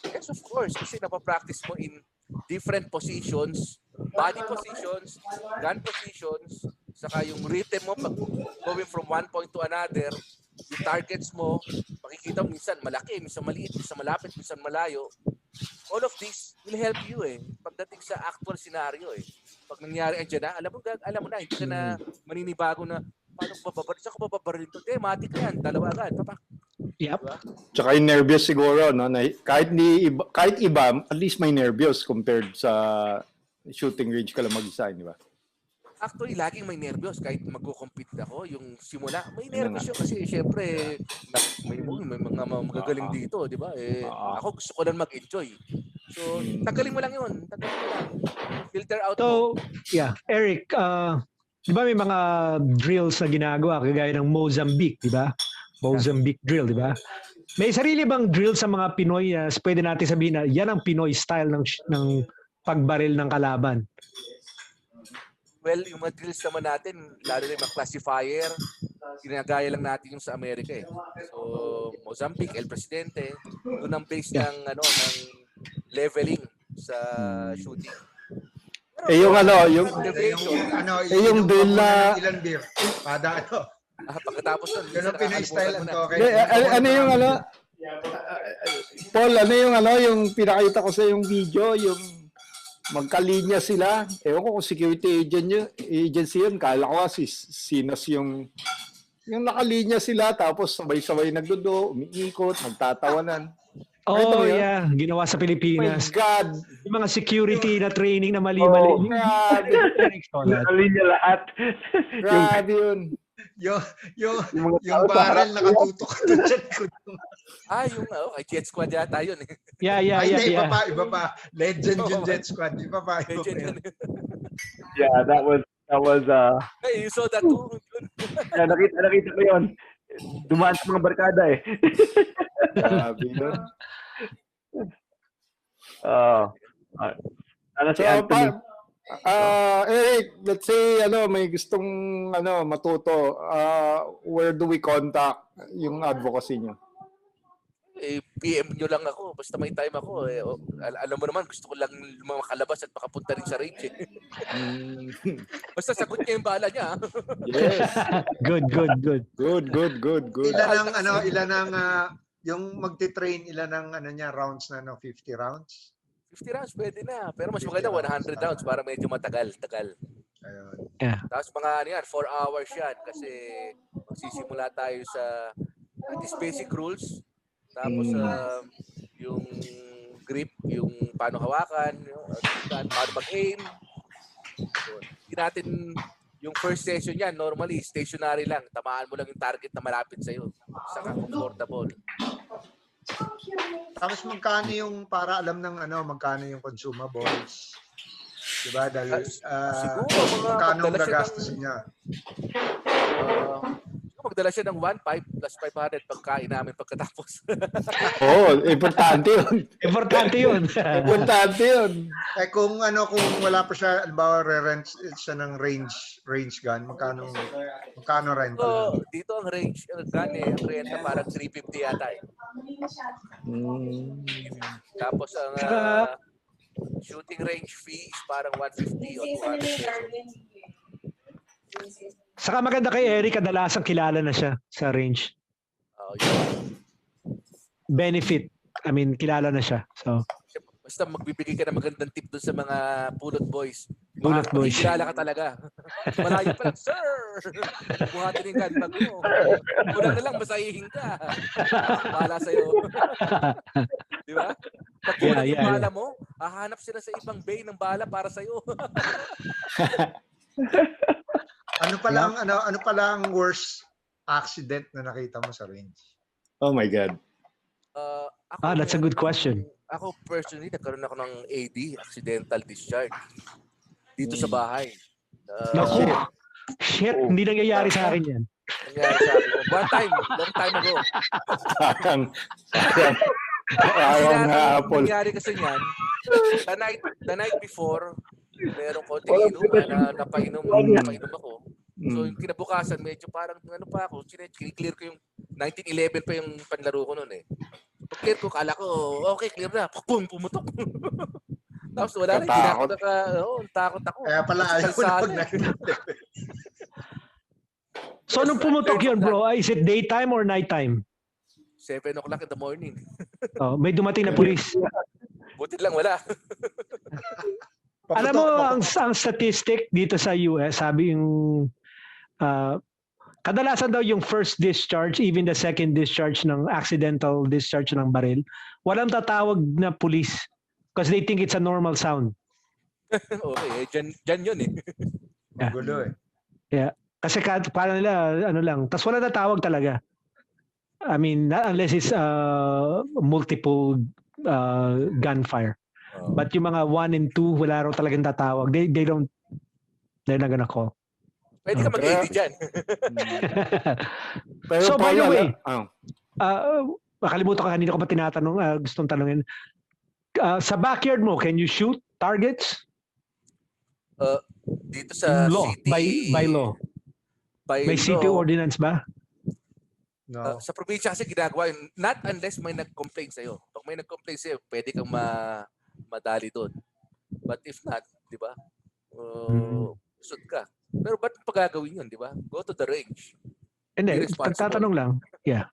Speaker 4: Yes, of course. Kasi napapractice mo in different positions, body positions, gun positions, saka yung rhythm mo pag going from one point to another, yung targets mo, makikita mo minsan malaki, minsan maliit, minsan malapit, minsan malayo. All of this will help you pagdating sa actual scenario Pag nangyari andyan na, alam mo na, hindi ka na maninibago na paano ko bababaril? Saan ko bababaril ito? Matik na yan, dalawa agad.
Speaker 1: Yep.
Speaker 4: Diba?
Speaker 6: Tsaka yung nervyos siguro, no? Na kahit iba, at least may nervyos compared sa shooting range ka lang mag-isa, di ba?
Speaker 4: Actually, laging may nervyos kahit magko-compete ako. Yung simula, may nervyos yun kasi syempre may mga magagaling dito, di ba? Ako gusto ko lang mag-enjoy. So, tagalin mo lang yun. Tagalin mo lang. Filter out mo.
Speaker 1: So, yeah. Eric, di ba may mga drills na ginagawa kagaya ng Mozambique, di ba? Mozambique drill, di ba? May sarili bang drill sa mga Pinoy na pwede natin sabihin na yan ang Pinoy style ng pagbaril ng kalaban?
Speaker 4: Well, yung mga drills naman natin, lalo na yung mga classifier, ginagaya lang natin yung sa Amerika So, Mozambique, El Presidente, doon ang base ng leveling sa shooting.
Speaker 6: Yung
Speaker 3: yung
Speaker 6: drill na
Speaker 3: ilan beer. Pada
Speaker 4: pagkatapos nun,
Speaker 3: yun ang Pinoy style ang to.
Speaker 6: ano yung Paul, yung pinakita ko sa yung video, yung magkalinya sila. Ewan ko kung security agency yun. Kala ko si Sinas yung nakalinya sila tapos sabay-sabay nagdudo, umiikot, nagtatawanan.
Speaker 1: Oh, yeah. Ginawa sa Pilipinas.
Speaker 6: Oh my God.
Speaker 1: Yung mga security na training na mali-mali.
Speaker 6: Oh, grabe.
Speaker 5: Nakalinya lahat.
Speaker 6: Grabe yun.
Speaker 3: Yung barrel nakatutok doon dyan.
Speaker 4: Yung Jet Squad yata yun
Speaker 1: Yeah.
Speaker 3: Iba pa. Legend yung Jet Squad. Iba pa.
Speaker 5: Yeah, that was
Speaker 4: Hey, you saw that too?
Speaker 5: yeah, nakita ko yun. Dumaan sa mga barkada
Speaker 6: Grabe yun.
Speaker 5: Si Anthony.
Speaker 6: Eric, let's say may gustong matuto. Where do we contact yung advocacy niyo?
Speaker 4: PM nyo lang ako. Basta may time ako. Alam mo naman, gusto ko lang makalabas at makapunta rin sa range. Basta sagot niya yung bala niya.
Speaker 6: Yes.
Speaker 1: Good.
Speaker 3: Ilan ang yung magti-train, ilan ang rounds na 50 rounds?
Speaker 4: 50 rounds pwede na. Pero mas maganda 100 rounds para medyo matagal.
Speaker 3: Ayun.
Speaker 1: Yeah.
Speaker 4: Tapos mga 4 hours yan kasi magsisimula tayo sa these basic rules. Tapos yung grip, yung paano hawakan, paano mag-aim. So, hindi natin yung first session yan, normally stationary lang. Tamaan mo lang yung target na malapit sa'yo. Saka comfortable.
Speaker 3: Tapos magkano yung para alam ng magkano yung consumables? Diba? Dahil
Speaker 4: siguro
Speaker 3: magkano ang gagastusin niya?
Speaker 4: Magdala siya ng 1.5 plus 500 pagkain namin pagkatapos.
Speaker 6: Importante yun.
Speaker 1: Importante yun.
Speaker 3: Kung wala pa siya, halimbawa re-rent siya ng range gun, magkano rent?
Speaker 4: So, dito ang range gun ang renta parang 350 yata Tapos ang shooting range fee is parang 150 o 200 pesos.
Speaker 1: Saka maganda kay Eric, kadalasan kilala na siya sa range. Benefit. I mean, kilala na siya. So,
Speaker 4: basta magbibigay ka ng magandang tip doon sa mga pulot boys.
Speaker 1: Pulot boys.
Speaker 4: Kilala ka talaga. Malayo pa lang, sir! Buhatin yung gunbag mo. Muna na lang, masahihin ka. Bahala sa'yo. Di ba? Pag kulang yung bala mo, hahanap sila sa ibang bay ng bala para sa'yo.
Speaker 3: Ano pala ang worst accident na nakita mo sa range?
Speaker 6: Oh my God.
Speaker 1: That's a good question.
Speaker 4: Ako personally, nagkaroon ako ng AD, accidental discharge, dito sa bahay.
Speaker 1: Naku! Shit, hindi nangyayari sa akin yan.
Speaker 4: Nangyari sa akin. One time, long time ago. Nangyari kasi yan, the night before, merong konting inuman na napainom ako. So yung kinabukasan, medyo parang ano pa ako, clear ko yung 1911 pa yung panlaro ko noon eh. Pag clear ko, kala ko, okay, clear na. Pum, pumutok. Tapos wala na, hindi na ako takot ako.
Speaker 3: Kaya pala ayaw ko na pag
Speaker 1: So nung pumutok yun, bro, is it daytime or nighttime?
Speaker 4: 7 o'clock in the morning.
Speaker 1: Oh, may dumating na pulis.
Speaker 4: Buti lang wala.
Speaker 1: Alam mo, ang statistic dito sa US, sabi yung kadalasan daw yung first discharge, even the second discharge ng accidental discharge ng baril, walang tatawag na pulis because they think it's a normal sound.
Speaker 4: Okay, dyan yun eh.
Speaker 3: Gulo eh.
Speaker 1: Yeah. Kasi para nila, ano lang, tas wala tatawag talaga. I mean, not unless it's multiple gunfire. But yung mga 1 and 2, wala raw talagang tatawag. They're not gonna call.
Speaker 4: Pwede ka mag-AD dyan.
Speaker 1: So by the way, makalimutan ko kanina ko pa tinatanong, gustong tanongin. Sa backyard mo, can you shoot targets?
Speaker 4: Dito sa
Speaker 1: law,
Speaker 4: city.
Speaker 1: by law. May city ordinance ba?
Speaker 3: No.
Speaker 4: Sa probinsya kasi ginagawa yun, not unless may nag-complain sa'yo. Pag may nag-complain sa'yo, pwede kang madali doon. But if not, di ba? Shoot ka. Pero ba't pagagawin yun, di ba? Go to the range.
Speaker 1: Hindi, pagtatanong lang. Yeah.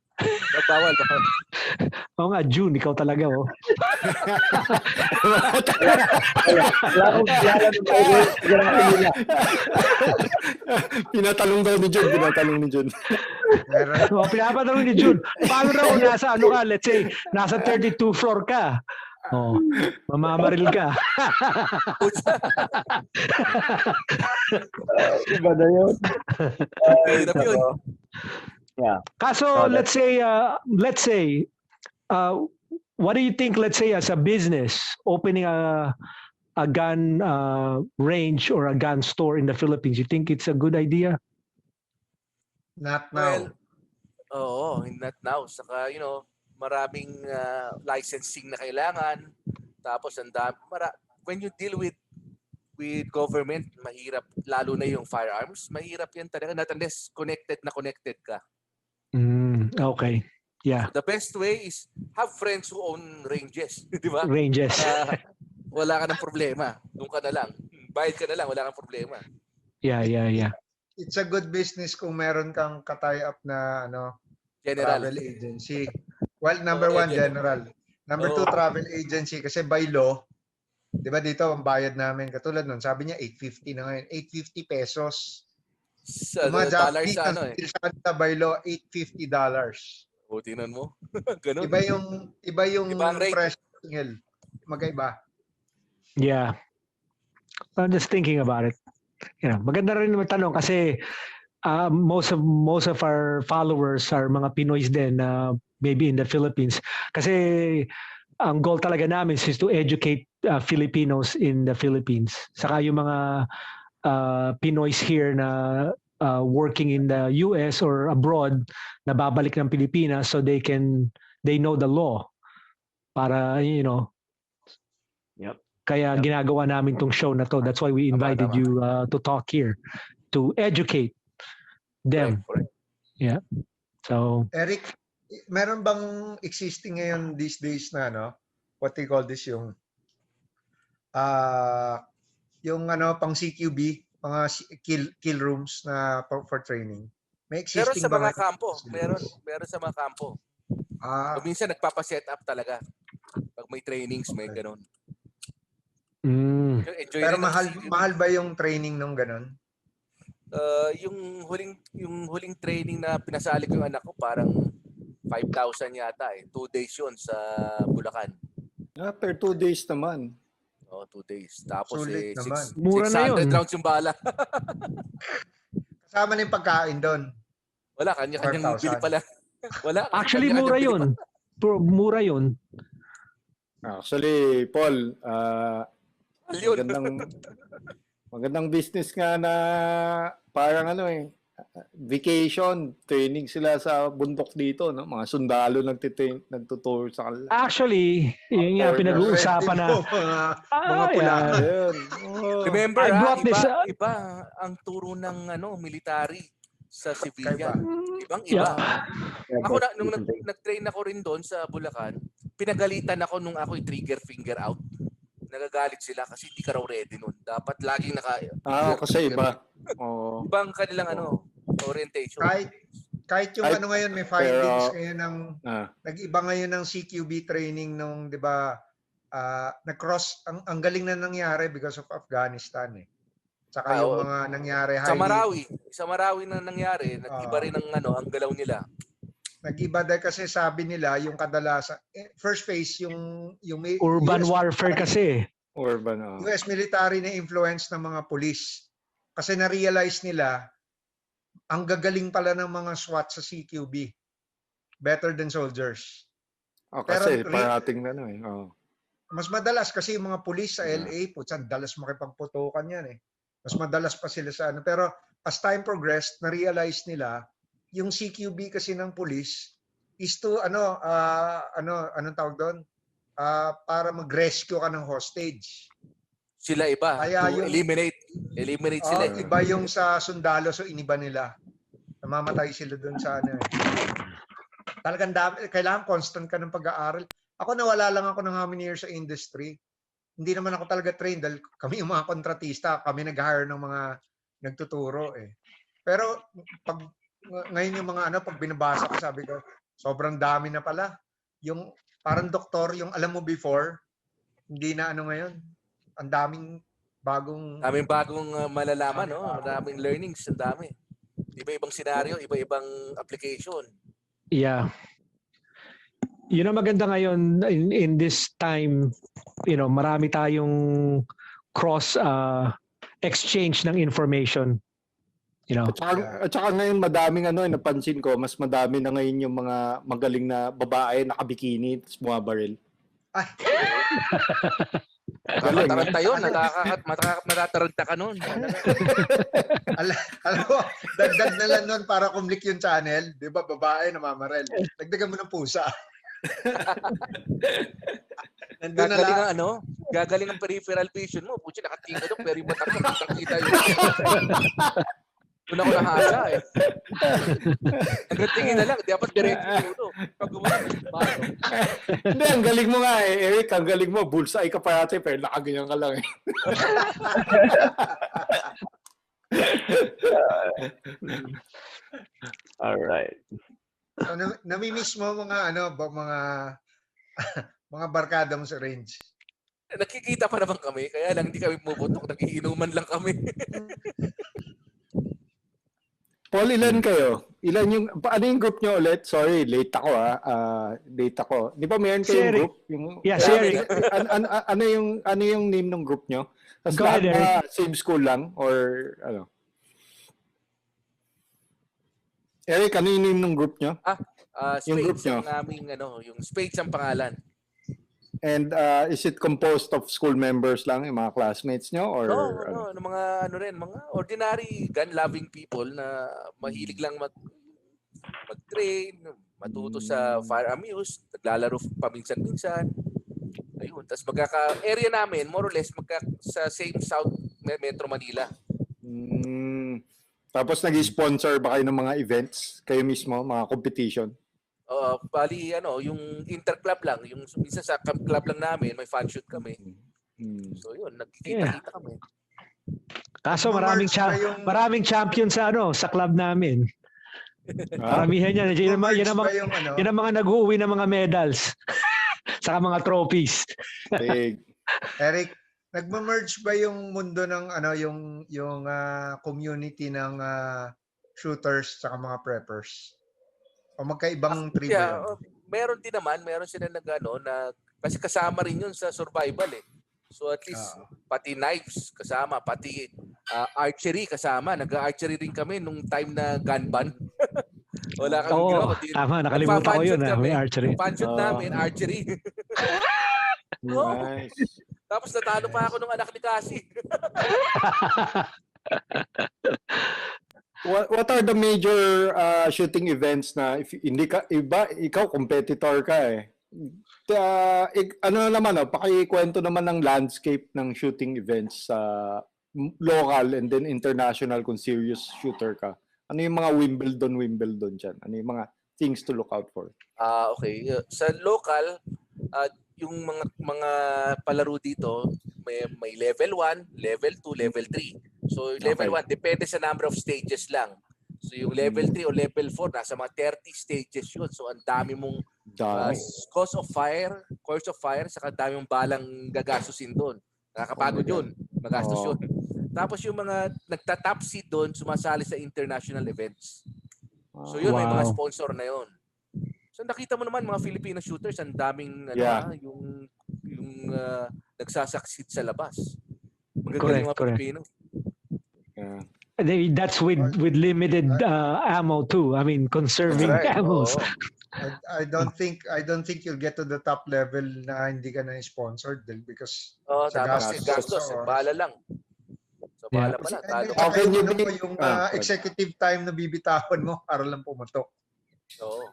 Speaker 4: Bawal.
Speaker 1: Oo nga, Jun, ikaw talaga, oh.
Speaker 6: Pinatalong daw ni Jun.
Speaker 1: Pinapatanong ni Jun. Paano raw nasa, let's say, nasa 32 floor ka. Oh, mamamaril ka.
Speaker 5: Iba na yun.
Speaker 4: Hirap yun.
Speaker 5: Yeah.
Speaker 1: Kaso, let's say, what do you think, let's say, as a business, opening a gun range or a gun store in the Philippines, you think it's a good idea?
Speaker 3: Not now.
Speaker 4: Well, not now. Saka, maraming licensing na kailangan. Tapos, when you deal with government, mahirap. Lalo na yung firearms, mahirap yan talaga. Not unless connected ka.
Speaker 1: Okay. Yeah.
Speaker 4: So the best way is have friends who own ranges. Di ba?
Speaker 1: Ranges.
Speaker 4: Wala ka ng problema. Doon ka na lang. Bayad ka na lang. Wala kang problema.
Speaker 1: Yeah.
Speaker 3: It's a good business kung meron kang tie up na
Speaker 4: General.
Speaker 3: travel agency. Well, number one, general. Number two, travel agency. Kasi by law, di ba dito, ang bayad namin, katulad nun, sabi niya 850 na ngayon. 850 pesos. Yung mga Japanese, sa by law, $850.
Speaker 4: O, tingnan mo. Ganun.
Speaker 3: Iba yung presyo. Magkaiba.
Speaker 1: Yeah. I'm just thinking about it. Maganda rin naman tanong kasi most of our followers are mga Pinoys din, maybe in the Philippines. Kasi ang goal talaga namin is to educate Filipinos in the Philippines. Saka yung mga Pinoys here na working in the US or abroad na babalik ng Pilipinas so they know the law para
Speaker 5: Yep.
Speaker 1: Kaya ginagawa namin tong show na to. That's why we invited you to talk here to educate them.
Speaker 4: Correct.
Speaker 1: Yeah. So
Speaker 3: Eric, meron bang existing ngayon these days na what they call this yung pang CQB, mga kill rooms na for training? May existing
Speaker 4: Meron sa mga kampo. Meron sa mga kampo. O minsan nagpapa-set up talaga. Pag may trainings, may ganun.
Speaker 3: Pero mahal ba yung training nung ganun?
Speaker 4: Yung huling training na pinasali ko yung anak ko, parang 5,000 yata 2 days yun sa Bulacan.
Speaker 6: Per 2 days naman.
Speaker 4: 2 days. Tapos
Speaker 3: Sulit naman.
Speaker 1: Mura na yun.
Speaker 4: 600 rounds yung bala.
Speaker 3: Kasama na yung pagkain doon.
Speaker 4: Wala, kanya-kanyang bili pala. Wala.
Speaker 1: Actually, mura yun. Mura yun.
Speaker 6: Actually, Paul, magandang business nga na parang vacation, training sila sa bundok dito, no? Mga sundalo nagtuturo sa kanila.
Speaker 1: Actually, yung nga pinag-uusapan na.
Speaker 3: Mga pula.
Speaker 6: Ayun.
Speaker 4: Remember,
Speaker 1: I brought this,
Speaker 4: iba ang turo ng military sa civilian.
Speaker 1: yeah.
Speaker 4: Ako nung nag-train ako rin doon sa Bulacan, pinagalitan ako nung ako'y trigger finger out. Nagagalit sila kasi hindi ka raw ready nun. Dapat laging
Speaker 6: kasi iba.
Speaker 4: Ibang kanilang orientation.
Speaker 3: Kahit yung ngayon may findings ngayon ng nag-iba ngayon ng CQB training nung 'di ba nag-cross ang galing na nangyari because of Afghanistan eh. Saka yung mga nangyari
Speaker 4: sa Marawi na nangyari, nag-iba rin ang galaw nila.
Speaker 3: Nag-iba dahil kasi sabi nila yung kadalasan first phase yung
Speaker 1: urban warfare kasi.
Speaker 3: US military na influence ng mga police. Kasi na-realize nila ang gagaling pala ng mga SWAT sa CQB. Better than soldiers.
Speaker 6: Kasi parating na
Speaker 3: Mas madalas kasi yung mga police sa LA, putsan, dalas makipagputukan yan eh. Mas madalas pa sila sa Pero as time progressed, na-realize nila yung CQB kasi ng police is to anong tawag doon? Para mag-rescue ka ng hostage.
Speaker 4: Sila iba.
Speaker 3: Kaya
Speaker 4: to eliminate sila.
Speaker 3: Iba yung sa sundalo, so iniba nila. Namamatay sila doon sa Talagang kailangan constant ka ng pag-aaral. Ako nawala lang ako ng how many years sa industry. Hindi naman ako talaga trained dahil kami yung mga kontratista, kami nag-hire ng mga nagtuturo eh. Pero ngayon yung mga pag binabasa ko, sabi ko, sobrang dami na pala. Yung parang doktor, yung alam mo before, hindi na ngayon. Ang daming bagong
Speaker 4: malalaman, no? Maraming learnings, ang dami. Iba-ibang scenario, iba-ibang application.
Speaker 1: Yeah. Yun ang maganda ngayon in this time, marami tayong cross exchange ng information.
Speaker 6: At saka ngayon madaming napansin ko, mas madami na ngayon yung mga magaling na babae nakabikini tapos bumabaril.
Speaker 4: Matataranta yun. Matataranta ka nun.
Speaker 3: Alam mo, dagdag na lang nun para kumlik yung channel. Di ba, babae namamaril. Dagdagan mo ng pusa.
Speaker 4: Gagaling ang peripheral vision mo. Puchi, nakatingin doon, pero yung mata ko, nakakita yun. Doon ako nahasa eh. Hanggang tingin na lang, dapat diretso dito. Pag gumana,
Speaker 6: hindi, ang galing mo nga eh, Eric, ang galing mo, bullseye ka parati, pero nakaganyan ka lang eh.
Speaker 5: Alright.
Speaker 3: So, namimiss mo mga mga barkada mo sa range.
Speaker 4: Nakikita pa naman kami, kaya lang hindi kami pumuputok, nagiinuman lang kami.
Speaker 6: Paul, ilan kayo? Ano yung group nyo ulit? Sorry, late ako late ako. Di ba meron kayong group?
Speaker 1: Eric.
Speaker 6: Ano yung name ng group nyo? Tapos
Speaker 1: Go ahead, Eric.
Speaker 6: Same school lang? Or ano? Eric, ano yung name ng group nyo?
Speaker 4: Spades ang aming, yung Spades ang pangalan.
Speaker 6: And is it composed of school members lang, yung mga classmates nyo? Or,
Speaker 4: mga ordinary gun-loving people na mahilig lang mag-train, matuto sa firearm use, naglalaro paminsan-minsan. Ayun, tapos area namin, more or less, sa same South Metro Manila.
Speaker 6: Tapos nag-sponsor ba kayo ng mga events? Kayo mismo, mga competition?
Speaker 4: Bali, yung interclub lang. Yung minsan sa club lang namin, may fan shoot kami. So yun, nagkikita-kita kami.
Speaker 1: Kaso maraming champion sa club namin. Maramihan yan. Yan ang mga nag-uwi ng mga medals. Saka mga trophies.
Speaker 3: Eric, nagma-merge ba yung mundo ng yung community ng shooters saka mga preppers? O magkaibang tribo yan?
Speaker 4: Meron din naman, meron sila kasi kasama rin yun sa survival eh. So at least pati knives kasama, pati archery kasama. Nag-archery rin kami nung time na gun ban. Wala kang ginawa.
Speaker 1: Tama, nakalimutan ko yun. May archery.
Speaker 4: Panshoot namin, archery.
Speaker 6: Nice.
Speaker 4: Tapos natalo pa ako nung anak ni Cassie.
Speaker 6: what are the major shooting events na if hindi ka ikaw competitor ka eh. Ano naman pakikwento naman ng landscape ng shooting events sa local and then international kung serious shooter ka. Ano yung mga Wimbledon dyan? Ano yung mga things to look out for?
Speaker 4: Okay. Sa local, yung mga palaro dito, may level 1, level 2, level 3. So level 1 depende sa number of stages lang. So yung level 3 o level 4 nasa mga 30 stages yun. So ang dami mong course of fire, saka dami mong balang gagastusin doon. Nakakapagod yun. Magastos yun. Tapos yung mga nagta-top seed doon, sumasali sa international events. So yun, may mga sponsor na yun. So nakita mo naman mga Filipino shooters, ang daming yung nagsasucceed sa labas. Magagaling mga Pilipino.
Speaker 6: Yeah.
Speaker 1: That's with limited ammo too. I mean, conserving ammos.
Speaker 3: I don't think you'll get to the top level na hindi ka na sponsored because
Speaker 4: sa gastos. Bahala lang. So bahala pa lang.
Speaker 3: Yung executive time na bibitawan mo para lang pumatok.
Speaker 4: Oo.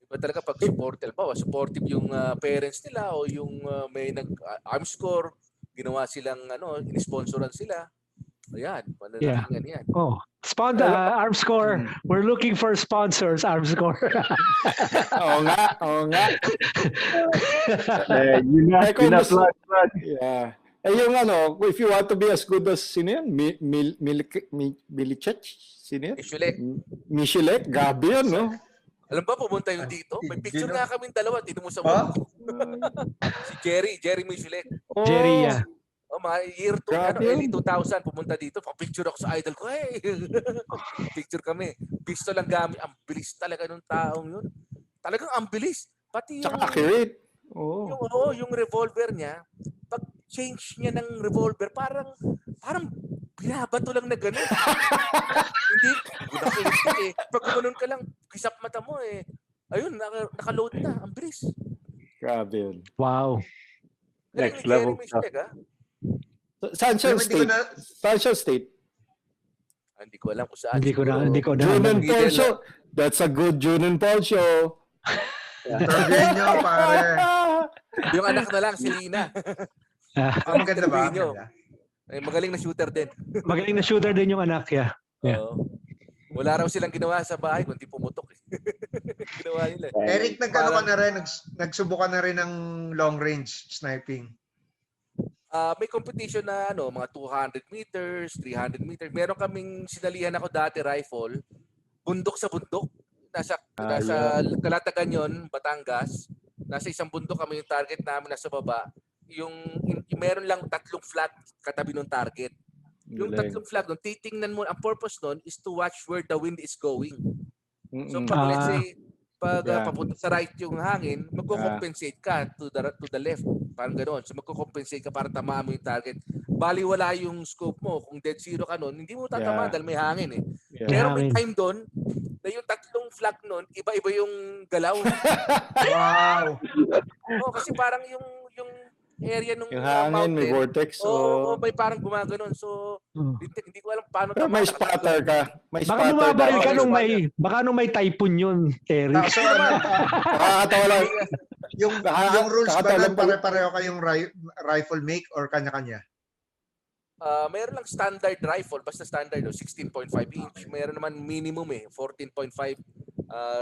Speaker 4: Iba talaga pag supportive yung parents nila o yung may nag-arm score, ginawa silang in-sponsoran sila. Ayan, pananatingan yan.
Speaker 1: Arm score. We're looking for sponsors, arm score.
Speaker 6: Oo nga. Plug. Yeah. Yung if you want to be as good as sino yan? Milicek? Sino yan? Michilek. Gabi yan, no?
Speaker 4: Alam ba, pumunta yung dito? May picture nga kami dalawa. Tino mo sa mo. Si Jerry Michilek.
Speaker 1: Jerry, yeah.
Speaker 4: Mga year 2, early 2000, pumunta dito. Picture ako sa idol ko. Hey! Picture kami. Pistol lang gamit. Ang bilis talaga ng taong yun. Talagang ang bilis. Pati yung...
Speaker 6: Tsaka accurate.
Speaker 4: Yung revolver niya, pag change niya ng revolver, parang binabato lang na gano'n. Hindi eh. Pag gumanon ka lang, kisap mata mo eh. Ayun, nakaload na. Ang bilis.
Speaker 6: Grabe yun.
Speaker 1: Wow.
Speaker 5: Next level stuff.
Speaker 6: Saan siya state?
Speaker 4: Hindi ko alam kung saan.
Speaker 1: Hindi ko na.
Speaker 6: Jun and Paul show. That's a good Jun and Paul show.
Speaker 3: Interview nyo, pare.
Speaker 4: Yung anak na lang, si Lina.
Speaker 3: Ang ganda ba?
Speaker 4: Magaling na shooter din.
Speaker 1: Magaling na shooter din yung anak, yeah.
Speaker 4: Wala raw silang ginawa sa bahay, kundi pumutok. Ginawa nila.
Speaker 3: Eric, nagsubukan na rin ng long range sniping.
Speaker 4: May competition na mga 200 meters, 300 meters. Meron kaming sinalihan ako dati rifle, bundok sa bundok. Nasa Kalatagan yun, Batangas. Nasa isang bundok kami yung target namin nasa baba. Yung meron lang 3 flag katabi ng target. Yung 3 flag doon, titingnan mo, ang purpose doon is to watch where the wind is going. So pag let's say, papunta sa right yung hangin, magko-compensate ka to the left. Parang gano'n. So magko-compensate ka para tamaan mo yung target. Bali wala yung scope mo. Kung dead zero ka noon, hindi mo tatamaan dahil may hangin eh. Pero may time doon na yung 3 flag noon, iba-iba yung galaw.
Speaker 3: Wow!
Speaker 4: Kasi parang yung area nung
Speaker 6: yung hangin,
Speaker 4: mountain,
Speaker 6: may vortex.
Speaker 4: May parang gumaganon. So, hindi ko alam paano
Speaker 6: tamaan. May spotter ka.
Speaker 1: Baka bumabaril ka nung may typhoon yun, Eric.
Speaker 3: So,
Speaker 6: nakakatawa lang.
Speaker 3: Yung rules ba nun, pare-pareho kayong rifle make or kanya-kanya?
Speaker 4: Mayroon lang standard rifle, basta standard 16.5 inch. Mayroon naman minimum 14.5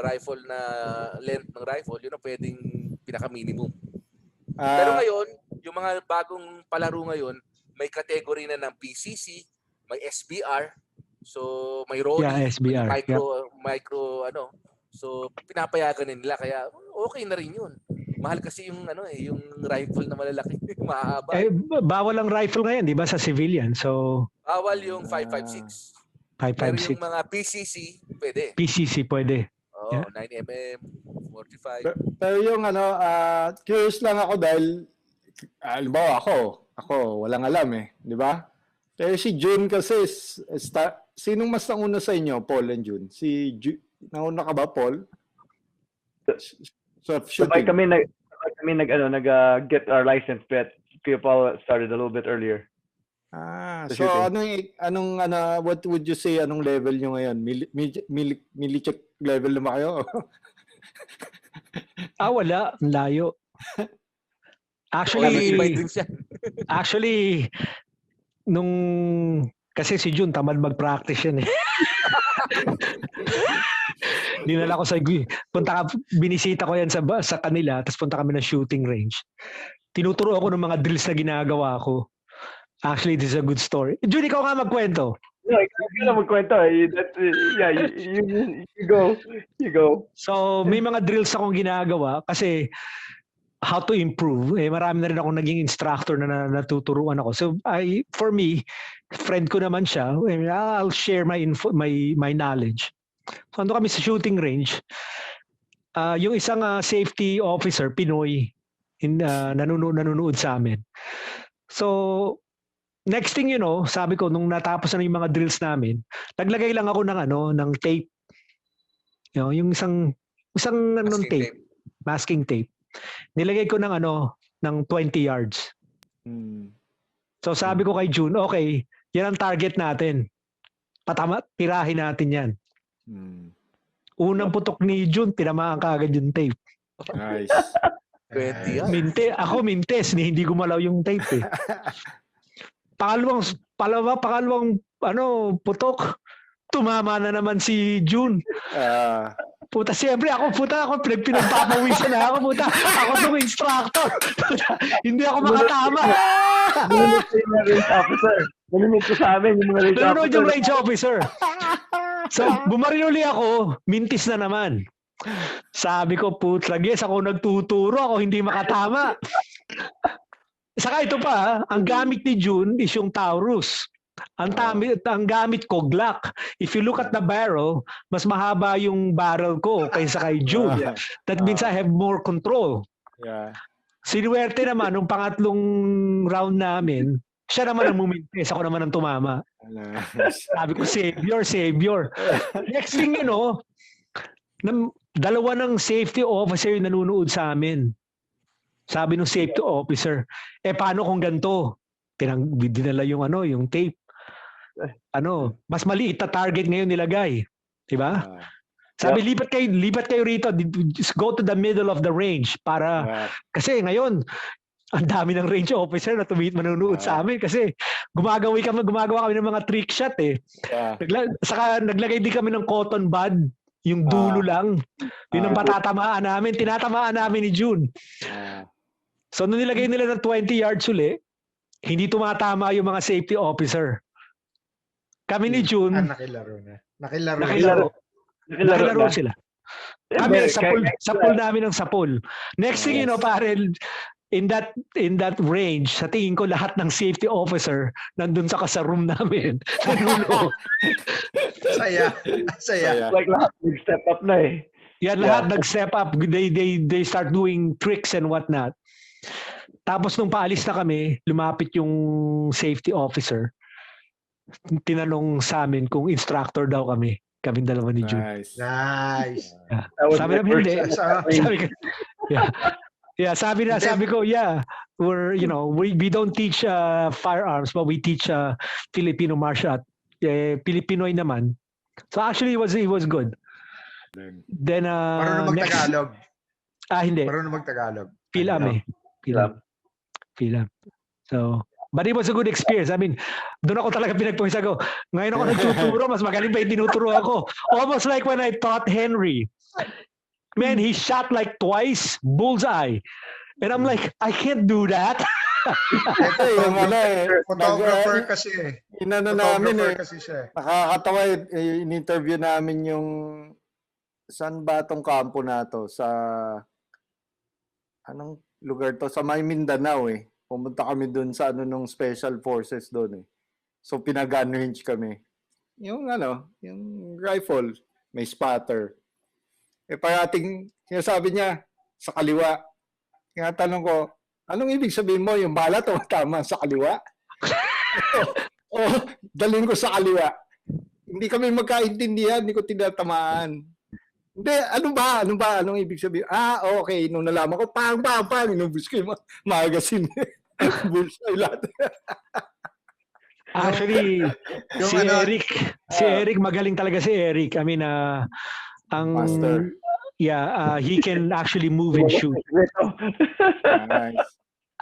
Speaker 4: rifle na length ng rifle. Yun ang pwedeng pinaka-minimum. Pero ngayon, yung mga bagong palaro ngayon, may category na ng PCC, may SBR, so may Rolly,
Speaker 1: SBR,
Speaker 4: micro So pinapayagan nila kaya okay na rin 'yun. Mahal kasi yung yung rifle na malalaki, mahaba.
Speaker 1: Bawal ang rifle ngayon, 'di ba, sa civilian. So
Speaker 4: bawal yung 5.56. Pero yung mga PCC pwede.
Speaker 1: PCC pwede.
Speaker 4: 9mm, 45.
Speaker 6: Pero yung curious lang ako dahil halimbawa ako walang alam di ba? Pero si Jun kasi sinong mas nauna sa inyo, Paul and Jun? Nauna ka ba, Paul?
Speaker 5: Sabay kami nag get our license, but Kuya Paul started a little bit earlier.
Speaker 6: So what would you say, anong level nyo ngayon? Milichek level naman kayo?
Speaker 1: Wala. Ang layo.
Speaker 4: Nag-invite din siya.
Speaker 1: Actually, kasi si Jun, tamad mag-practice yan eh. Dinala ko binisita ko yan sa kanila, tapos punta kami ng shooting range. Tinuturo ako ng mga drills na ginagawa ko. Actually, this is a good story. Jun, ikaw nga magkwento.
Speaker 5: No, ikaw na magkwento. You go.
Speaker 1: So, may mga drills akong ginagawa kasi how to improve. Marami na rin akong naging instructor na natuturuan ako. So, for me, friend ko naman siya. I'll share my knowledge. So, ando kami sa shooting range. Yung isang safety officer, Pinoy, nanonood sa amin. So, next thing you know, sabi ko, nung natapos na yung mga drills namin, naglagay lang ako ng tape. Yung isang tape. Masking tape. Nilagay ko ng 20 yards. So sabi ko kay June, okay, yan ang target natin. Tirahin natin yan. Unang putok ni June, tinamaan kaagad yung tape.
Speaker 6: Nice.
Speaker 4: 20 yan.
Speaker 1: Mintes, hindi gumalaw yung tape eh. Pangalawang putok, tumama na naman si June. Siyempre ako pinagpapawisan na ako, ako yung instructor. Hindi ako makatama.
Speaker 5: Nanonood ko sa amin yung mga range officer.
Speaker 1: Nanonood yung range officer. So, bumaril uli ako, mintis na naman. Sabi ko, yes, ako nagtuturo, ako hindi makatama. Saka ito pa, ang gamit ni June is yung Taurus. Ang gamit ko, Glock. If you look at the barrel, mas mahaba yung barrel ko kaysa kay June. That means I have more control. Sinuwerte naman, nung pangatlong round namin, siya naman ang mumintis, ako naman ang tumama. Sabi ko, savior. Next thing you know, dalawa ng safety officer yung nanonood sa amin. Sabi ng safety officer, paano kung ganito? Dinala yung tape. Mas maliit na target ngayon nilagay. Diba? Sabi, lipat kayo rito. Just go to the middle of the range para, kasi ngayon, ang dami ng range officer na manonood sa amin kasi gumagawa kami ng mga trick shot eh. Saka naglagay din kami ng cotton bud, yung dulo lang. Yun ang patatamaan namin. Tinatamaan namin ni June. So, nung nilagay nila ng 20 yards uli, hindi tumatama yung mga safety officer. Kami ni June.
Speaker 3: Nakilaro na. Nakilaro
Speaker 1: sila. Kami sa pool namin ng sapul. Next thing you know, pare, in that range, sa tingin ko lahat ng safety officer nandun sa room namin.
Speaker 3: Saya.
Speaker 5: Like lahat nag-step up na eh.
Speaker 1: Yan, lahat nag-step up. They start doing tricks and whatnot. Tapos nung paalis na kami, lumapit yung safety officer. Tinanong sa amin kung instructor daw kami. Kaming dalawa ni June.
Speaker 3: Nice.
Speaker 1: Yeah. Sabi namin hindi. Sabi ko, we don't teach firearms, but we teach Filipino martial art. Pilipinoy naman. So actually, it was good. Then
Speaker 3: Marunong mag-Tagalog.
Speaker 1: Hindi.
Speaker 3: Marunong mag-Tagalog.
Speaker 1: Film. So, but it was a good experience. I mean, doon ako talaga pinagpawisa ko. Ngayon ako nagtuturo, mas magaling pa yung tinuturo ako. Almost like when I taught Henry. Man, he shot like twice, bullseye. And I'm like, I can't do that.
Speaker 3: Ito yung photographer kasi eh.
Speaker 6: Namin kasi siya. Nakakatawa in-interview namin yung saan ba tong kampo na to? Sa anong lugar to? Sa May Mindanao eh. Pumunta kami doon sa nung special forces doon eh. So pinag-gun range kami. Yung yung rifle, may spatter. Parating, sinasabi niya, sa kaliwa. Kaya tanong ko, anong ibig sabihin mo? Yung bala tumatama sa kaliwa? Dalhin ko sa kaliwa. Hindi kami magkaintindihan, hindi ko tinatamaan. Hindi, ano ba? Anong ibig sabihin? Okay. Nung nalaman ko, pang, inubos ko yung magazine. Bullseye lahat.
Speaker 1: Actually,
Speaker 3: Yung
Speaker 1: si
Speaker 3: ano,
Speaker 1: Eric magaling talaga si Eric. I mean, ang
Speaker 6: Master.
Speaker 1: he can actually move and shoot.
Speaker 6: Nice.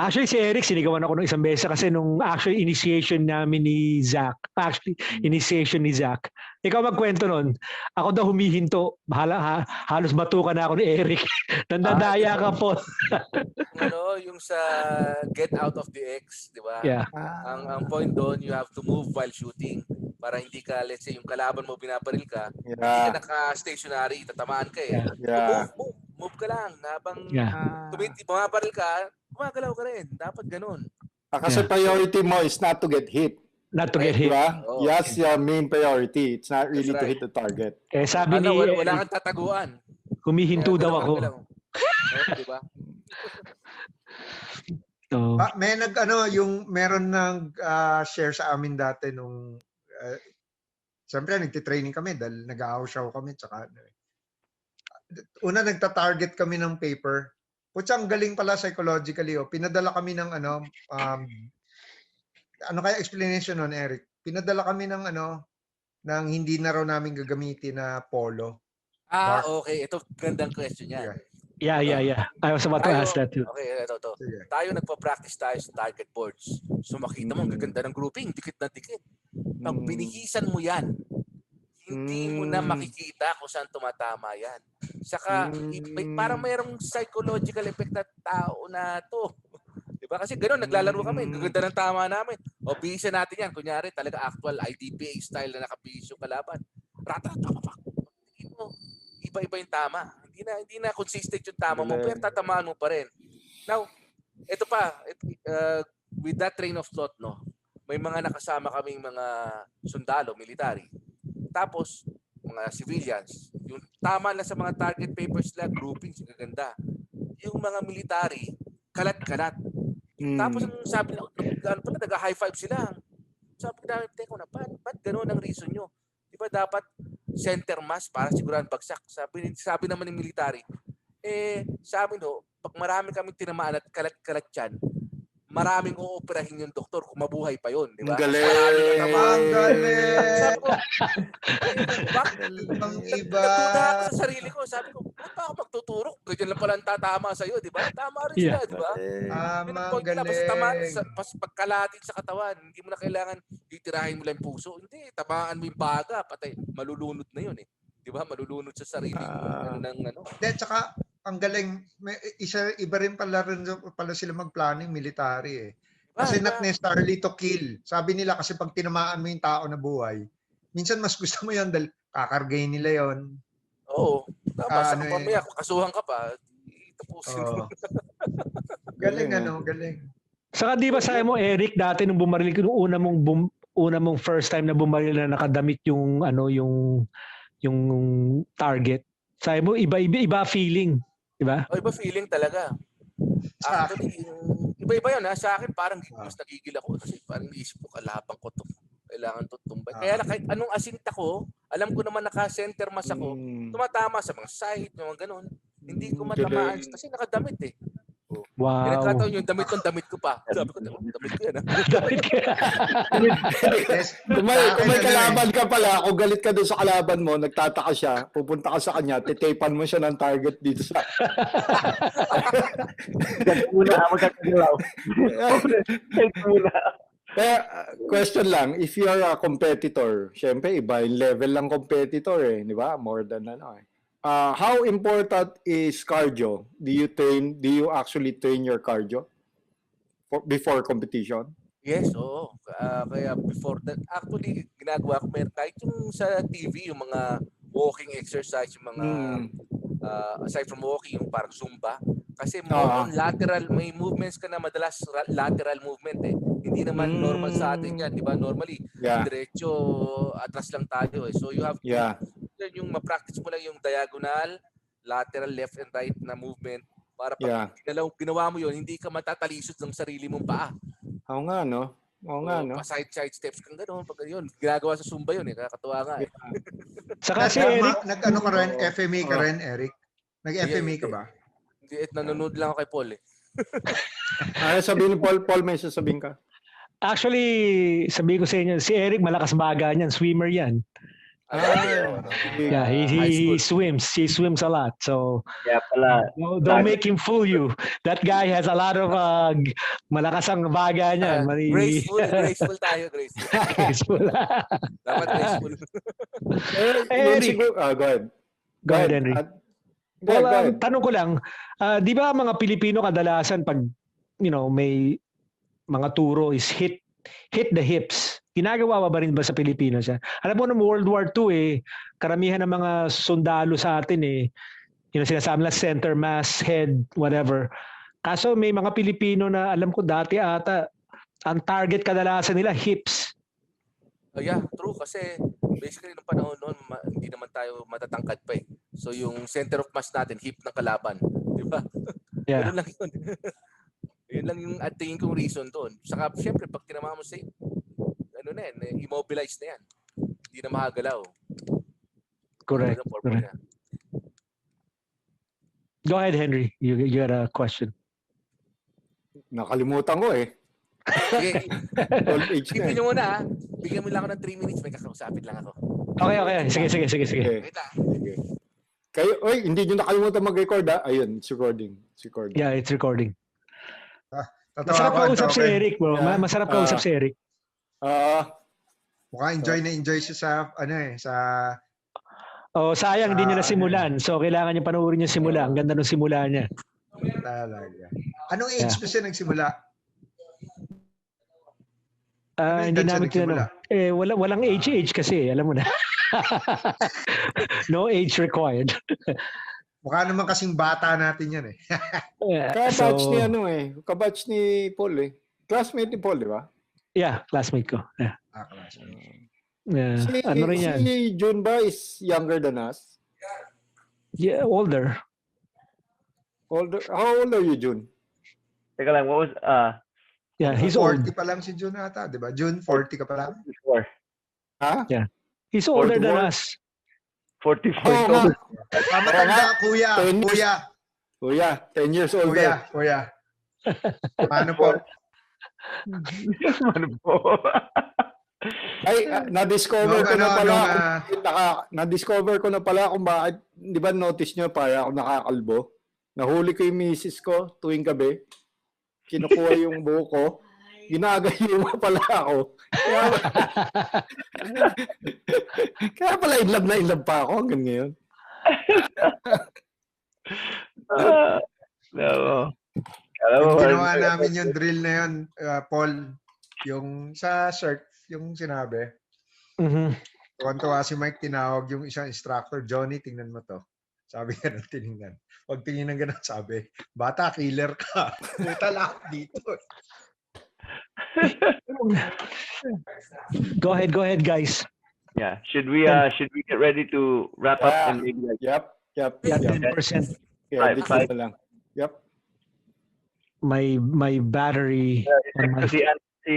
Speaker 1: Actually, si Eric, sinigawan ako ng isang beses kasi nung actually initiation namin ni Zach. Actually, initiation ni Zach. Ikaw magkwento nun. Ako daw humihinto. Halos batukan na ako ni Eric. Nandadaya ka po.
Speaker 4: Yung sa get out of the X, di ba?
Speaker 1: Yeah.
Speaker 4: Ang point doon, you have to move while shooting. Para hindi ka, let's say, yung kalaban mo binabaril ka, hindi ka naka-stationary, tatamaan ka eh.
Speaker 6: Yeah.
Speaker 4: Move ka lang. Habang
Speaker 1: Yeah.
Speaker 4: bumabaril ka, gumagalaw ka rin. Dapat ganun.
Speaker 6: Kasi priority mo is not to get hit.
Speaker 1: Not to get hit.
Speaker 6: Diba?
Speaker 4: Oh.
Speaker 6: Yes, your main priority. It's not really
Speaker 4: That's
Speaker 6: to
Speaker 4: right.
Speaker 6: hit the target.
Speaker 1: Eh, sabi ni
Speaker 4: wala kang tataguan.
Speaker 1: humihinto daw ako.
Speaker 4: Di ba?
Speaker 1: So,
Speaker 3: may meron nag share sa amin dati nung siyempre nagti-training kami dahil nag-aaw-shaw kami tsaka una nagta-target kami ng paper. Putsang galing pala psychologically pinadala kami ng kaya explanation nun, Eric? Pinadala kami ng ng hindi na raw namin gagamitin na polo.
Speaker 4: Okay. Ito gandang question yan.
Speaker 1: yeah. I was about to ask that too.
Speaker 4: Okay, ito.
Speaker 3: Sige.
Speaker 4: Tayo nagpa-practice tayo sa target boards. So makita mo, ang gaganda ng grouping, dikit na dikit. Pag binihisan mo yan, hindi mo na makikita kung saan tumatama yan. Saka, parang mayroong psychological effect na tao na to. Diba? Kasi gano'n, naglalaro kami. Gaganda ng tama namin. O, bihisan natin yan. Kunyari, talaga actual IDPA style na nakabihis yung kalaban. Iba-iba yung tama. Hindi na consistent yung tama mo, pero tatamaan mo pa rin. Now, ito pa, with that train of thought, may mga nakasama kaming mga sundalo, military. Tapos, mga civilians, yung tama na sa mga target papers nila, groupings, gaganda. Yung mga military, kalat-kalat. Tapos, sabi nila, nag-high five sila. Sabi namin, teko na, ba't gano'n ang reason nyo? Di ba dapat center mass para sigurahan bagsak? Sabi naman ng military, sa amin pag marami kaming tinamaan at kalat-kalat yan, maraming uoperahin yung doktor kung mabuhay pa yun, di ba?
Speaker 6: Ang galing!
Speaker 3: Ang galing!
Speaker 4: Sabi ko,
Speaker 3: Ang iba.
Speaker 4: natuda ako sa sarili ko. Sabi ko, ba't pa ako magtuturo? Ganyan lang pala ang tatama sa'yo, di ba? Tama rin sila, di ba?
Speaker 3: Ang
Speaker 4: Point na,
Speaker 3: galing.
Speaker 4: basta pagkalatin sa katawan, hindi mo na kailangan titirahin mo lang yung puso. Hindi, tamaan mo yung baga, patay. Malulunod na yun eh. Di ba? Malulunod sa sarili mo.
Speaker 3: Tsaka, ang galing, iba rin pala sila magplano yung military eh. Kasi not necessarily to kill. Sabi nila kasi pag tinamaan mo yung tao na buhay, minsan mas gusto mo yun dahil kakargayin nila yon.
Speaker 4: Oo. Tapos pamaya, kasuhan ka pa, itapusin mo.
Speaker 3: Galing galing.
Speaker 1: Saka di ba sabi mo, Eric, dati nung bumaril ko, nung una mong first time na bumaril na nakadamit yung yung target. Sabi mo, iba feeling. Diba?
Speaker 4: Iba feeling talaga. Actually, iba-iba yun. Sa akin, parang mas nagigil ako kasi parang iisip ko, kalabang ko to. Kailangan to tumbay. Kaya kahit anong asinta ko, alam ko naman naka-center mass ako, tumatama sa mga side, mga ganun. Hindi ko matamaan kasi nakadamit eh.
Speaker 1: Wow.
Speaker 4: Pinagkataon yung damit ko pa. Sabi ko, damit ko yan.
Speaker 1: Damit ka.
Speaker 6: Kung may kalaban ka pala, kung galit ka doon sa kalaban mo, nagtataka siya, pupunta ka sa kanya, titapan mo siya ng target dito sa... Question lang, if you are a competitor, syempre iba yung level ng competitor eh, di ba? More than how important is cardio? Do you actually train your cardio before competition?
Speaker 4: Yes, oo. Kaya before that, actually, ginagawa ko kahit yung sa TV, yung mga walking exercise, yung mga, aside from walking, yung parang Zumba. Kasi more on lateral, may movements ka na madalas lateral movement eh. Hindi naman normal sa atin yan, di ba? Normally, diretso, atras lang tayo eh. So you have to, yung ma-practice mo lang yung diagonal, lateral, left and right na movement para pag ginawa mo yun, hindi ka matatalisod ng sarili mong paa.
Speaker 6: Oo nga, no? Oo nga, no?
Speaker 4: Pa-side steps kang gano'n. Pag yun, ginagawa sa Zumba yun eh. Kakatuwa nga eh.
Speaker 1: Saka si Eric,
Speaker 3: nag-ano ka rin? FMA ka rin, Eric? Nag-FMA ka ba?
Speaker 4: Hindi, nanonood lang ako kay Paul eh.
Speaker 6: Sabihin ni Paul, may sasabihin ka.
Speaker 1: Actually, sabihin ko sa inyo, si Eric malakas baga niyan, swimmer yan.
Speaker 3: Ah,
Speaker 1: He swims. He swims a lot. So
Speaker 5: Kaya pala,
Speaker 1: don't make him fool you. That guy has a lot of malakas ang baga niyan.
Speaker 4: Graceful tayo, graceful.
Speaker 1: Graceful.
Speaker 4: Dapat graceful.
Speaker 1: Eric.
Speaker 6: Siguro, go ahead.
Speaker 1: Go ahead, Henry.
Speaker 6: Go ahead.
Speaker 1: Tanong ko lang, di ba mga Pilipino kadalasan pag may mga turo is hit the hips. Ginagawa ba rin ba sa Pilipinas yan? Alam mo, noong World War II, karamihan ng mga sundalo sa atin sinasabi na center, mass, head, whatever. Kaso may mga Pilipino na alam ko dati ata, ang target kadalasan nila, hips.
Speaker 4: Yeah, true. Kasi basically nung panahon noon, hindi naman tayo matatangkad pa eh. So yung center of mass natin, hip ng kalaban. Di ba?
Speaker 1: Yeah.
Speaker 4: Ganun lang yun. Yun lang yung at tingin kong reason doon. Saka syempre, pag tinama mo sa immobilize na yan. Hindi na makagalaw.
Speaker 1: Correct. Go ahead, Henry. You had a question.
Speaker 6: Nakalimutan ko eh.
Speaker 4: Okay.
Speaker 6: Old age na.
Speaker 4: Tipin nyo muna ha. Bigyan mo lang ako ng 3 minutes. May kakausapin lang ako.
Speaker 1: Okay. Sige.
Speaker 4: Wait lang.
Speaker 6: Kayo, hindi nyo nakalimutan mag-record ha? Ayun, it's recording.
Speaker 1: Yeah, it's recording.
Speaker 3: Tatawa
Speaker 1: Masarap kausap si Eric, bro. Masarap kausap si Eric.
Speaker 3: Mukhang enjoy siya sa
Speaker 1: sayang hindi niya nasimulan. So, kailangan niya panoorin yung simula. Ang ganda ng simula niya.
Speaker 3: Talaga. Anong age pa siya nagsimula?
Speaker 1: Hindi namin tinanong. Walang age kasi. Alam mo na. No age required.
Speaker 3: Mukha naman kasing bata natin yan eh.
Speaker 6: Kabatch ni Paul eh. Classmate ni Paul, di ba?
Speaker 1: Yeah, classmate ko. Yeah.
Speaker 3: Classmate.
Speaker 1: Ano rin yan?
Speaker 6: Si Jun ba is younger than us?
Speaker 1: Yeah, older.
Speaker 6: How old are you, Jun?
Speaker 5: Teka lang, what was,
Speaker 1: yeah, he's
Speaker 3: 40
Speaker 1: old.
Speaker 3: pa lang si Jun ata, di ba? Jun, 40 ka pa lang?
Speaker 5: 44.
Speaker 6: Ha?
Speaker 1: Yeah. He's older
Speaker 6: 44?
Speaker 1: than us.
Speaker 6: 44.
Speaker 3: Matanda, kuya.
Speaker 6: 10 years older.
Speaker 3: Kuya. Paano po?
Speaker 5: Ano po?
Speaker 6: Ay, na-discover ko na pala kung bakit, di ba notice nyo para ako nakakalbo? Nahuli ko yung misis ko tuwing gabi. Kinukuha yung buhok ko. Ginagayuma pala ako. Kaya pala in love pa ako hanggang ngayon.
Speaker 3: Ginawa namin yung drill na yun, Paul, yung sa shirt, yung sinabi. Tuwan-tuwa si Mike, tinawag yung isang instructor, Johnny, tingnan mo to. Sabi ka ng tinignan. Huwag tingnan ganun, sabi, bata, killer ka. Puta lang dito.
Speaker 1: Go ahead, guys.
Speaker 5: Yeah. Should we get ready to wrap up and maybe like
Speaker 6: Yep.
Speaker 1: 10%.
Speaker 6: Yeah, dito na lang. Yep.
Speaker 1: My battery on my
Speaker 5: si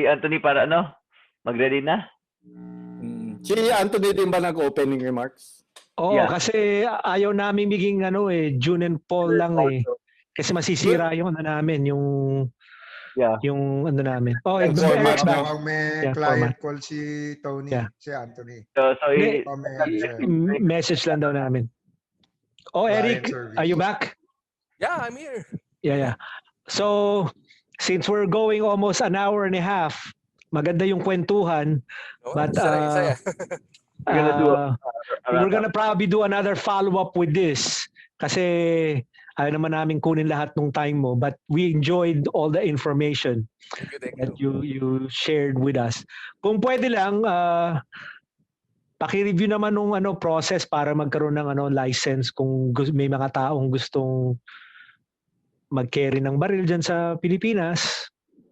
Speaker 5: Anthony para mag-ready na?
Speaker 6: Si Anthony din ba nag-opening remarks?
Speaker 1: Yeah. Kasi ayaw namin biging Jun and Paul lang eh. Kasi masisira yung namin, yung namin.
Speaker 3: May client call si Tony, si Anthony.
Speaker 5: So
Speaker 1: message lang daw namin. Eric, are you back?
Speaker 4: Yeah, I'm here.
Speaker 1: Yeah. So, since we're going almost an hour and a half, maganda yung kwentuhan, but we're gonna probably do another follow-up with this kasi ayaw naman namin kunin lahat ng time mo, but we enjoyed all the information that you shared with us. Kung pwede lang, paki-review naman nung process para magkaroon ng license kung may mga taong gustong mag-carry ng baril dyan sa Pilipinas,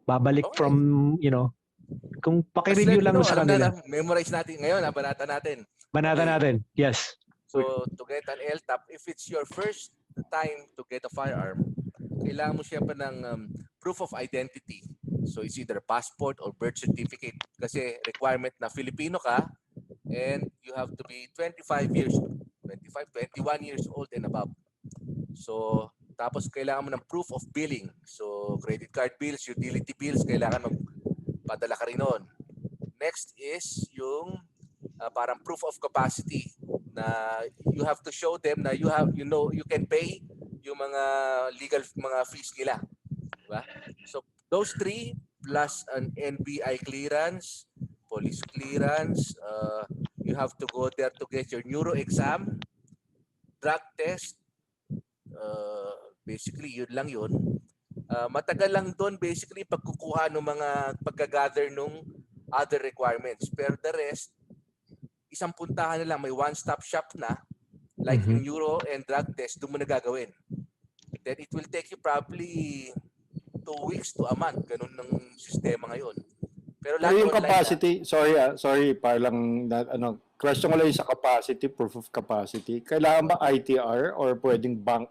Speaker 1: babalik from, kung paki-review lang sa kanila.
Speaker 4: Memorize natin ngayon, banata natin.
Speaker 1: Banata natin, yes.
Speaker 4: So, to get an LTAP, if it's your first time to get a firearm, kailangan mo siya pa ng proof of identity. So, it's either passport or birth certificate. Kasi requirement na Filipino ka and you have to be 21 years old and above. So, tapos kailangan mo ng proof of billing. So, credit card bills, utility bills, kailangan padala ka rin nun. Next is yung parang proof of capacity na you have to show them na you can pay yung mga legal mga fees nila, diba? So those three plus an NBI clearance, police clearance, you have to go there to get your neuro exam, drug test, basically yun lang yun. Matagal lang doon basically pagkukuha ng mga pagka-gather nung other requirements. Pero the rest, isang puntahan na lang, may one-stop shop na, like yung neuro and drug test, doon mo na gagawin. Then it will take you probably 2 weeks to a month. Ganun ng sistema ngayon. Pero
Speaker 6: yung capacity, sorry, parang question ko lang sa capacity, proof of capacity. Kailangan ba ITR or pwedeng bank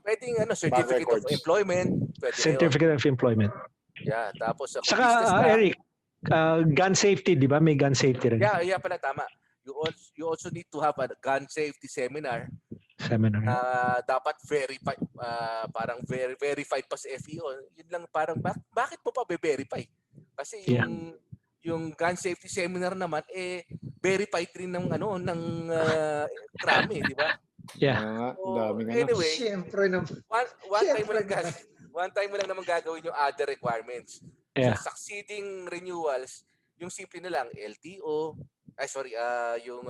Speaker 4: pwedeng certificate of employment,
Speaker 1: certificate of employment.
Speaker 4: Yeah, tapos
Speaker 1: saka Eric, gun safety, di ba? May gun safety rin.
Speaker 4: Yeah, pala tama. You also need to have a gun safety seminar. Dapat verify, parang verified pa sa FEO. Yun lang parang bakit mo pa be-verify? Kasi yung gun safety seminar naman verified rin ng krami, di ba?
Speaker 1: Yeah.
Speaker 4: So, anyway,
Speaker 3: siyempre naman.
Speaker 4: One time mo lang naman gagawin yung other requirements.
Speaker 1: Yeah.
Speaker 4: Sa succeeding renewals, yung simple na lang LTO, yung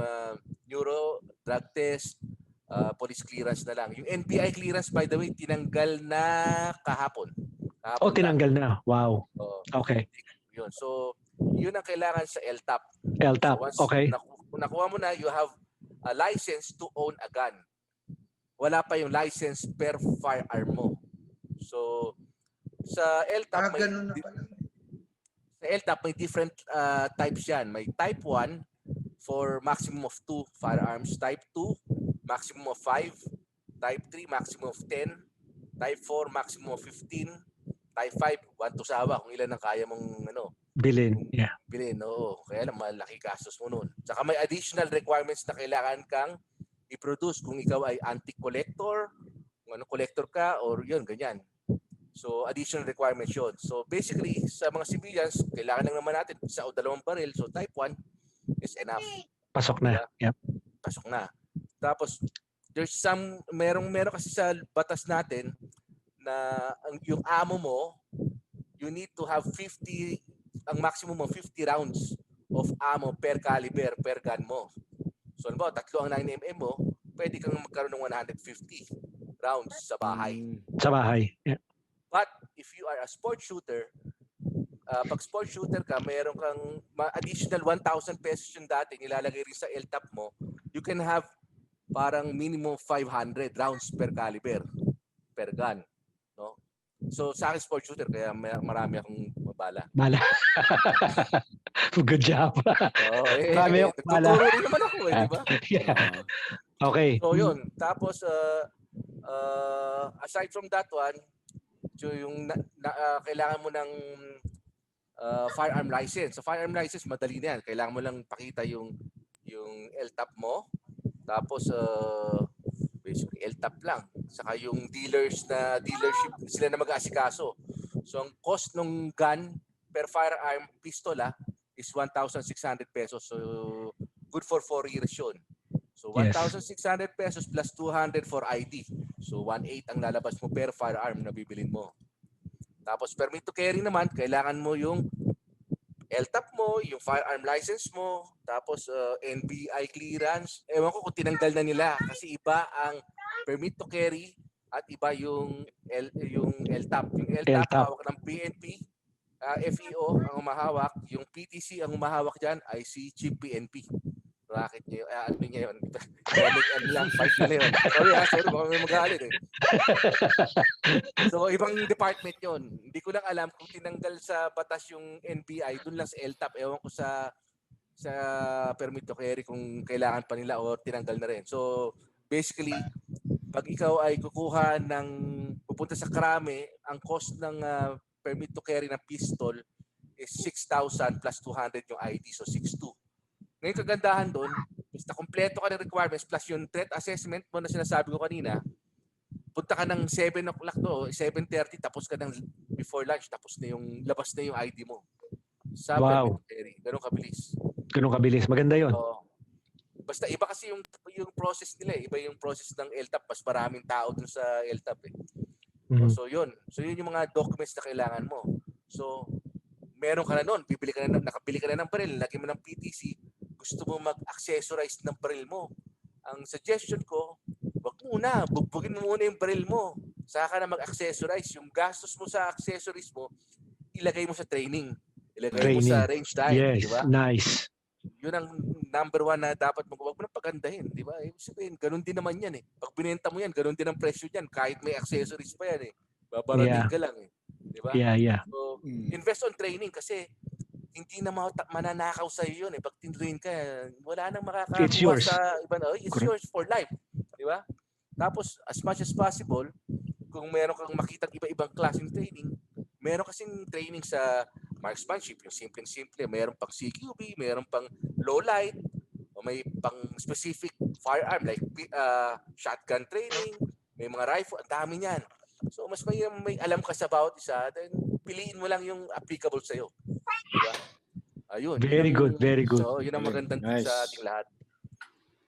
Speaker 4: neuro, drug test, police clearance na lang. Yung NBI clearance, by the way, tinanggal na kahapon.
Speaker 1: Tinanggal na. Wow. Okay.
Speaker 4: Yun. So, yun ang kailangan sa LTAP.
Speaker 1: LTAP,
Speaker 4: so once
Speaker 1: okay.
Speaker 4: Nakuha mo na, you have a license to own a gun. Wala pa yung license per firearm mo. So, sa LTAP, may different types yan. May type 1 for maximum of 2 firearms. Type 2, maximum of 5. Type 3, maximum of 10. Type 4, maximum of 15. Type 5, 1 to sawa kung ilan ang kaya mong
Speaker 1: bilhin. Yeah.
Speaker 4: Bilhin, oo. Kaya lang malaki gastos mo nun. Saka may additional requirements na kailangan kang i-produce kung ikaw ay anti-collector, kung collector ka, or yun, ganyan. So, additional requirements yun. So, basically, sa mga civilians, kailangan lang naman natin isa o 2 baril. So, type 1 is enough.
Speaker 1: Pasok na.
Speaker 4: Diba?
Speaker 1: Yep.
Speaker 4: Pasok na. Tapos, there's meron kasi sa batas natin na yung ammo mo, you need to have ang maximum of 50 rounds of ammo per caliber, per gun mo. So, halimbawa, 3 ang 9mm mo, pwede kang magkaroon ng 150 rounds sa bahay.
Speaker 1: Sa bahay. Yeah.
Speaker 4: But if you are a sport shooter, pag sport shooter ka, meron kang additional 1,000 pesos yung dati nilalagay rin sa LTAP mo, you can have parang minimum 500 rounds per caliber, per gun. No? So sa akin sport shooter, kaya marami akong bala.
Speaker 1: Good job.
Speaker 4: Marami akong bala. Tuturo rin naman ako di ba?
Speaker 1: Yeah. Okay.
Speaker 4: So yun. Tapos, aside from that one, so yung kailangan mo ng firearm license. So firearm license, madali na yan. Kailangan mo lang pakita yung LTAP mo. Tapos basically LTAP lang. Saka yung dealership sila na mag-aasikaso. So ang cost ng gun per firearm pistola is 1,600 pesos. So good for 4 years yun. So 1,600 pesos plus 200 for ID. So 1,800 ang lalabas mo per firearm na bibilin mo. Tapos permit to carry naman, kailangan mo yung LTAP mo, yung firearm license mo, tapos NBI clearance. Ewan ko kung tinanggal na nila kasi iba ang permit to carry at iba yung LTAP. Yung LTAP hawak ng PNP, FEO ang umahawak, yung PTC ang umahawak diyan ay si Chief PNP. Racket niya yun. Ano niya yun? Ano lang, fight na yun. Sorry, baka may magalit eh. So, ibang department yun. Hindi ko lang alam kung tinanggal sa batas yung NBI, dun lang sa LTAP. Ewan ko sa permit to carry kung kailangan pa nila o tinanggal na rin. So, basically, pag ikaw ay pupunta sa Krame, ang cost ng permit to carry ng pistol is 6,000 plus 200 yung ID. So, 6,200. Ngayon kagandahan doon, basta kompleto ka ng requirements plus yung threat assessment mo na sinasabi ko kanina, punta ka ng 7 o'clock to, 7:30, tapos ka ng before lunch, tapos na yung, labas na yung ID mo. Sa
Speaker 1: Wow.
Speaker 4: permit, ganun kabilis.
Speaker 1: Ganun kabilis. Maganda yun.
Speaker 4: Oo. Basta iba kasi yung process nila eh. Iba yung process ng LTAP. Mas maraming tao dun sa LTAP eh.
Speaker 1: Mhm.
Speaker 4: So yun yung mga documents na kailangan mo. So meron ka na nun, nakabili ka na ng baril, lagyan mo ng PTC, gusto mo mag-accessorize ng baril mo. Ang suggestion ko, wag muna, bugbugin mo muna yung baril mo. Saka na mag-accessorize. Yung gastos mo sa accessories mo, ilagay mo sa training. Ilagay mo sa range time,
Speaker 1: Yes,
Speaker 4: di ba?
Speaker 1: nice.
Speaker 4: Yun ang number one na dapat mo. Huwag mo nang pagandahin, di ba? Sabihin, ganun din naman yan eh. Pag binenta mo yan, ganun din ang presyo yan. Kahit may accessories pa yan eh. Babarating ka lang eh. Di ba?
Speaker 1: Yeah.
Speaker 4: So, invest on training kasi hindi na mananakaw sa iyo yun eh. Pag tinrain ka, wala nang makakakuha
Speaker 1: It's yours.
Speaker 4: sa iba na, it's
Speaker 1: Correct.
Speaker 4: yours for life. Di ba? Tapos, as much as possible, kung meron kang makitang iba-ibang klaseng training, meron kasing training sa marksmanship, yung simple-simple. Meron pang CQB, meron pang low light, o may pang specific firearm like shotgun training, may mga rifle, ang dami niyan. So mas may alam ka sa bawat isa, then piliin mo lang yung applicable sa iyo. Diba? Ayun.
Speaker 1: Very good.
Speaker 4: So yun ang magandang tip sa ating lahat.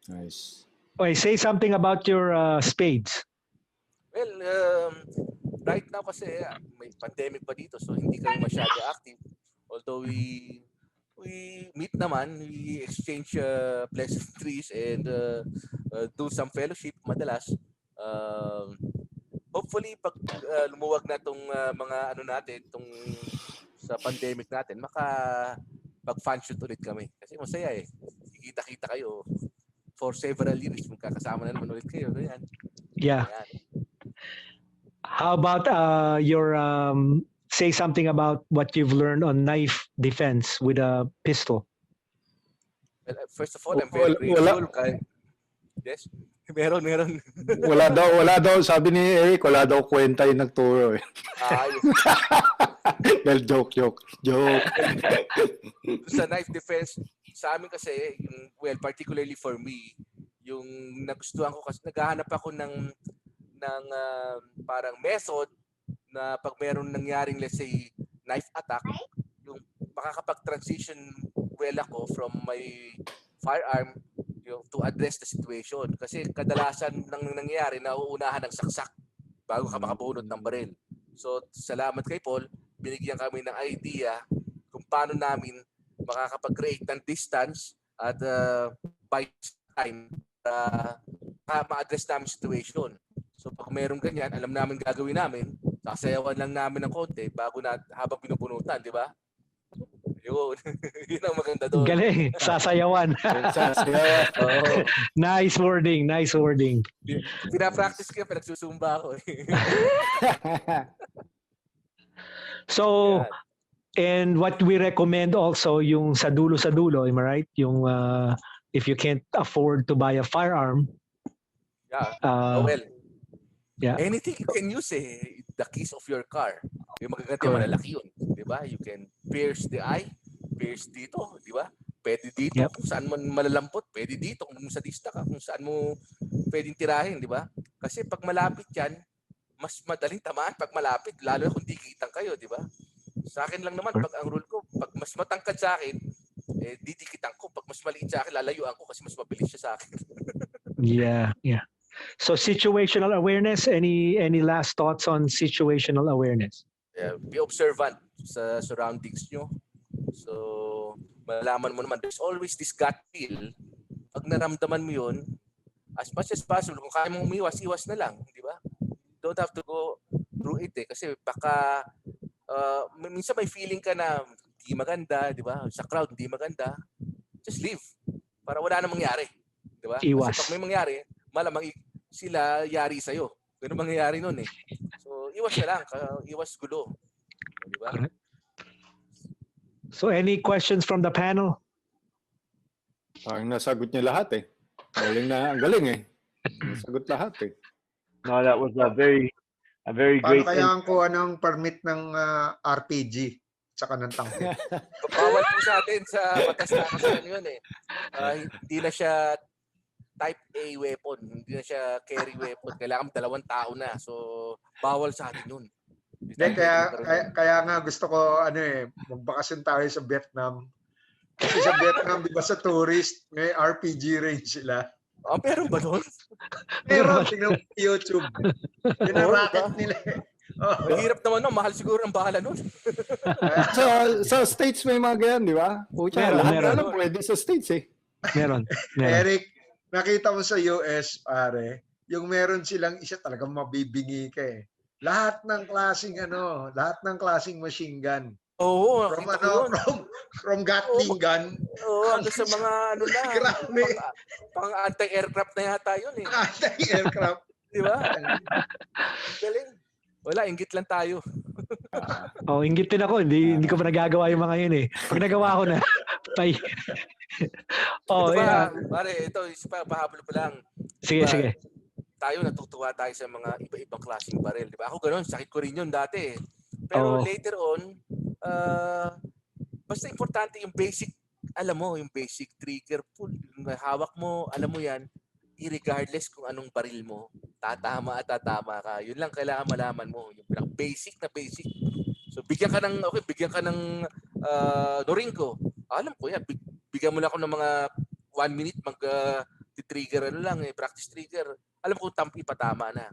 Speaker 6: Nice.
Speaker 1: Okay, say something about your spades.
Speaker 4: Well, right now kasi may pandemic pa dito so hindi kami masyado active. Although we meet naman, we exchange pleasantries and do some fellowship madalas. Hopefully pag lumuwag na tong mga ano natin, tong sa pandemic natin, pag fan shoot ulit kami. Kasi masaya eh. Kikita-kita kayo for several years, magkakasama na naman ulit kayo. Ganyan.
Speaker 1: Yeah.
Speaker 4: Ganyan.
Speaker 1: How about your say something about what you've learned on knife defense with a pistol?
Speaker 4: Well, first of all, I'm very grateful. Yes? Meron.
Speaker 6: Wala daw, sabi ni Eric, wala daw kwenta yung nagturo eh. Well, joke.
Speaker 4: Sa knife defense, sa amin kasi, particularly for me, yung nagustuhan ko kasi naghahanap ako ng parang method na pag meron nangyaring, let's say, knife attack, yung makakapag-transition well ako from my firearm to address the situation. Kasi kadalasan nang nangyayari, nauunahan ng saksak bago ka makabunot ng baril. So, salamat kay Paul, binigyan kami ng idea kung paano namin makakapag-create ng distance at by time para ma-address namin situation. So, pag mayroong ganyan, alam namin gagawin namin, sasayawan lang namin ng konti bago habang pinupunutan, di ba? Yun. Yun ang maganda doon.
Speaker 1: Galing. Sasayawan.
Speaker 4: Oh.
Speaker 1: Nice wording.
Speaker 4: Pinapractice ko, pinagsusumba ako.
Speaker 1: So, and what we recommend also, yung sa dulo, am I right? Yung if you can't afford to buy a firearm.
Speaker 4: Yeah. Anything you can use the keys of your car. Yung magaganti, malalaki yun. Diba? You can pierce the eye, pierce dito, diba? Pwede dito, kung saan man malalampot, pwede dito, kung sa dista ka, kung saan mo pwedeng tirahin, diba? Kasi pag malapit yan, mas madaling tamaan pag malapit, lalo kung di kitang kayo, diba? Sa akin lang naman, pag ang rule ko, pag mas matangkad sa akin, didikitan ko. Pag mas maliit sa akin, lalayuan ko kasi mas mabilis siya sa akin.
Speaker 1: Yeah. So situational awareness, any last thoughts on situational awareness?
Speaker 4: Be observant sa surroundings nyo. So, malaman mo naman, there's always this gut feel. Pag naramdaman mo yun, as much as possible, kung kaya mong umiwas, iwas na lang, di ba? Don't have to go through it kasi baka minsan may feeling ka na hindi maganda, di ba? Sa crowd, hindi maganda. Just leave. Para wala nang mangyari. Di ba?
Speaker 1: Iwas.
Speaker 4: Kasi pag may mangyari, malamang sila yari sa'yo. Ganun mangyayari nun eh. So, iwas na lang. Iwas gulo. Di ba?
Speaker 1: So, any questions from the panel?
Speaker 6: Parang nasagot niya lahat eh. Ang galing eh. Nasagot lahat eh.
Speaker 5: No, that was a very great.
Speaker 3: Paano kaya ang kuha ng permit ng RPG tsaka ng tangke?
Speaker 4: Bawal po sa atin sa batas na kasi yun eh. Hindi na siya type A weapon. Hindi na siya carry weapon. Kailangan 2 tao na. So, bawal sa atin yun.
Speaker 3: Hindi, kaya nga gusto ko, magbakasyon tayo sa Vietnam. Kasi sa Vietnam, di ba sa tourist, may RPG range sila.
Speaker 4: Meron ba doon?
Speaker 3: Meron, tingnan mo sa YouTube. Yun ang racket
Speaker 4: diba?
Speaker 3: nila eh.
Speaker 4: Mahirap naman no, mahal siguro ang bahala nun.
Speaker 6: Sa States may mga ganyan, di ba?
Speaker 1: Meron.
Speaker 6: Pwede sa States eh.
Speaker 1: Meron.
Speaker 3: Eric, nakita mo sa US, pare, yung meron silang isa talagang mabibingi ka eh. Lahat ng klaseng machine gun.
Speaker 4: Oo,
Speaker 3: From
Speaker 4: nakita ko yun.
Speaker 3: from Gatling gun.
Speaker 4: Oo, hanggang sa mga lang.
Speaker 3: Grabe.
Speaker 4: Pang anti-aircraft na yata yun eh.
Speaker 3: Anti-aircraft.
Speaker 4: Di ba? Galing. Wala, inggit lang tayo.
Speaker 1: Inggit din ako. Hindi ko pa nagagawa yung mga yun eh. Pag nagawa ko na,
Speaker 4: Pare, ito, pahabol pa lang.
Speaker 1: Sige.
Speaker 4: Tayo, natutuwa tayo sa mga iba-ibang klaseng baril. Di ba? Ako ganun, sakit ko rin yun dati eh. Pero later on, basta importante yung basic, alam mo, yung basic trigger pull, yung hawak mo, alam mo yan, regardless kung anong baril mo, tatama ka. Yun lang kailangan malaman mo, yung basic na basic. So bigyan ka ng Norinco. Alam ko yan, bigyan mo lang ako ng mga 1 minute mag-trigger practice trigger. Alam ko ipatama na.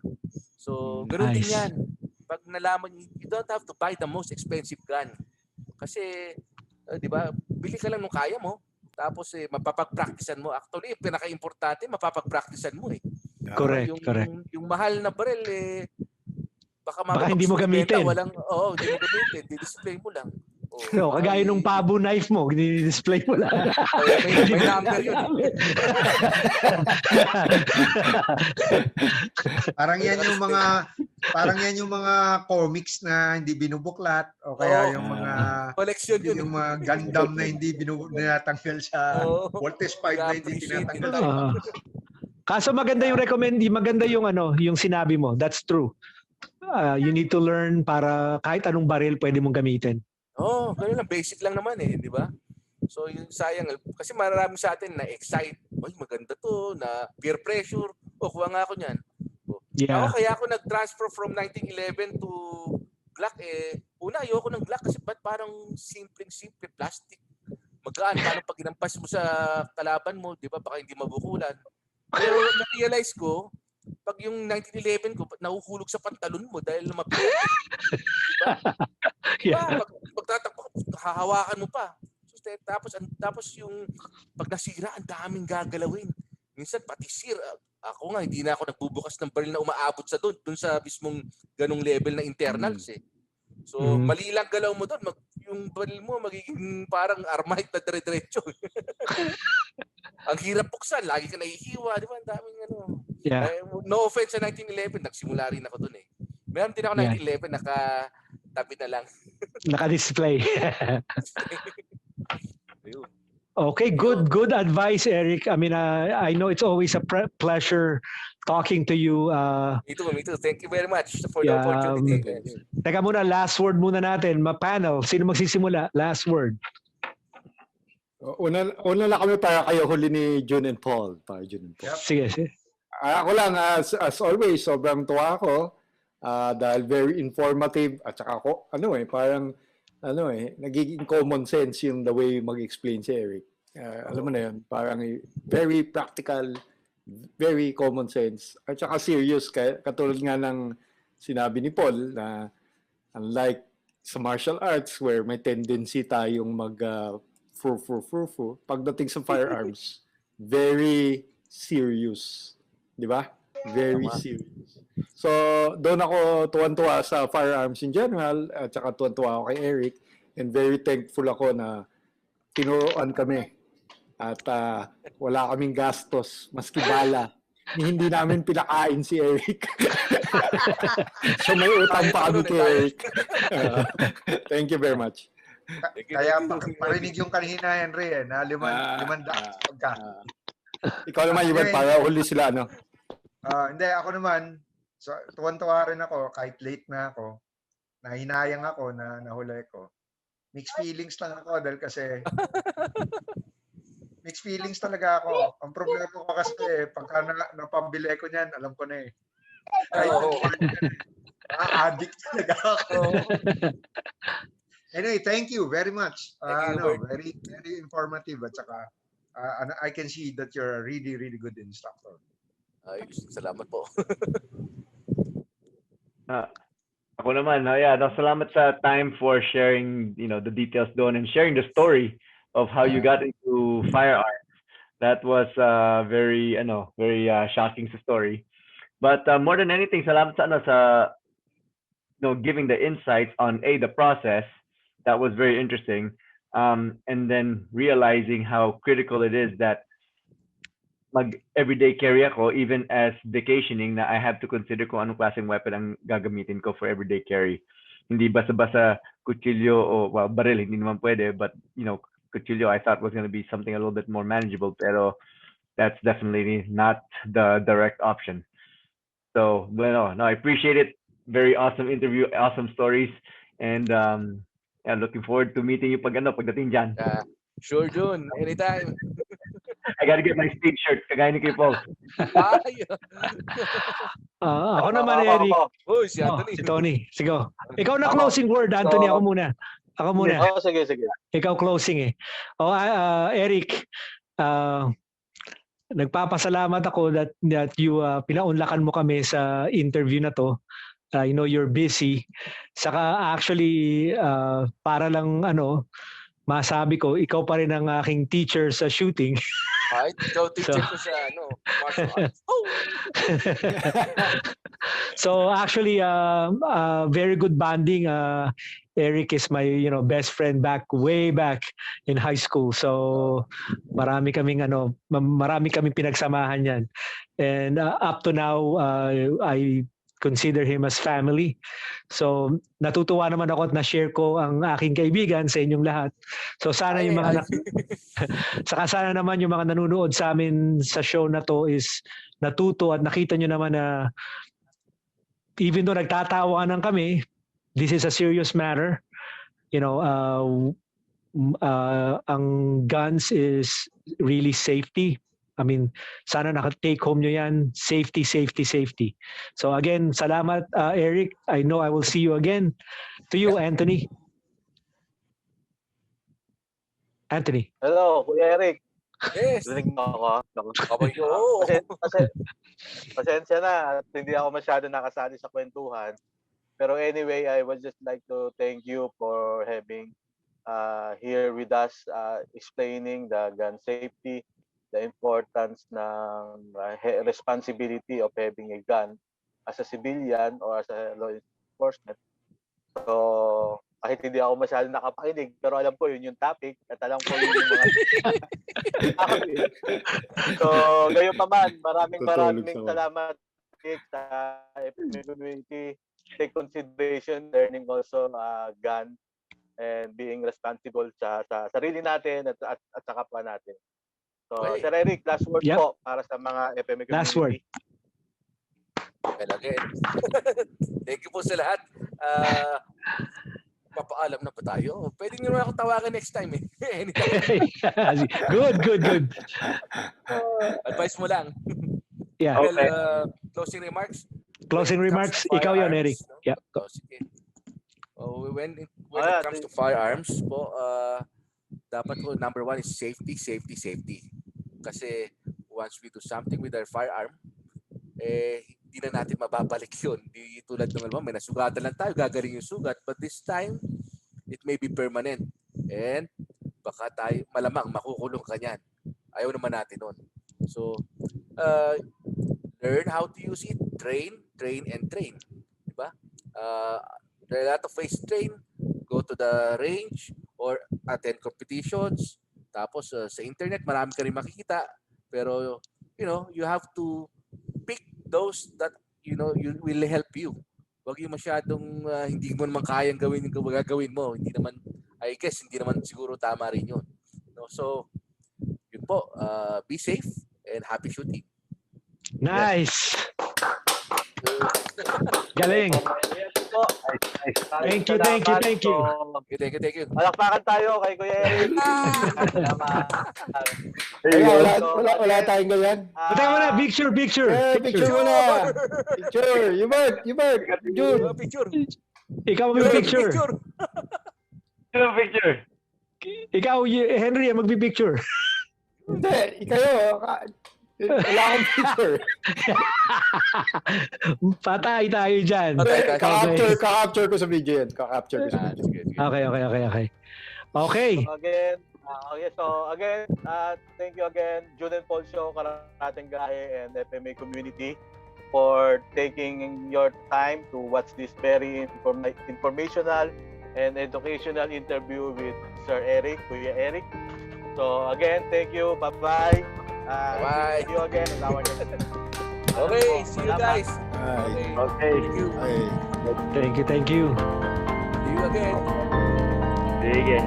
Speaker 4: So ganoon din yan. Pag nalaman, you don't have to buy the most expensive gun. Kasi, di ba, bili ka lang nung kaya mo. Tapos, mapapag-practicean mo. Actually, pinaka-importante, mapapag-practicean mo eh.
Speaker 1: Correct.
Speaker 4: Yung mahal na baril, baka
Speaker 1: hindi mo gamitin.
Speaker 4: Hindi mo gamitin. Di-display mo lang.
Speaker 1: Kagaya nung pabo knife mo, display mo lang.
Speaker 4: May number yun.
Speaker 3: Parang yan yung mga comics na hindi binubuklat o kaya yung mga
Speaker 4: collection yun.
Speaker 3: Yung mga Gundam na hindi binatanggal sa Voltes 5 na hindi tinatanggal.
Speaker 1: Kaso maganda yung maganda yung sinabi mo. That's true. You need to learn para kahit anong baril pwede mong gamitin.
Speaker 4: Ganun lang. Basic lang naman eh, di ba? So, yung sayang. Kasi marami sa atin na excite. Maganda to, na peer pressure. Kuha nga ako niyan.
Speaker 1: Yeah.
Speaker 4: Kaya ako nag-transfer from 1911 to Glock una ayoko ng Glock kasi parang simple plastic. Magaan, paano pag inampas mo sa kalaban mo, di ba? Baka hindi mabukulan. Pero na-realize ko, pag yung 1911 ko, nahuhulog sa pantalon mo dahil mabigat. Diba?
Speaker 1: Yeah.
Speaker 4: Pagtatakbo, hahawakan mo pa. So, tapos yung pag nasira, ang daming gagalawin. Minsan pati ako nga, hindi na ako nagbubukas ng baril na umaabot sa doon sa mismong ganong level na internals eh. So, mali lang galaw mo doon, yung baril mo magiging parang armite na dire-diretso. Ang hirap buksan, lagi ka nahihiwa, di ba? Ang daming
Speaker 1: Yeah.
Speaker 4: No offense sa 1911, nagsimula rin ako doon eh. Meron din ako 1911, nakatabi na lang.
Speaker 1: Naka-display. Okay, good advice, Eric. I mean, I know it's always a pleasure talking to you.
Speaker 4: Me too. Thank you very much for the opportunity.
Speaker 1: Teka muna, last word muna natin. Ma-panel, sino magsisimula? Last word.
Speaker 6: Una lang kami para kayo huli ni Jun and Paul.
Speaker 1: Sige.
Speaker 6: Ako lang, as always, sobrang tuwa ako dahil very informative at saka ako, nagiging common sense yung the way mag-explain si Eric. Alam mo na yun, parang very practical, very common sense, at saka serious, katulad nga ng sinabi ni Paul na unlike sa martial arts where may tendency tayong pagdating sa firearms, very serious. Di ba? Very serious. So, doon ako tuwan-tuwa sa firearms in general at saka tuwan-tuwa ako kay Eric and very thankful ako na tinuruan kami at wala kaming gastos maski bala. Hindi namin pinakain si Eric. So, may utang pa kami kay Eric. Thank you very much.
Speaker 3: Kaya parinig yung kanina, Henry, na 500 pagka.
Speaker 6: Ikaw naman, Yuban, para huli sila,
Speaker 3: Hindi, ako naman, so, tuwan-tuwa rin ako, kahit late na ako, nahinayang ako na nahuli ko. Mixed feelings lang ako dahil kasi mixed feelings talaga ako. Ang problema ko kasi, pagka napabili ko niyan, alam ko na eh. Kahit Addict talaga ako. Anyway, thank you very much.
Speaker 4: Thank you, Bert.
Speaker 3: Very, very informative. At saka, I can see that you're a really, really good instructor.
Speaker 4: Ay, salamat po.
Speaker 5: Ako naman, yeah, no, salamat sa time for sharing, the details doon and sharing the story of how you got into firearms. That was very shocking sa story. But more than anything, salamat sa giving the insights on the process. That was very interesting. And then realizing how critical it is that everyday carry ako, even as vacationing, na I have to consider kung anong klaseng weapon ang gagamitin ko for everyday carry. Hindi basta-basta kutsilyo o baril, hindi naman pwede, but kutsilyo I thought was going to be something a little bit more manageable, pero that's definitely not the direct option. So, no, I appreciate it. Very awesome interview, awesome stories, and looking forward to meeting you pagdating dyan.
Speaker 4: Sure, Jun. Anytime.
Speaker 5: I gotta get my Spades shirt, kagaya ni kay Paul.
Speaker 1: Ako naman, Eric.
Speaker 4: Oh, si Anthony.
Speaker 1: Si Tony. Sige. Ikaw na closing word, Anthony. Ako muna.
Speaker 2: Sige.
Speaker 1: Ikaw closing Eric, nagpapasalamat ako that you pinaunlakan mo kami sa interview na to. I know you're busy. Saka actually, para lang masabi ko, ikaw pa rin ang aking teacher sa shooting.
Speaker 4: Ay, ikaw teacher ko sa martial arts. Oh!
Speaker 1: So actually, very good bonding. Eric is my best friend way back in high school. So marami kaming pinagsamahan yan. And up to now, I consider him as family. So natutuwa naman ako at na-share ko ang aking kaibigan sa inyong lahat. So sana saka sana naman yung mga nanonood sa amin sa show na to is natuto at nakita nyo naman na even though nagtatawanan kami, this is a serious matter. Ang guns is really safety. I mean, sana naka-take home nyo yan. Safety, safety, safety. So again, salamat, Eric. I know I will see you again. To you, Anthony. Anthony.
Speaker 2: Hello, Kuya Eric.
Speaker 4: Yes.
Speaker 2: Rinig mo ako.
Speaker 4: Oo.
Speaker 2: Pasensya na. Hindi ako masyado nakasali sa kwentuhan. Pero anyway, I would just like to thank you for having here with us, explaining the gun safety, the importance ng responsibility of having a gun as a civilian or as a law enforcement. So, kahit hindi ako masyado nakapakinig, pero alam ko yun yung topic at alam ko yun yung mga So, gayon pa man, maraming salamat sa FMA community. Take consideration learning also gun and being responsible sa sarili natin at sa kapwa natin. So, Sir Eric, last word po para sa mga FMA community.
Speaker 1: Last word.
Speaker 4: Well, again, thank you po sa lahat. Papaalam na pa tayo. Pwede nyo naman ako tawagan next time eh.
Speaker 1: Good.
Speaker 4: Advice mo lang.
Speaker 1: Yeah.
Speaker 4: Well, closing remarks?
Speaker 1: Closing remarks, ikaw yun, Eric. Yeah.
Speaker 4: Sige. When it comes to firearms po, dapat po number one is safety. Kasi once we do something with our firearm, hindi na natin mababalik yun. Di tulad ng may nasugatan lang tayo, gagaling yung sugat. But this time, it may be permanent. And baka tayo malamang makukulong ka niyan. Ayaw naman natin nun. So, learn how to use it. Train. Diba? There are a lot of ways to train. Go to the range or attend competitions. Tapos sa internet, marami ka rin makikita. Pero, you have to pick those that, will help you. Huwag yung masyadong hindi mo naman kayang gawin yung gagawin mo. Hindi naman, I guess, hindi naman siguro tama rin yun. So, yun po. Be safe and happy shooting.
Speaker 1: Nice. Galing.
Speaker 2: po.
Speaker 1: Thank you.
Speaker 2: So,
Speaker 4: Thank you.
Speaker 2: palakpakan tayo kay Kuya Eric. Salamat.
Speaker 6: Wala tayong ganyan.
Speaker 1: Teka muna, picture.
Speaker 6: Picture muna. Picture. Yubert. Jun.
Speaker 4: Picture.
Speaker 1: Ikaw magpipicture.
Speaker 5: Picture.
Speaker 1: Ikaw, Henry, magpipicture.
Speaker 6: Hindi, ikayo. Wala akong picture.
Speaker 1: Patay tayo dyan.
Speaker 6: Ka-capture ko sa video yan. Ka-capture ko sa video.
Speaker 1: Okay. Okay.
Speaker 2: So again, thank you again, Jun and Paul Show, Karateng Garahe, and FMA community for taking your time to watch this very informational and educational interview with Sir Eric, Kuya Eric. So again, thank you. Bye-bye.
Speaker 4: Bye.
Speaker 2: See you again.
Speaker 4: Okay, see you guys.
Speaker 5: Okay.
Speaker 4: Thank you.
Speaker 1: Thank you.
Speaker 4: See you again.
Speaker 5: Sige.